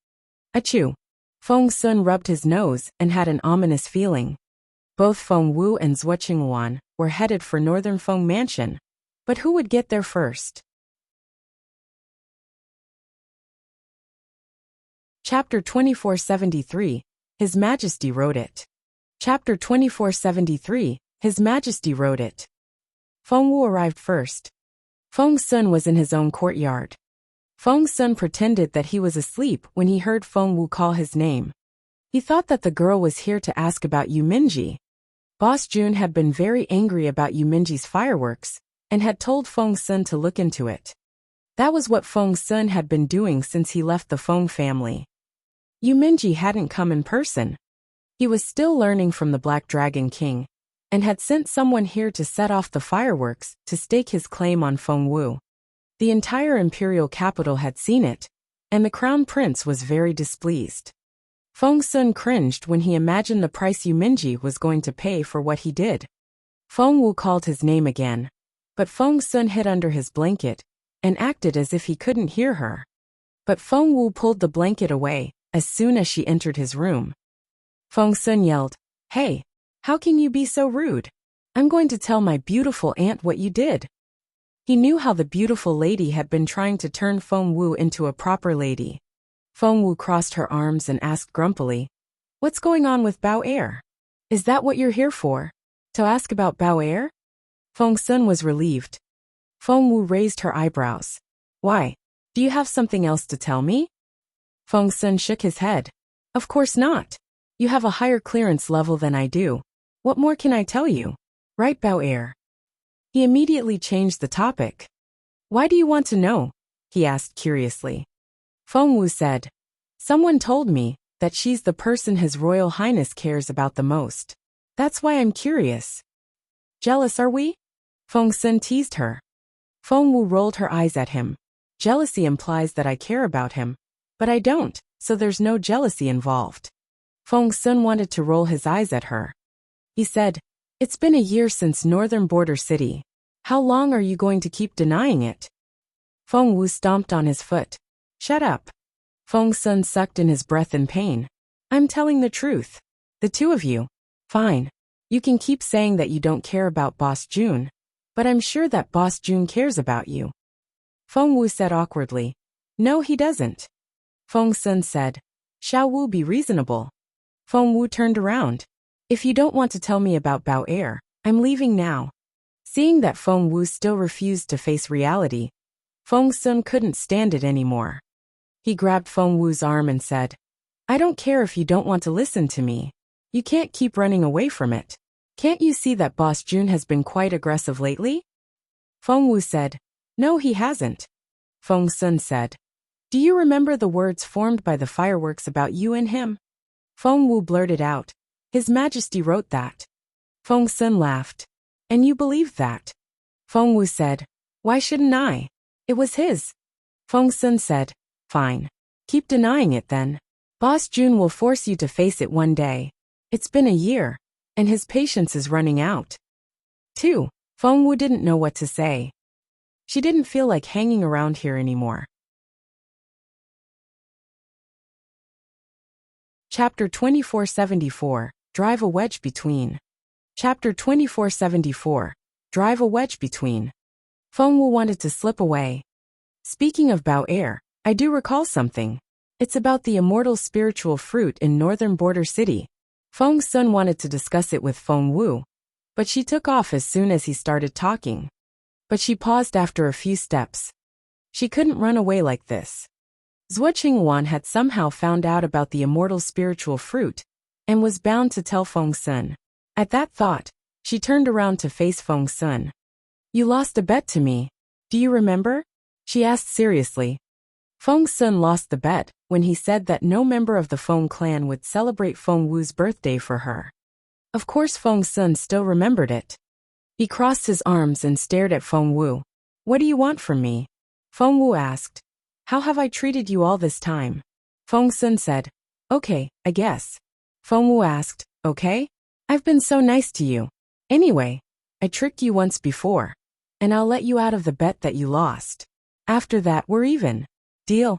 Achoo. Feng Sun rubbed his nose and had an ominous feeling. Both Feng Wu and Zhuo Qingwan were headed for Northern Feng Mansion. But who would get there first? Chapter 2473, His Majesty wrote it. Chapter 2473, His Majesty wrote it. Feng Wu arrived first. Feng Sun was in his own courtyard. Feng Sun pretended that he was asleep when he heard Feng Wu call his name. He thought that the girl was here to ask about Yu Minji. Boss Jun had been very angry about Yu Minji's fireworks, and had told Feng Sun to look into it. That was what Feng Sun had been doing since he left the Feng family. Yu Minji hadn't come in person. He was still learning from the Black Dragon King, and had sent someone here to set off the fireworks to stake his claim on Feng Wu. The entire imperial capital had seen it, and the crown prince was very displeased. Feng Sun cringed when he imagined the price Yu Minji was going to pay for what he did. Feng Wu called his name again, but Feng Sun hid under his blanket and acted as if he couldn't hear her. But Feng Wu pulled the blanket away as soon as she entered his room. Feng Sun yelled, "Hey, how can you be so rude? I'm going to tell my beautiful aunt what you did." He knew how the beautiful lady had been trying to turn Feng Wu into a proper lady. Feng Wu crossed her arms and asked grumpily, "What's going on with Bao Air? Is that what you're here for? To ask about Bao Air?" Feng Sun was relieved. Feng Wu raised her eyebrows. "Why? Do you have something else to tell me?" Feng Sun shook his head. "Of course not. You have a higher clearance level than I do. What more can I tell you? Right, Bao Air?" He immediately changed the topic. "Why do you want to know?" he asked curiously. Feng Wu said, "Someone told me that she's the person His Royal Highness cares about the most. That's why I'm curious." "Jealous, are we?" Feng Sun teased her. Feng Wu rolled her eyes at him. "Jealousy implies that I care about him, but I don't, so there's no jealousy involved." Feng Sun wanted to roll his eyes at her. He said, "It's been a year since Northern Border City. How long are you going to keep denying it?" Feng Wu stomped on his foot. "Shut up." Feng Sun sucked in his breath in pain. "I'm telling the truth. The two of you. Fine. You can keep saying that you don't care about Boss Jun, but I'm sure that Boss Jun cares about you." Feng Wu said awkwardly, "No, he doesn't." Feng Sun said, "Shall Wu be reasonable?" Feng Wu turned around. "If you don't want to tell me about Bao Air, I'm leaving now." Seeing that Feng Wu still refused to face reality, Feng Sun couldn't stand it anymore. He grabbed Feng Wu's arm and said, "I don't care if you don't want to listen to me. You can't keep running away from it. Can't you see that Boss Jun has been quite aggressive lately?" Feng Wu said, "No, he hasn't." Feng Sun said, "Do you remember the words formed by the fireworks about you and him?" Feng Wu blurted out, "His Majesty wrote that." Feng Sun laughed. "And you believed that?" Feng Wu said, "Why shouldn't I? It was his." Feng Sun said, "Fine. Keep denying it then. Boss Jun will force you to face it one day. It's been a year, and his patience is running out." 2. Feng Wu didn't know what to say. She didn't feel like hanging around here anymore. Chapter 2474, Drive a Wedge Between. Chapter 2474, Drive a Wedge Between. Feng Wu wanted to slip away. "Speaking of Bao Air, I do recall something. It's about the immortal spiritual fruit in Northern Border City." Feng Sun wanted to discuss it with Feng Wu, but she took off as soon as he started talking. But she paused after a few steps. She couldn't run away like this. Zhuo Qingwan had somehow found out about the immortal spiritual fruit, and was bound to tell Feng Sun. At that thought, she turned around to face Feng Sun. "You lost a bet to me. Do you remember?" she asked seriously. Feng Sun lost the bet when he said that no member of the Feng clan would celebrate Feng Wu's birthday for her. Of course Feng Sun still remembered it. He crossed his arms and stared at Feng Wu. "What do you want from me?" Feng Wu asked. "How have I treated you all this time?" Feng Sun said, "Okay, I guess." Feng Wu asked, "Okay? I've been so nice to you. Anyway, I tricked you once before, and I'll let you out of the bet that you lost. After that, we're even. Deal?"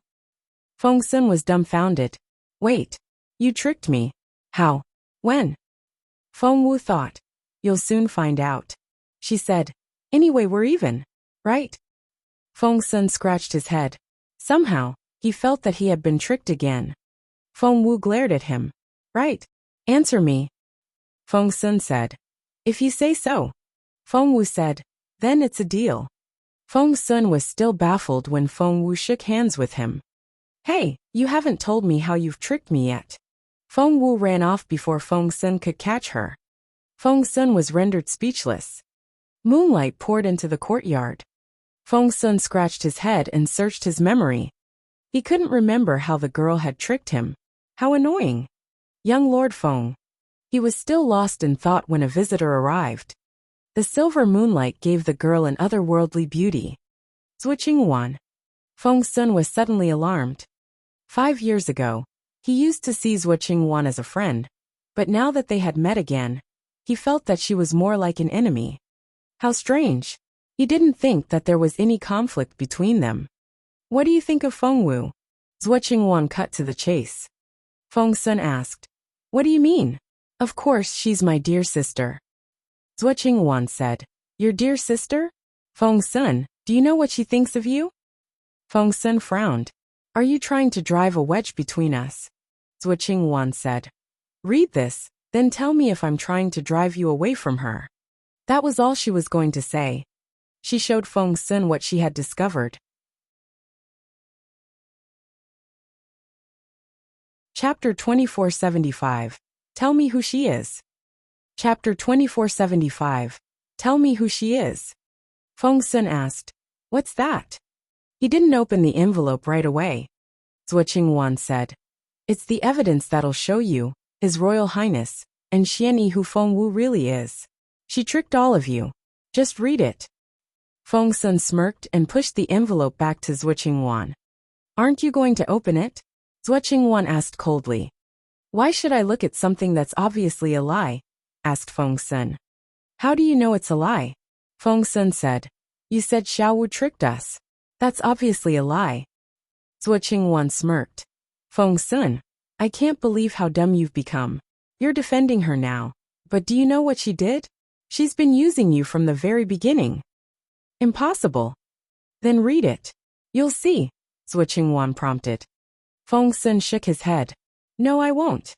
Feng Sun was dumbfounded. "Wait, you tricked me? How? When?" Feng Wu thought, "You'll soon find out." She said, "Anyway, we're even, right?" Feng Sun scratched his head. Somehow, he felt that he had been tricked again. Feng Wu glared at him. "Right. Answer me." Feng Sun said, "If you say so." Feng Wu said, "Then it's a deal." Feng Sun was still baffled when Feng Wu shook hands with him. "Hey, you haven't told me how you've tricked me yet." Feng Wu ran off before Feng Sun could catch her. Feng Sun was rendered speechless. Moonlight poured into the courtyard. Feng Sun scratched his head and searched his memory. He couldn't remember how the girl had tricked him. How annoying. Young Lord Feng. He was still lost in thought when a visitor arrived. The silver moonlight gave the girl an otherworldly beauty. Switching one. Feng Sun was suddenly alarmed. 5 years ago, he used to see Zhuo Qingwan as a friend, but now that they had met again, he felt that she was more like an enemy. How strange. He didn't think that there was any conflict between them. What do you think of Feng Wu? Zhuo Qingwan cut to the chase. Feng Sun asked. What do you mean? Of course she's my dear sister. Zhuo Qingwan said. Your dear sister? Feng Sun, do you know what she thinks of you? Feng Sun frowned. Are you trying to drive a wedge between us? Zhuo Qingwan said. Read this, then tell me if I'm trying to drive you away from her. That was all she was going to say. She showed Feng Sun what she had discovered. Chapter 2475. Tell me who she is. Chapter 2475. Tell me who she is. Feng Sun asked. What's that? He didn't open the envelope right away. Zhuo Qingwan said. It's the evidence that'll show you, His Royal Highness, and Xianyi who Feng Wu really is. She tricked all of you. Just read it. Feng Sun smirked and pushed the envelope back to Zhuo Qingwan. Aren't you going to open it? Zhuo Qingwan asked coldly. Why should I look at something that's obviously a lie? Asked Feng Sun. How do you know it's a lie? Feng Sun said. You said Xiao Wu tricked us. That's obviously a lie. Zhuo Qingwan smirked. Feng Sun, I can't believe how dumb you've become. You're defending her now. But do you know what she did? She's been using you from the very beginning. Impossible. Then read it. You'll see, Zhuo Qingwan prompted. Feng Sun shook his head. No, I won't.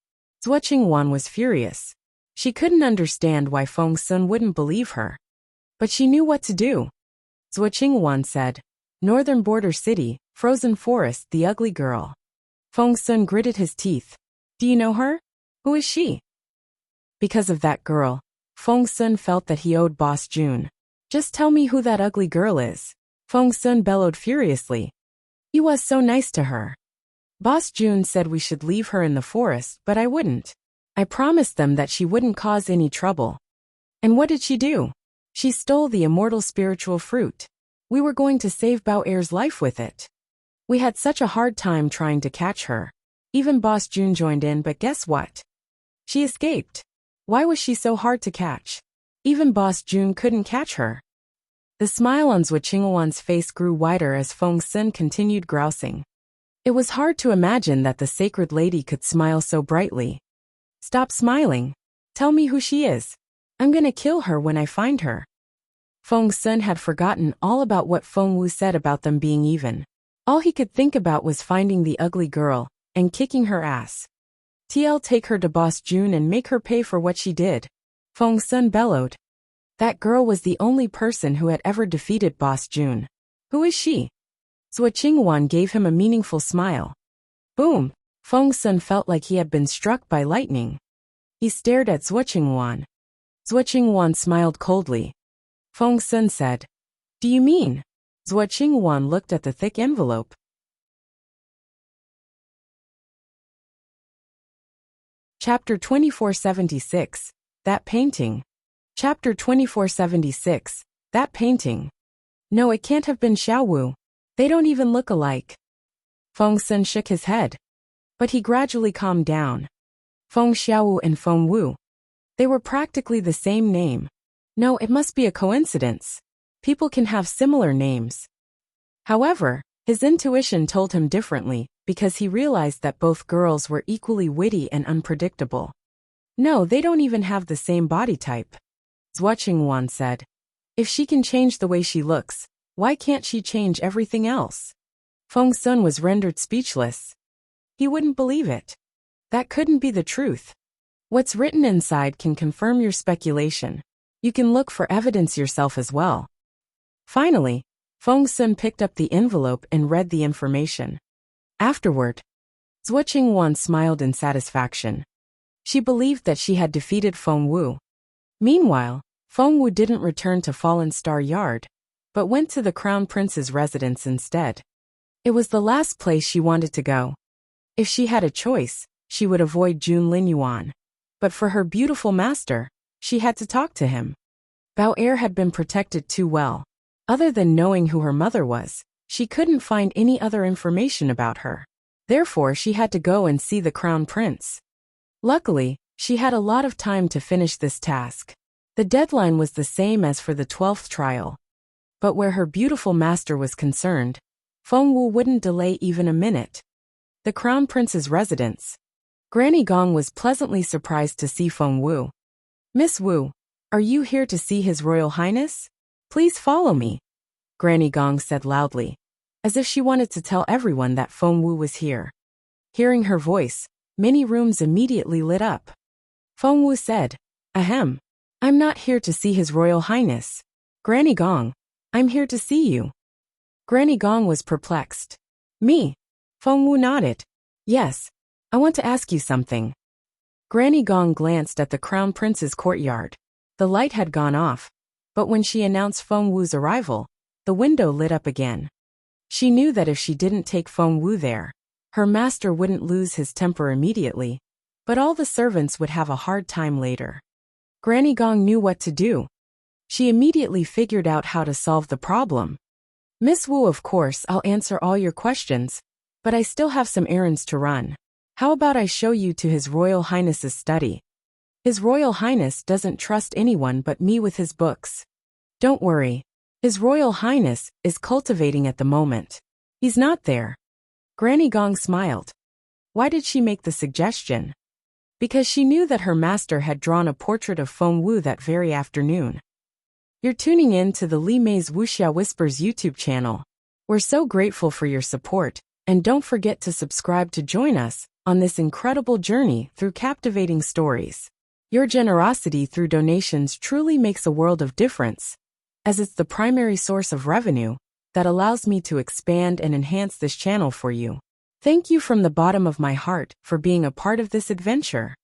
Zhuo Qingwan was furious. She couldn't understand why Feng Sun wouldn't believe her. But she knew what to do. Zhuo Qingwan said. Northern Border City, Frozen Forest, the ugly girl. Feng Sun gritted his teeth. Do you know her? Who is she? Because of that girl, Feng Sun felt that he owed Boss June. Just tell me who that ugly girl is. Feng Sun bellowed furiously. He was so nice to her. Boss June said we should leave her in the forest, but I wouldn't. I promised them that she wouldn't cause any trouble. And what did she do? She stole the immortal spiritual fruit. We were going to save Bao Er's life with it. We had such a hard time trying to catch her. Even Boss June joined in, but guess what? She escaped. Why was she so hard to catch? Even Boss June couldn't catch her. The smile on Zhuo Qingwan's face grew wider as Feng Sun continued grousing. It was hard to imagine that the sacred lady could smile so brightly. Stop smiling. Tell me who she is. I'm gonna kill her when I find her. Feng Sun had forgotten all about what Feng Wu said about them being even. All he could think about was finding the ugly girl and kicking her ass. TL, take her to Boss June and make her pay for what she did. Feng Sun bellowed. That girl was the only person who had ever defeated Boss June. Who is she? Zhuo Qingwan gave him a meaningful smile. Boom! Feng Sun felt like he had been struck by lightning. He stared at Zhuo Qingwan. Zhuo Qingwan smiled coldly. Feng Sun said, Do you mean? Zhuo Qingwan looked at the thick envelope. Chapter 2476. That painting. Chapter 2476. That painting. No, it can't have been Xiao Wu. They don't even look alike. Feng Sun shook his head. But he gradually calmed down. Feng Xiaowu and Feng Wu. They were practically the same name. No, it must be a coincidence. People can have similar names. However, his intuition told him differently, because he realized that both girls were equally witty and unpredictable. No, they don't even have the same body type. Zhuo Qingwan said. If she can change the way she looks, why can't she change everything else? Feng Sun was rendered speechless. He wouldn't believe it. That couldn't be the truth. What's written inside can confirm your speculation. You can look for evidence yourself as well. Finally, Feng Sun picked up the envelope and read the information. Afterward, Zhuo Qingwan smiled in satisfaction. She believed that she had defeated Feng Wu. Meanwhile, Feng Wu didn't return to Fallen Star Yard, but went to the Crown Prince's residence instead. It was the last place she wanted to go. If she had a choice, she would avoid Jun Linyuan. But for her beautiful master, she had to talk to him. Bao Er had been protected too well. Other than knowing who her mother was, she couldn't find any other information about her. Therefore, she had to go and see the Crown Prince. Luckily, she had a lot of time to finish this task. The deadline was the same as for the 12th trial. But where her beautiful master was concerned, Feng Wu wouldn't delay even a minute. The Crown Prince's residence. Granny Gong was pleasantly surprised to see Feng Wu. "Miss Wu, are you here to see His Royal Highness? Please follow me," Granny Gong said loudly, as if she wanted to tell everyone that Feng Wu was here. Hearing her voice, many rooms immediately lit up. Feng Wu said, "Ahem. I'm not here to see His Royal Highness. Granny Gong, I'm here to see you." Granny Gong was perplexed. "Me?" Feng Wu nodded. "Yes, I want to ask you something." Granny Gong glanced at the Crown Prince's courtyard. The light had gone off, but when she announced Feng Wu's arrival, the window lit up again. She knew that if she didn't take Feng Wu there, her master wouldn't lose his temper immediately, but all the servants would have a hard time later. Granny Gong knew what to do. She immediately figured out how to solve the problem. "Miss Wu, of course I'll answer all your questions, but I still have some errands to run. How about I show you to His Royal Highness's study? His Royal Highness doesn't trust anyone but me with his books. Don't worry, His Royal Highness is cultivating at the moment. He's not there." Granny Gong smiled. Why did she make the suggestion? Because she knew that her master had drawn a portrait of Feng Wu that very afternoon. You're tuning in to the Li Mei's Wuxia Whispers YouTube channel. We're so grateful for your support, and don't forget to subscribe to join us on this incredible journey through captivating stories. Your generosity through donations truly makes a world of difference, as it's the primary source of revenue that allows me to expand and enhance this channel for you. Thank you from the bottom of my heart for being a part of this adventure.